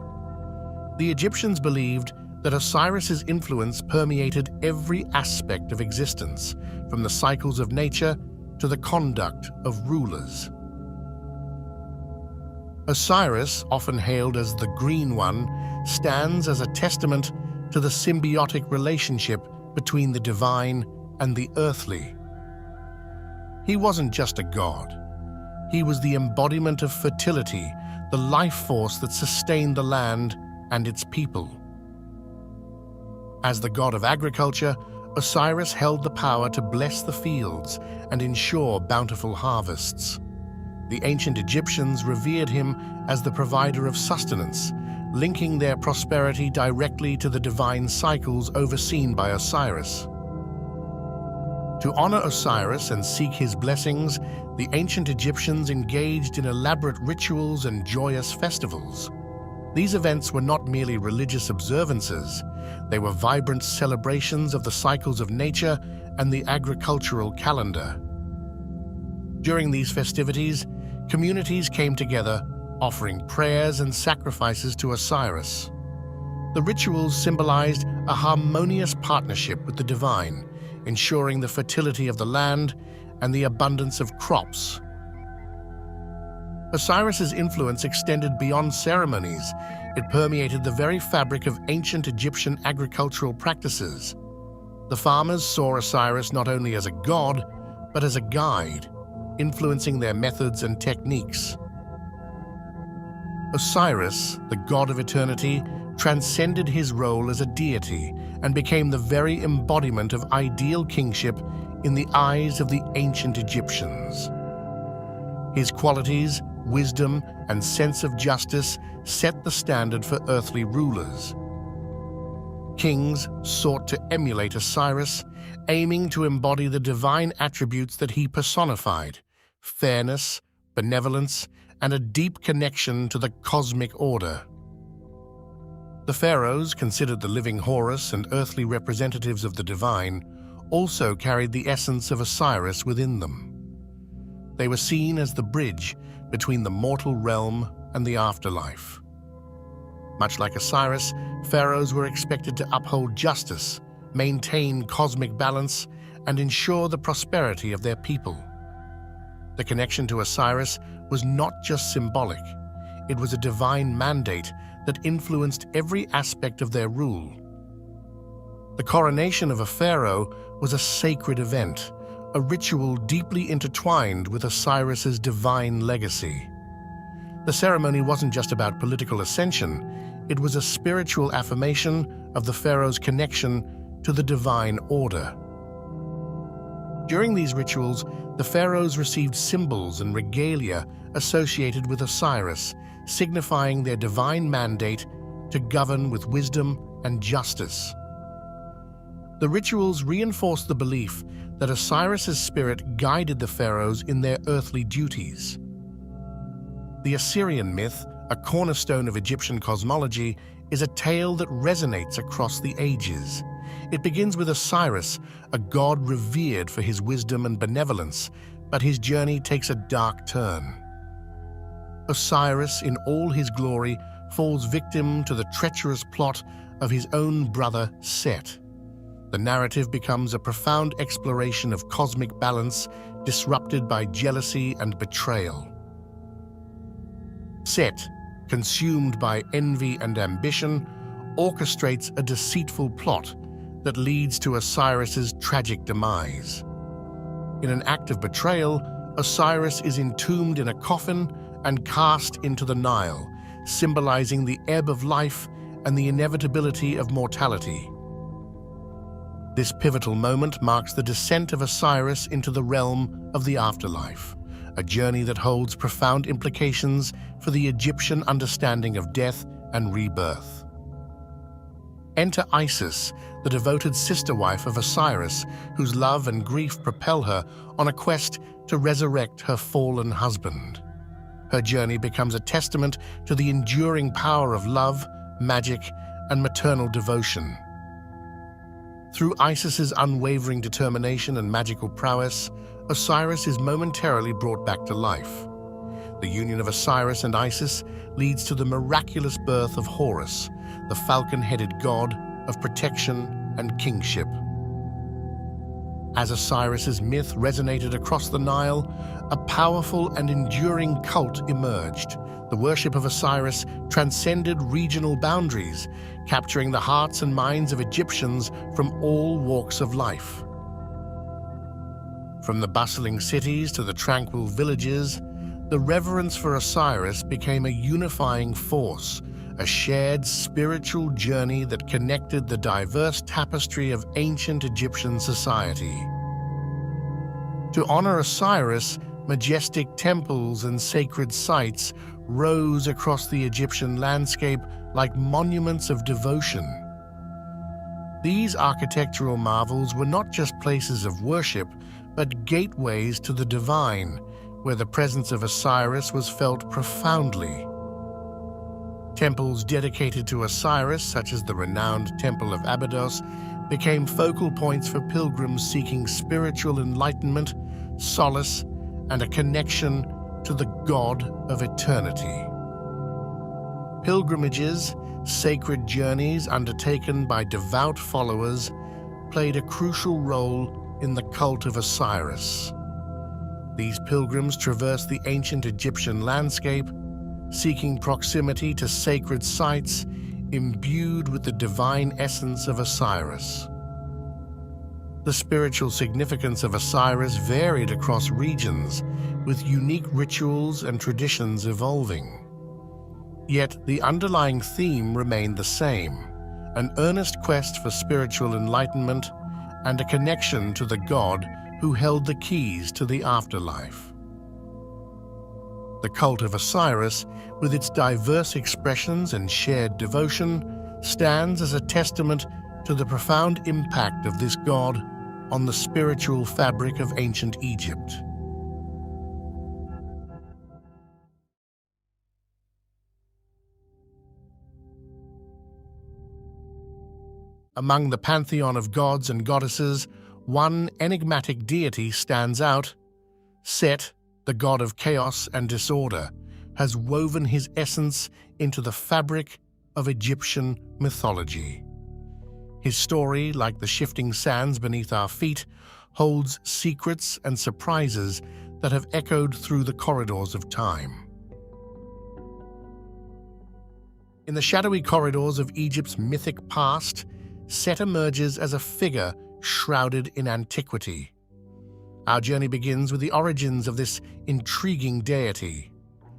The Egyptians believed that Osiris's influence permeated every aspect of existence, from the cycles of nature to the conduct of rulers. Osiris, often hailed as the Green One, stands as a testament to the symbiotic relationship between the divine and the earthly. He wasn't just a god. He was the embodiment of fertility, the life force that sustained the land and its people. As the god of agriculture, Osiris held the power to bless the fields and ensure bountiful harvests. The ancient Egyptians revered him as the provider of sustenance, linking their prosperity directly to the divine cycles overseen by Osiris. To honor Osiris and seek his blessings, the ancient Egyptians engaged in elaborate rituals and joyous festivals. These events were not merely religious observances, they were vibrant celebrations of the cycles of nature and the agricultural calendar. During these festivities, communities came together, offering prayers and sacrifices to Osiris. The rituals symbolized a harmonious partnership with the divine, ensuring the fertility of the land and the abundance of crops. Osiris's influence extended beyond ceremonies. It permeated the very fabric of ancient Egyptian agricultural practices. The farmers saw Osiris not only as a god, but as a guide, influencing their methods and techniques. Osiris, the god of eternity, transcended his role as a deity and became the very embodiment of ideal kingship in the eyes of the ancient Egyptians. His qualities, wisdom, and sense of justice set the standard for earthly rulers. Kings sought to emulate Osiris, aiming to embody the divine attributes that he personified: fairness, benevolence, and a deep connection to the cosmic order. The pharaohs, considered the living Horus and earthly representatives of the divine, also carried the essence of Osiris within them. They were seen as the bridge between the mortal realm and the afterlife. Much like Osiris, pharaohs were expected to uphold justice, maintain cosmic balance, and ensure the prosperity of their people. The connection to Osiris was not just symbolic, it was a divine mandate that influenced every aspect of their rule. The coronation of a pharaoh was a sacred event, a ritual deeply intertwined with Osiris's divine legacy. The ceremony wasn't just about political ascension, it was a spiritual affirmation of the pharaoh's connection to the divine order. During these rituals, the pharaohs received symbols and regalia associated with Osiris, signifying their divine mandate to govern with wisdom and justice. The rituals reinforced the belief that Osiris's spirit guided the pharaohs in their earthly duties. The Assyrian myth, a cornerstone of Egyptian cosmology, is a tale that resonates across the ages. It begins with Osiris, a god revered for his wisdom and benevolence, but his journey takes a dark turn. Osiris, in all his glory, falls victim to the treacherous plot of his own brother Set. The narrative becomes a profound exploration of cosmic balance, disrupted by jealousy and betrayal. Set, consumed by envy and ambition, orchestrates a deceitful plot that leads to Osiris's tragic demise. In an act of betrayal, Osiris is entombed in a coffin and cast into the Nile, symbolizing the ebb of life and the inevitability of mortality. This pivotal moment marks the descent of Osiris into the realm of the afterlife, a journey that holds profound implications for the Egyptian understanding of death and rebirth. Enter Isis, the devoted sister-wife of Osiris, whose love and grief propel her on a quest to resurrect her fallen husband. Her journey becomes a testament to the enduring power of love, magic, and maternal devotion. Through Isis's unwavering determination and magical prowess, Osiris is momentarily brought back to life. The union of Osiris and Isis leads to the miraculous birth of Horus, the falcon-headed god of protection and kingship. As Osiris's myth resonated across the Nile, a powerful and enduring cult emerged. The worship of Osiris transcended regional boundaries, capturing the hearts and minds of Egyptians from all walks of life. From the bustling cities to the tranquil villages, the reverence for Osiris became a unifying force, a shared spiritual journey that connected the diverse tapestry of ancient Egyptian society. To honor Osiris, majestic temples and sacred sites rose across the Egyptian landscape like monuments of devotion. These architectural marvels were not just places of worship, but gateways to the divine, where the presence of Osiris was felt profoundly. Temples dedicated to Osiris, such as the renowned Temple of Abydos, became focal points for pilgrims seeking spiritual enlightenment, solace, and a connection to the God of eternity. Pilgrimages, sacred journeys undertaken by devout followers, played a crucial role in the cult of Osiris. These pilgrims traversed the ancient Egyptian landscape, seeking proximity to sacred sites imbued with the divine essence of Osiris. The spiritual significance of Osiris varied across regions, with unique rituals and traditions evolving. Yet the underlying theme remained the same: an earnest quest for spiritual enlightenment and a connection to the god who held the keys to the afterlife. The cult of Osiris, with its diverse expressions and shared devotion, stands as a testament to the profound impact of this god on the spiritual fabric of ancient Egypt. Among the pantheon of gods and goddesses, one enigmatic deity stands out. Set, the god of chaos and disorder, has woven his essence into the fabric of Egyptian mythology. His story, like the shifting sands beneath our feet, holds secrets and surprises that have echoed through the corridors of time. In the shadowy corridors of Egypt's mythic past, Set emerges as a figure shrouded in antiquity. Our journey begins with the origins of this intriguing deity.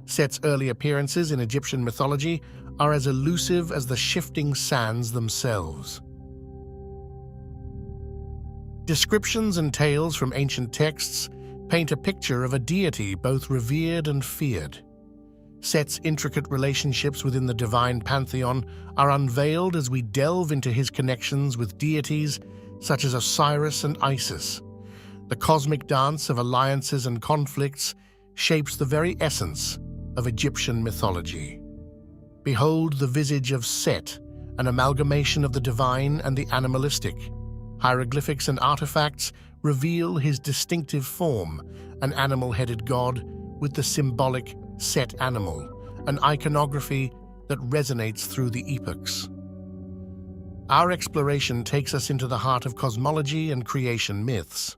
Set's early appearances in Egyptian mythology are as elusive as the shifting sands themselves. Descriptions and tales from ancient texts paint a picture of a deity both revered and feared. Set's intricate relationships within the divine pantheon are unveiled as we delve into his connections with deities such as Osiris and Isis. The cosmic dance of alliances and conflicts shapes the very essence of Egyptian mythology. Behold the visage of Set, an amalgamation of the divine and the animalistic. Hieroglyphics and artifacts reveal his distinctive form, an animal-headed god with the symbolic Set animal, an iconography that resonates through the epochs. Our exploration takes us into the heart of cosmology and creation myths.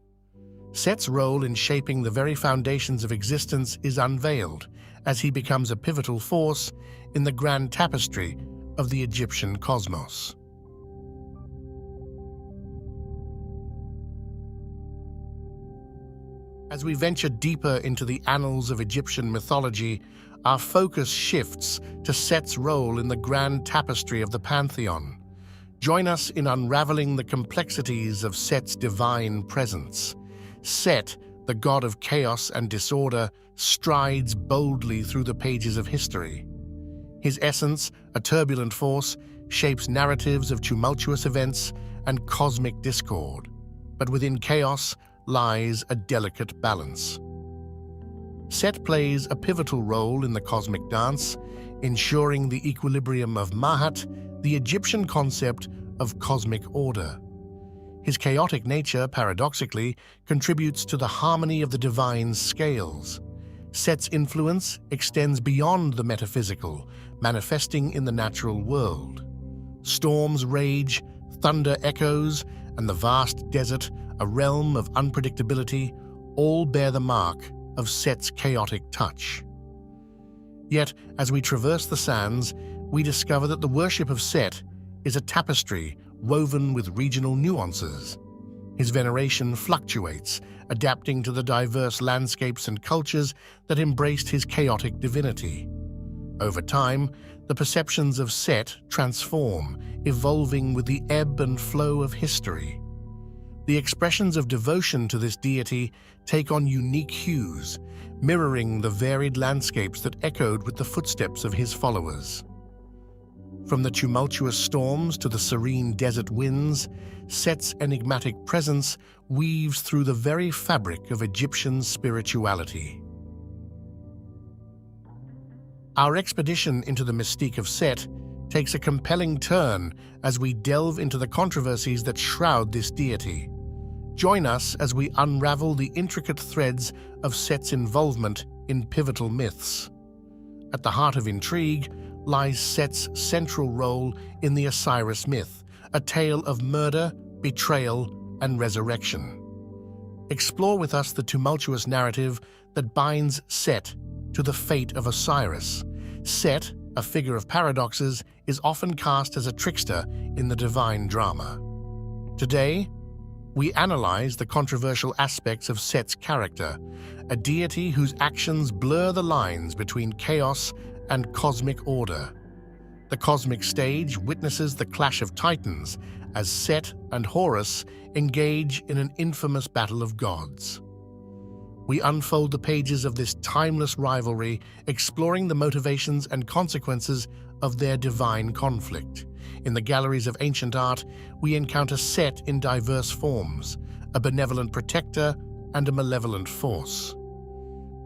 Set's role in shaping the very foundations of existence is unveiled as he becomes a pivotal force in the grand tapestry of the Egyptian cosmos. As we venture deeper into the annals of Egyptian mythology, our focus shifts to Set's role in the grand tapestry of the pantheon. Join us in unraveling the complexities of Set's divine presence. Set, the god of chaos and disorder, strides boldly through the pages of history. His essence, a turbulent force, shapes narratives of tumultuous events and cosmic discord. But within chaos lies a delicate balance. Set plays a pivotal role in the cosmic dance, ensuring the equilibrium of Mythit, the Egyptian concept of cosmic order. His chaotic nature, paradoxically, contributes to the harmony of the divine scales. Set's influence extends beyond the metaphysical, manifesting in the natural world. Storms rage, thunder echoes, and the vast desert, a realm of unpredictability, all bear the mark of Set's chaotic touch. Yet, as we traverse the sands, we discover that the worship of Set is a tapestry woven with regional nuances. His veneration fluctuates, adapting to the diverse landscapes and cultures that embraced his chaotic divinity. Over time, the perceptions of Set transform, evolving with the ebb and flow of history. The expressions of devotion to this deity take on unique hues, mirroring the varied landscapes that echoed with the footsteps of his followers. From the tumultuous storms to the serene desert winds, Set's enigmatic presence weaves through the very fabric of Egyptian spirituality. Our expedition into the mystique of Set takes a compelling turn as we delve into the controversies that shroud this deity. Join us as we unravel the intricate threads of Set's involvement in pivotal myths. At the heart of intrigue lies Set's central role in the Osiris myth, a tale of murder, betrayal, and resurrection. Explore with us the tumultuous narrative that binds Set to the fate of Osiris. Set, a figure of paradoxes, is often cast as a trickster in the divine drama. Today, we analyze the controversial aspects of Set's character, a deity whose actions blur the lines between chaos and cosmic order. The cosmic stage witnesses the clash of titans as Set and Horus engage in an infamous battle of gods. We unfold the pages of this timeless rivalry, exploring the motivations and consequences of their divine conflict. In the galleries of ancient art, we encounter Set in diverse forms, a benevolent protector and a malevolent force.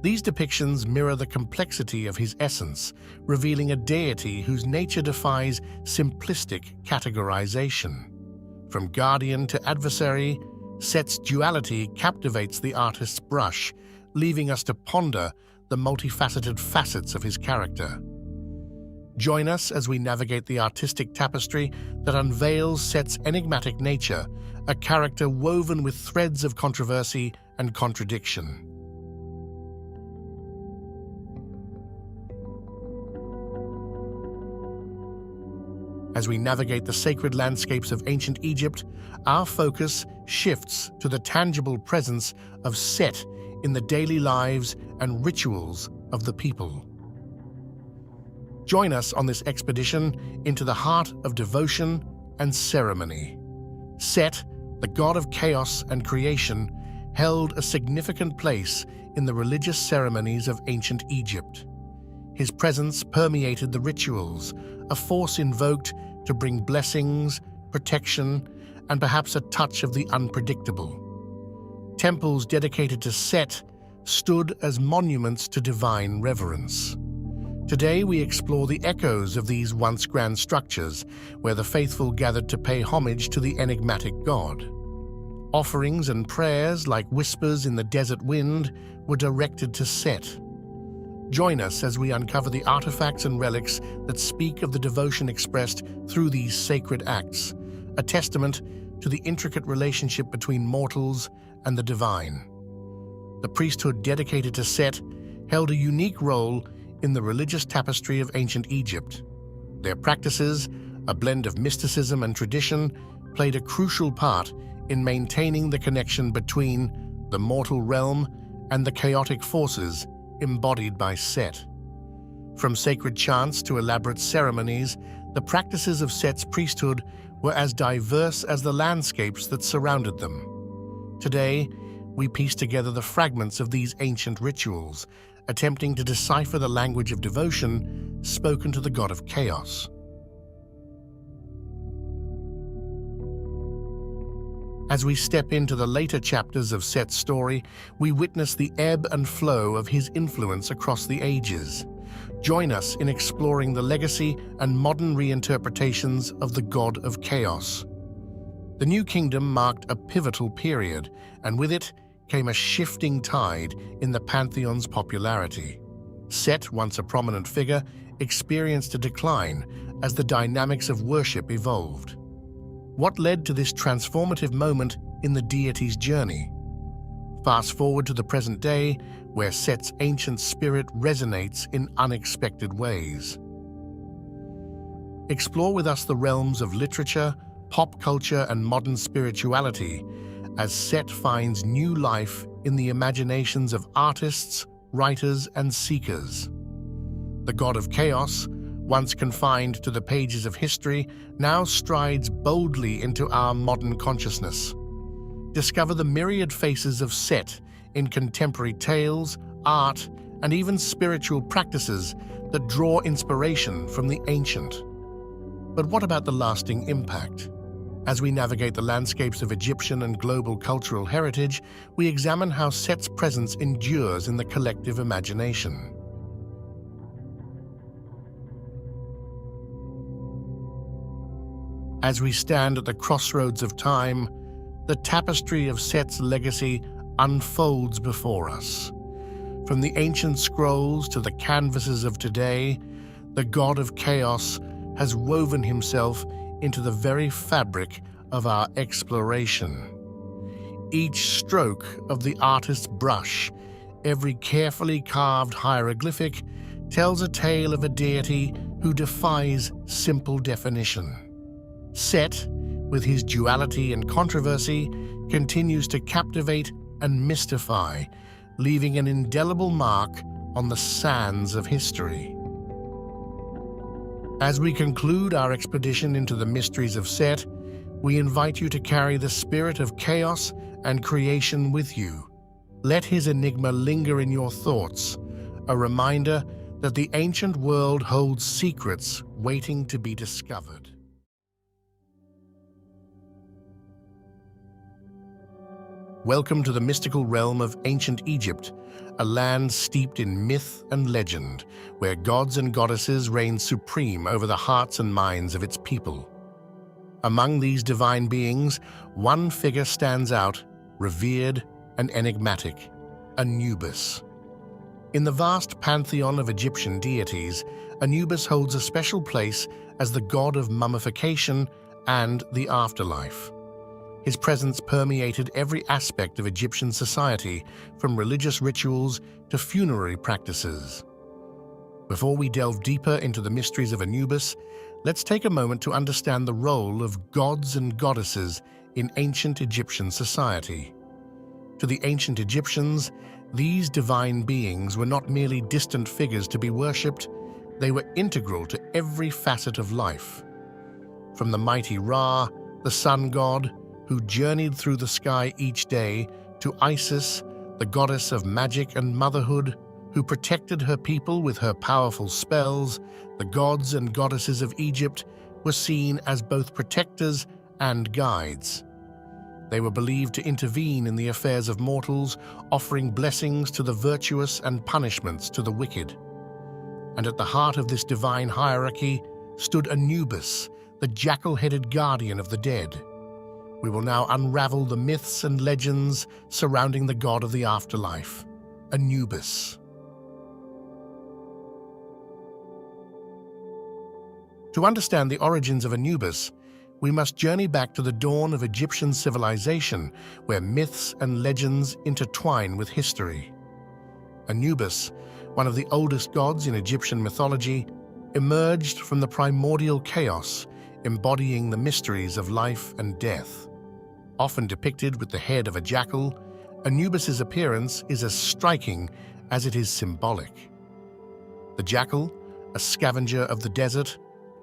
These depictions mirror the complexity of his essence, revealing a deity whose nature defies simplistic categorization. From guardian to adversary, Set's duality captivates the artist's brush, leaving us to ponder the multifaceted facets of his character. Join us as we navigate the artistic tapestry that unveils Set's enigmatic nature, a character woven with threads of controversy and contradiction. As we navigate the sacred landscapes of ancient Egypt, our focus shifts to the tangible presence of Set in the daily lives and rituals of the people. Join us on this expedition into the heart of devotion and ceremony. Set, the god of chaos and creation, held a significant place in the religious ceremonies of ancient Egypt. His presence permeated the rituals, a force invoked to bring blessings, protection, and perhaps a touch of the unpredictable. Temples dedicated to Set stood as monuments to divine reverence. Today we explore the echoes of these once grand structures, where the faithful gathered to pay homage to the enigmatic god. Offerings and prayers, like whispers in the desert wind, were directed to Set. Join us as we uncover the artifacts and relics that speak of the devotion expressed through these sacred acts, a testament to the intricate relationship between mortals and the divine. The priesthood dedicated to Set held a unique role in the religious tapestry of ancient Egypt. Their practices, a blend of mysticism and tradition, played a crucial part in maintaining the connection between the mortal realm and the chaotic forces embodied by Set. From sacred chants to elaborate ceremonies, the practices of Set's priesthood were as diverse as the landscapes that surrounded them. Today, we piece together the fragments of these ancient rituals, attempting to decipher the language of devotion spoken to the god of chaos. As we step into the later chapters of Set's story, we witness the ebb and flow of his influence across the ages. Join us in exploring the legacy and modern reinterpretations of the god of chaos. The New Kingdom marked a pivotal period, and with it came a shifting tide in the pantheon's popularity. Set, once a prominent figure, experienced a decline as the dynamics of worship evolved. What led to this transformative moment in the deity's journey? Fast forward to the present day, where Set's ancient spirit resonates in unexpected ways. Explore with us the realms of literature, pop culture, and modern spirituality as Set finds new life in the imaginations of artists, writers, and seekers. The god of chaos, once confined to the pages of history, now strides boldly into our modern consciousness. Discover the myriad faces of Set in contemporary tales, art, and even spiritual practices that draw inspiration from the ancient. But what about the lasting impact? As we navigate the landscapes of Egyptian and global cultural heritage, we examine how Set's presence endures in the collective imagination. As we stand at the crossroads of time, the tapestry of Set's legacy unfolds before us. From the ancient scrolls to the canvases of today, the god of chaos has woven himself into the very fabric of our exploration. Each stroke of the artist's brush, every carefully carved hieroglyphic, tells a tale of a deity who defies simple definition. Set, with his duality and controversy, continues to captivate and mystify, leaving an indelible mark on the sands of history. As we conclude our expedition into the mysteries of Set, we invite you to carry the spirit of chaos and creation with you. Let his enigma linger in your thoughts, a reminder that the ancient world holds secrets waiting to be discovered. Welcome to the mystical realm of ancient Egypt, a land steeped in myth and legend, where gods and goddesses reign supreme over the hearts and minds of its people. Among these divine beings, one figure stands out, revered and enigmatic: Anubis. In the vast pantheon of Egyptian deities, Anubis holds a special place as the god of mummification and the afterlife. His presence permeated every aspect of Egyptian society, from religious rituals to funerary practices. Before we delve deeper into the mysteries of Anubis, let's take a moment to understand the role of gods and goddesses in ancient Egyptian society. To the ancient Egyptians, these divine beings were not merely distant figures to be worshipped, they were integral to every facet of life. From the mighty Ra, the sun god, who journeyed through the sky each day, to Isis, the goddess of magic and motherhood, who protected her people with her powerful spells, the gods and goddesses of Egypt were seen as both protectors and guides. They were believed to intervene in the affairs of mortals, offering blessings to the virtuous and punishments to the wicked. And at the heart of this divine hierarchy stood Anubis, the jackal-headed guardian of the dead. We will now unravel the myths and legends surrounding the god of the afterlife, Anubis. To understand the origins of Anubis, we must journey back to the dawn of Egyptian civilization, where myths and legends intertwine with history. Anubis, one of the oldest gods in Egyptian mythology, emerged from the primordial chaos, embodying the mysteries of life and death. Often depicted with the head of a jackal, Anubis's appearance is as striking as it is symbolic. The jackal, a scavenger of the desert,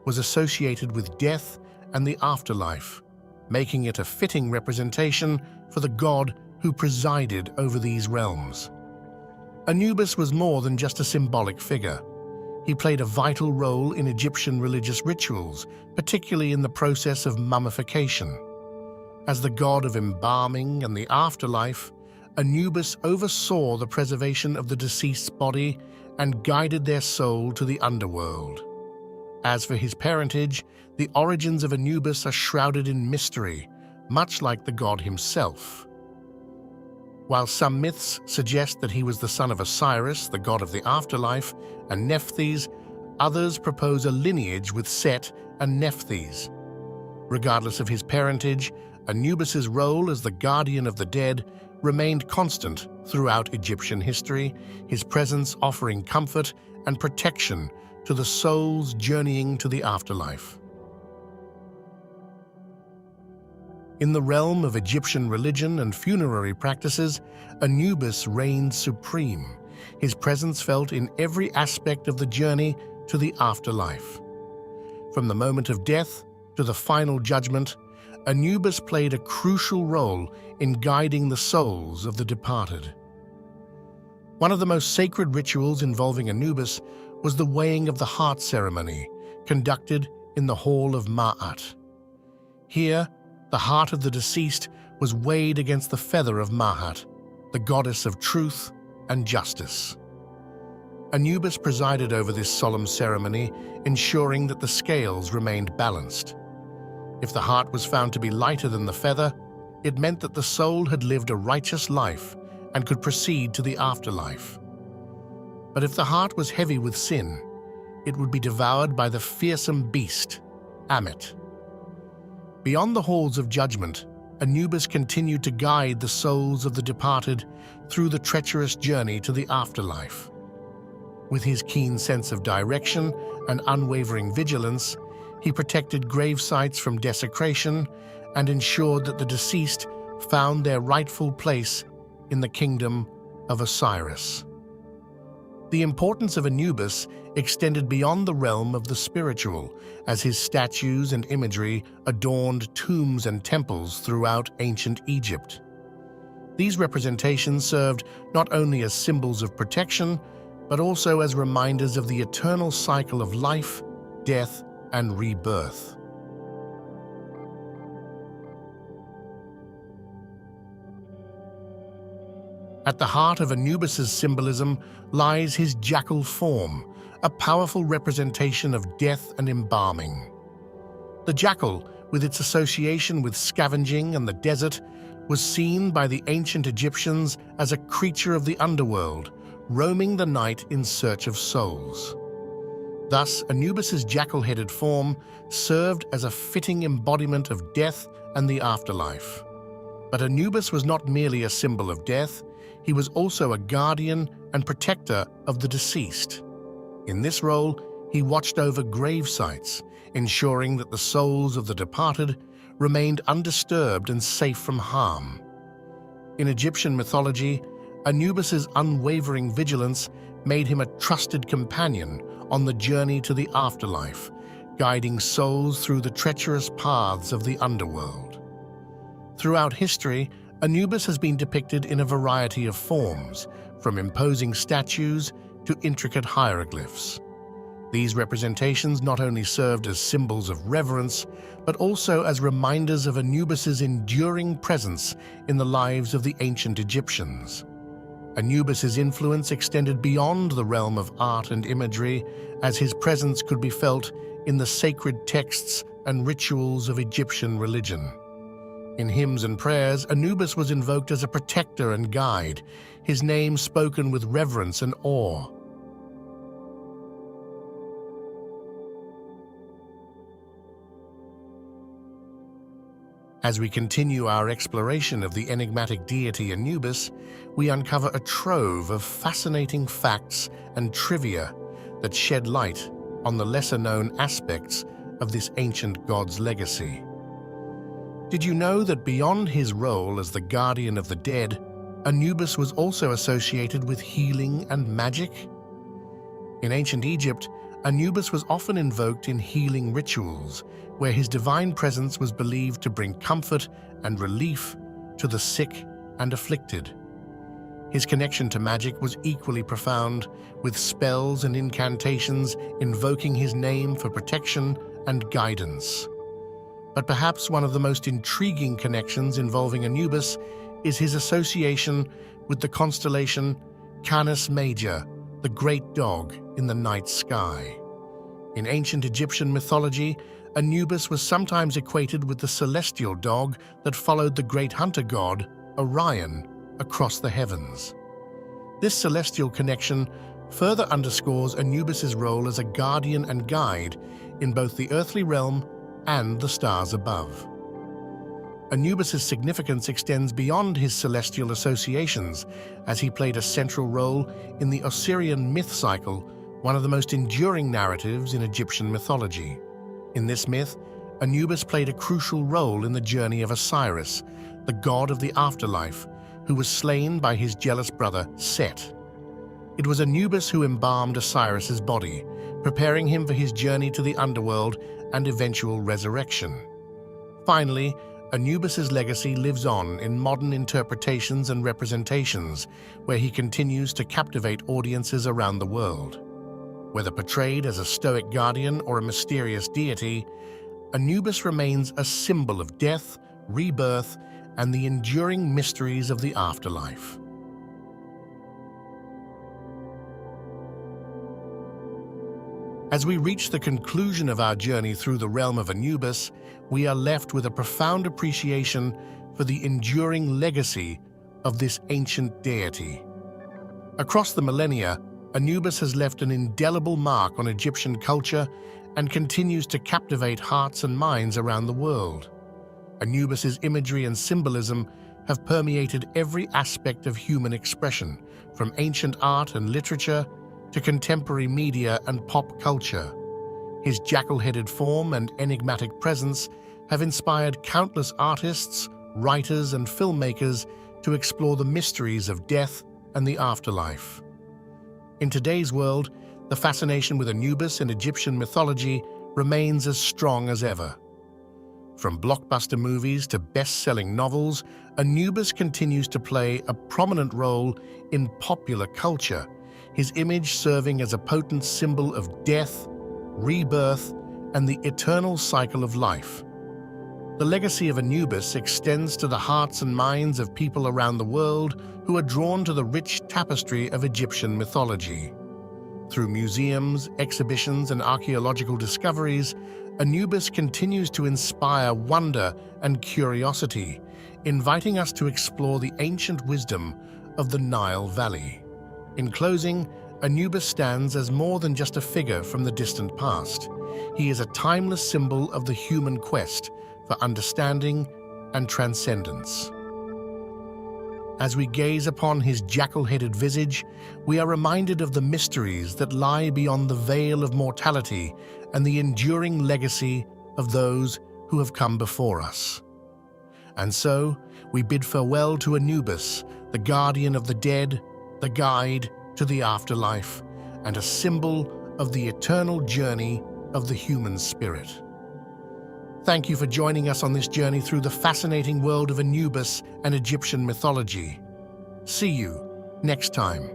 was associated with death and the afterlife, making it a fitting representation for the god who presided over these realms. Anubis was more than just a symbolic figure. He played a vital role in Egyptian religious rituals, particularly in the process of mummification. As the god of embalming and the afterlife, Anubis oversaw the preservation of the deceased's body and guided their soul to the underworld. As for his parentage, the origins of Anubis are shrouded in mystery, much like the god himself. While some myths suggest that he was the son of Osiris, the god of the afterlife, and Nephthys, others propose a lineage with Set and Nephthys. Regardless of his parentage, Anubis's role as the guardian of the dead remained constant throughout Egyptian history, his presence offering comfort and protection to the souls journeying to the afterlife. In the realm of Egyptian religion and funerary practices, Anubis reigned supreme, his presence felt in every aspect of the journey to the afterlife. From the moment of death to the final judgment, Anubis played a crucial role in guiding the souls of the departed. One of the most sacred rituals involving Anubis was the weighing of the heart ceremony, conducted in the Hall of Ma'at. Here, the heart of the deceased was weighed against the feather of Ma'at, the goddess of truth and justice. Anubis presided over this solemn ceremony, ensuring that the scales remained balanced. If the heart was found to be lighter than the feather, it meant that the soul had lived a righteous life and could proceed to the afterlife. But if the heart was heavy with sin, it would be devoured by the fearsome beast, Ammit. Beyond the halls of judgment, Anubis continued to guide the souls of the departed through the treacherous journey to the afterlife. With his keen sense of direction and unwavering vigilance, he protected grave sites from desecration and ensured that the deceased found their rightful place in the kingdom of Osiris. The importance of Anubis extended beyond the realm of the spiritual, as his statues and imagery adorned tombs and temples throughout ancient Egypt. These representations served not only as symbols of protection, but also as reminders of the eternal cycle of life, death, and rebirth. At the heart of Anubis's symbolism lies his jackal form, a powerful representation of death and embalming. The jackal, with its association with scavenging and the desert, was seen by the ancient Egyptians as a creature of the underworld, roaming the night in search of souls. Thus, Anubis's jackal-headed form served as a fitting embodiment of death and the afterlife. But Anubis was not merely a symbol of death, he was also a guardian and protector of the deceased. In this role, he watched over grave sites, ensuring that the souls of the departed remained undisturbed and safe from harm. In Egyptian mythology, Anubis's unwavering vigilance made him a trusted companion on the journey to the afterlife, guiding souls through the treacherous paths of the underworld. Throughout history, Anubis has been depicted in a variety of forms, from imposing statues to intricate hieroglyphs. These representations not only served as symbols of reverence, but also as reminders of Anubis's enduring presence in the lives of the ancient Egyptians. Anubis's influence extended beyond the realm of art and imagery, as his presence could be felt in the sacred texts and rituals of Egyptian religion. In hymns and prayers, Anubis was invoked as a protector and guide, his name spoken with reverence and awe. As we continue our exploration of the enigmatic deity Anubis, we uncover a trove of fascinating facts and trivia that shed light on the lesser-known aspects of this ancient god's legacy. Did you know that beyond his role as the guardian of the dead, Anubis was also associated with healing and magic? In ancient Egypt, Anubis was often invoked in healing rituals, where his divine presence was believed to bring comfort and relief to the sick and afflicted. His connection to magic was equally profound, with spells and incantations invoking his name for protection and guidance. But perhaps one of the most intriguing connections involving Anubis is his association with the constellation Canis Major, the great dog in the night sky. In ancient Egyptian mythology, Anubis was sometimes equated with the celestial dog that followed the great hunter god, Orion, across the heavens. This celestial connection further underscores Anubis's role as a guardian and guide in both the earthly realm and the stars above. Anubis's significance extends beyond his celestial associations, as he played a central role in the Osirian myth cycle, one of the most enduring narratives in Egyptian mythology. In this myth, Anubis played a crucial role in the journey of Osiris, the god of the afterlife, who was slain by his jealous brother Set. It was Anubis who embalmed Osiris's body, preparing him for his journey to the underworld and eventual resurrection. Finally, Anubis's legacy lives on in modern interpretations and representations, where he continues to captivate audiences around the world. Whether portrayed as a stoic guardian or a mysterious deity, Anubis remains a symbol of death, rebirth, and the enduring mysteries of the afterlife. As we reach the conclusion of our journey through the realm of Anubis, we are left with a profound appreciation for the enduring legacy of this ancient deity. Across the millennia, Anubis has left an indelible mark on Egyptian culture and continues to captivate hearts and minds around the world. Anubis's imagery and symbolism have permeated every aspect of human expression, from ancient art and literature to contemporary media and pop culture. His jackal-headed form and enigmatic presence have inspired countless artists, writers, and filmmakers to explore the mysteries of death and the afterlife. In today's world, the fascination with Anubis in Egyptian mythology remains as strong as ever. From blockbuster movies to best-selling novels, Anubis continues to play a prominent role in popular culture, his image serving as a potent symbol of death, rebirth, and the eternal cycle of life. The legacy of Anubis extends to the hearts and minds of people around the world who are drawn to the rich tapestry of Egyptian mythology. Through museums, exhibitions, and archaeological discoveries, Anubis continues to inspire wonder and curiosity, inviting us to explore the ancient wisdom of the Nile Valley. In closing, Anubis stands as more than just a figure from the distant past. He is a timeless symbol of the human quest for understanding and transcendence. As we gaze upon his jackal-headed visage, we are reminded of the mysteries that lie beyond the veil of mortality and the enduring legacy of those who have come before us. And so, we bid farewell to Anubis, the guardian of the dead, the guide to the afterlife, and a symbol of the eternal journey of the human spirit. Thank you for joining us on this journey through the fascinating world of Anubis and Egyptian mythology. See you next time.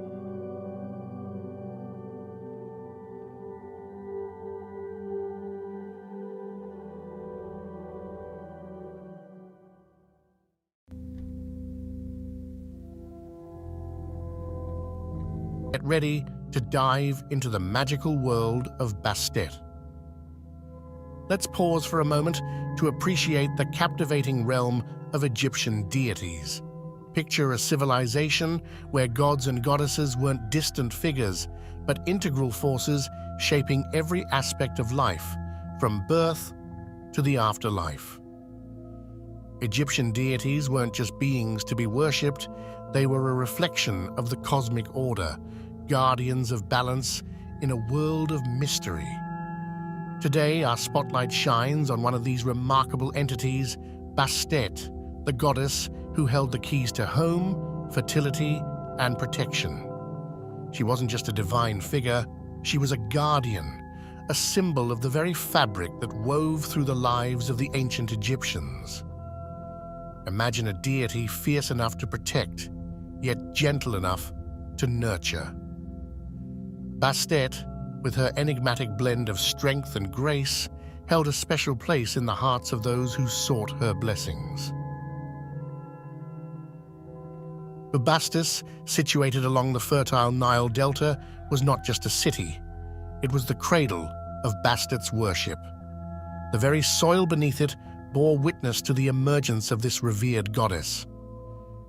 Get ready to dive into the magical world of Bastet. Let's pause for a moment to appreciate the captivating realm of Egyptian deities. Picture a civilization where gods and goddesses weren't distant figures, but integral forces shaping every aspect of life, from birth to the afterlife. Egyptian deities weren't just beings to be worshipped, they were a reflection of the cosmic order, guardians of balance in a world of mystery. Today, our spotlight shines on one of these remarkable entities, Bastet, the goddess who held the keys to home, fertility, and protection. She wasn't just a divine figure, she was a guardian, a symbol of the very fabric that wove through the lives of the ancient Egyptians. Imagine a deity fierce enough to protect, yet gentle enough to nurture. Bastet, with her enigmatic blend of strength and grace, held a special place in the hearts of those who sought her blessings. Bastet, situated along the fertile Nile Delta, was not just a city. It was the cradle of Bastet's worship. The very soil beneath it bore witness to the emergence of this revered goddess.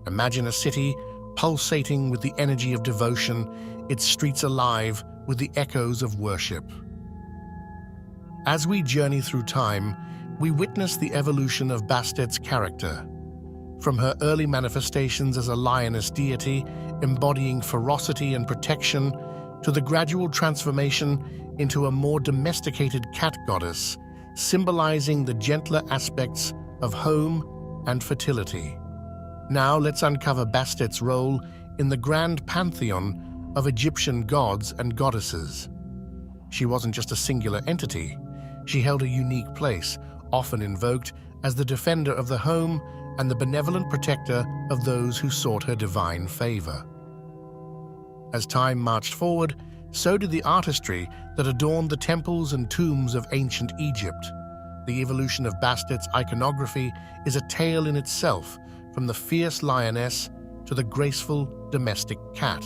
Imagine a city pulsating with the energy of devotion, its streets alive with the echoes of worship. As we journey through time, we witness the evolution of Bastet's character. From her early manifestations as a lioness deity, embodying ferocity and protection, to the gradual transformation into a more domesticated cat goddess, symbolizing the gentler aspects of home and fertility. Now let's uncover Bastet's role in the grand pantheon of Egyptian gods and goddesses. She wasn't just a singular entity. She held a unique place, often invoked as the defender of the home and the benevolent protector of those who sought her divine favor. As time marched forward, so did the artistry that adorned the temples and tombs of ancient Egypt. The evolution of Bastet's iconography is a tale in itself, from the fierce lioness to the graceful domestic cat.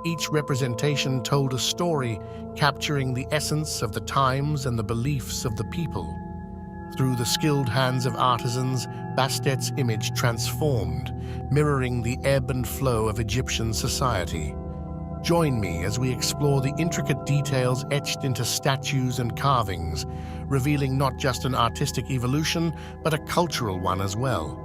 Each representation told a story, capturing the essence of the times and the beliefs of the people. Through the skilled hands of artisans, Bastet's image transformed, mirroring the ebb and flow of Egyptian society. Join me as we explore the intricate details etched into statues and carvings, revealing not just an artistic evolution, but a cultural one as well.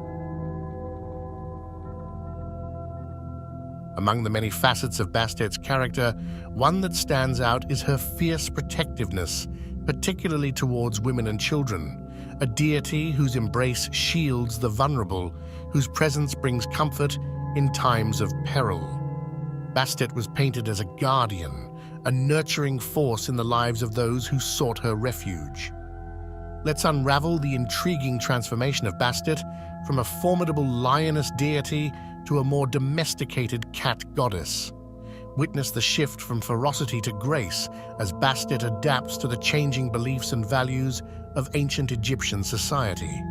Among the many facets of Bastet's character, one that stands out is her fierce protectiveness, particularly towards women and children. a deity whose embrace shields the vulnerable, whose presence brings comfort in times of peril. Bastet was painted as a guardian, a nurturing force in the lives of those who sought her refuge. Let's unravel the intriguing transformation of Bastet from a formidable lioness deity to a more domesticated cat goddess. Witness the shift from ferocity to grace as Bastet adapts to the changing beliefs and values of ancient Egyptian society.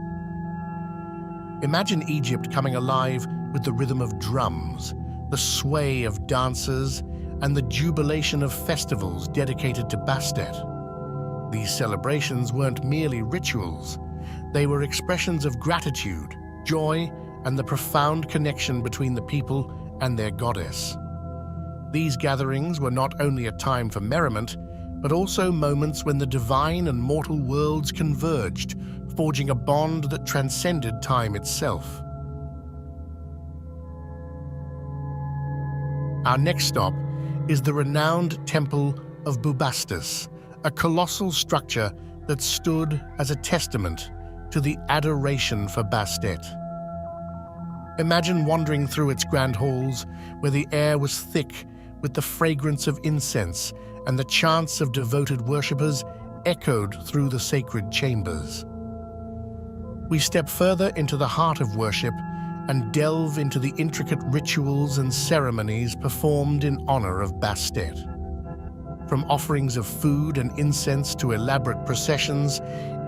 Imagine Egypt coming alive with the rhythm of drums, the sway of dancers, and the jubilation of festivals dedicated to Bastet. These celebrations weren't merely rituals. They were expressions of gratitude, joy, and the profound connection between the people and their goddess. These gatherings were not only a time for merriment, but also moments when the divine and mortal worlds converged, forging a bond that transcended time itself. Our next stop is the renowned Temple of Bubastis, a colossal structure that stood as a testament to the adoration for Bastet. Imagine wandering through its grand halls, where the air was thick with the fragrance of incense and the chants of devoted worshippers echoed through the sacred chambers. We step further into the heart of worship and delve into the intricate rituals and ceremonies performed in honor of Bastet. From offerings of food and incense to elaborate processions,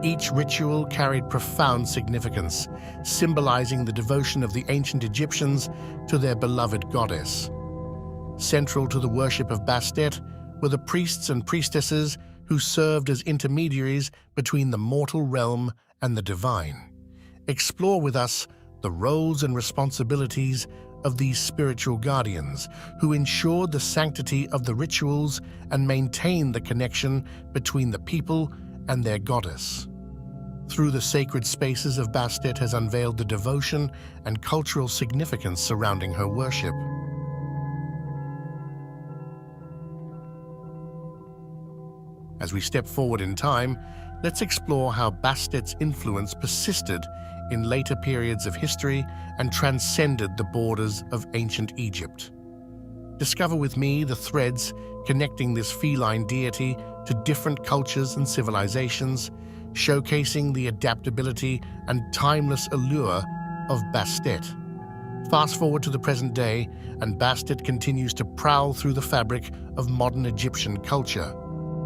each ritual carried profound significance, symbolizing the devotion of the ancient Egyptians to their beloved goddess. Central to the worship of Bastet were the priests and priestesses who served as intermediaries between the mortal realm and the divine. Explore with us the roles and responsibilities of these spiritual guardians who ensured the sanctity of the rituals and maintained the connection between the people and their goddess. Through the sacred spaces of Bastet has unveiled the devotion and cultural significance surrounding her worship. As we step forward in time, let's explore how Bastet's influence persisted in later periods of history and transcended the borders of ancient Egypt. Discover with me the threads connecting this feline deity to different cultures and civilizations, showcasing the adaptability and timeless allure of Bastet. Fast forward to the present day, and Bastet continues to prowl through the fabric of modern Egyptian culture.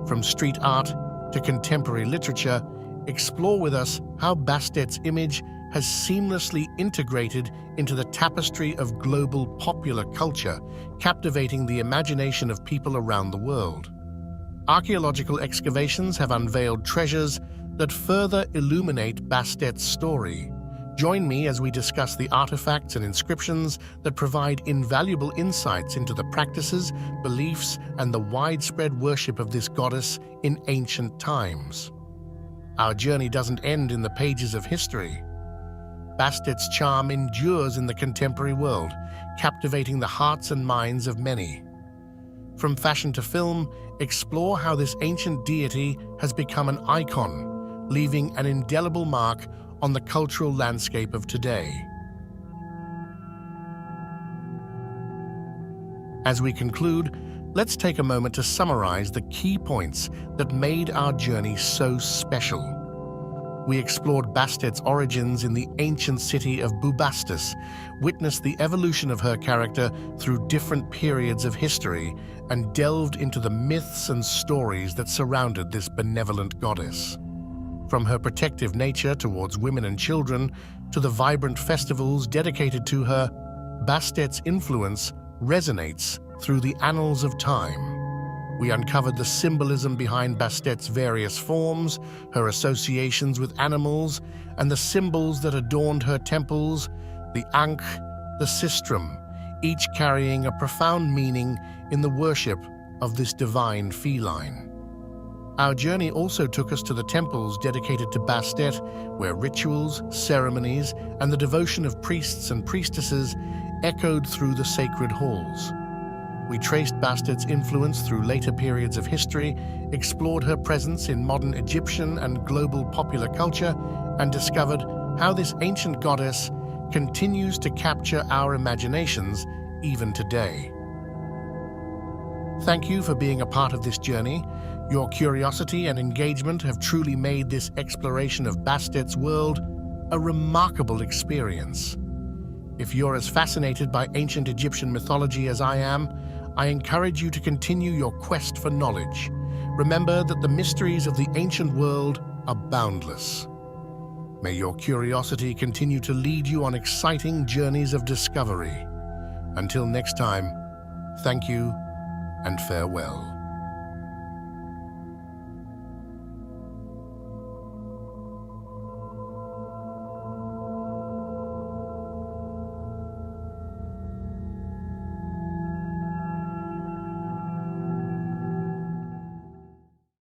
From street art to contemporary literature, explore with us how Bastet's image has seamlessly integrated into the tapestry of global popular culture, captivating the imagination of people around the world. Archaeological excavations have unveiled treasures that further illuminate Bastet's story. Join me as we discuss the artifacts and inscriptions that provide invaluable insights into the practices, beliefs, and the widespread worship of this goddess in ancient times. Our journey doesn't end in the pages of history. Bastet's charm endures in the contemporary world, captivating the hearts and minds of many. From fashion to film, explore how this ancient deity has become an icon, leaving an indelible mark on the cultural landscape of today. As we conclude, let's take a moment to summarize the key points that made our journey so special. We explored Bastet's origins in the ancient city of Bubastis, witnessed the evolution of her character through different periods of history, and delved into the myths and stories that surrounded this benevolent goddess. From her protective nature towards women and children to the vibrant festivals dedicated to her, Bastet's influence resonates through the annals of time. We uncovered the symbolism behind Bastet's various forms, her associations with animals, and the symbols that adorned her temples, the Ankh, the Sistrum, each carrying a profound meaning in the worship of this divine feline. Our journey also took us to the temples dedicated to Bastet, where rituals, ceremonies, and the devotion of priests and priestesses echoed through the sacred halls. We traced Bastet's influence through later periods of history, explored her presence in modern Egyptian and global popular culture, and discovered how this ancient goddess continues to capture our imaginations even today. Thank you for being a part of this journey. Your curiosity and engagement have truly made this exploration of Bastet's world a remarkable experience. If you're as fascinated by ancient Egyptian mythology as I am, I encourage you to continue your quest for knowledge. Remember that the mysteries of the ancient world are boundless. May your curiosity continue to lead you on exciting journeys of discovery. Until next time, thank you and farewell.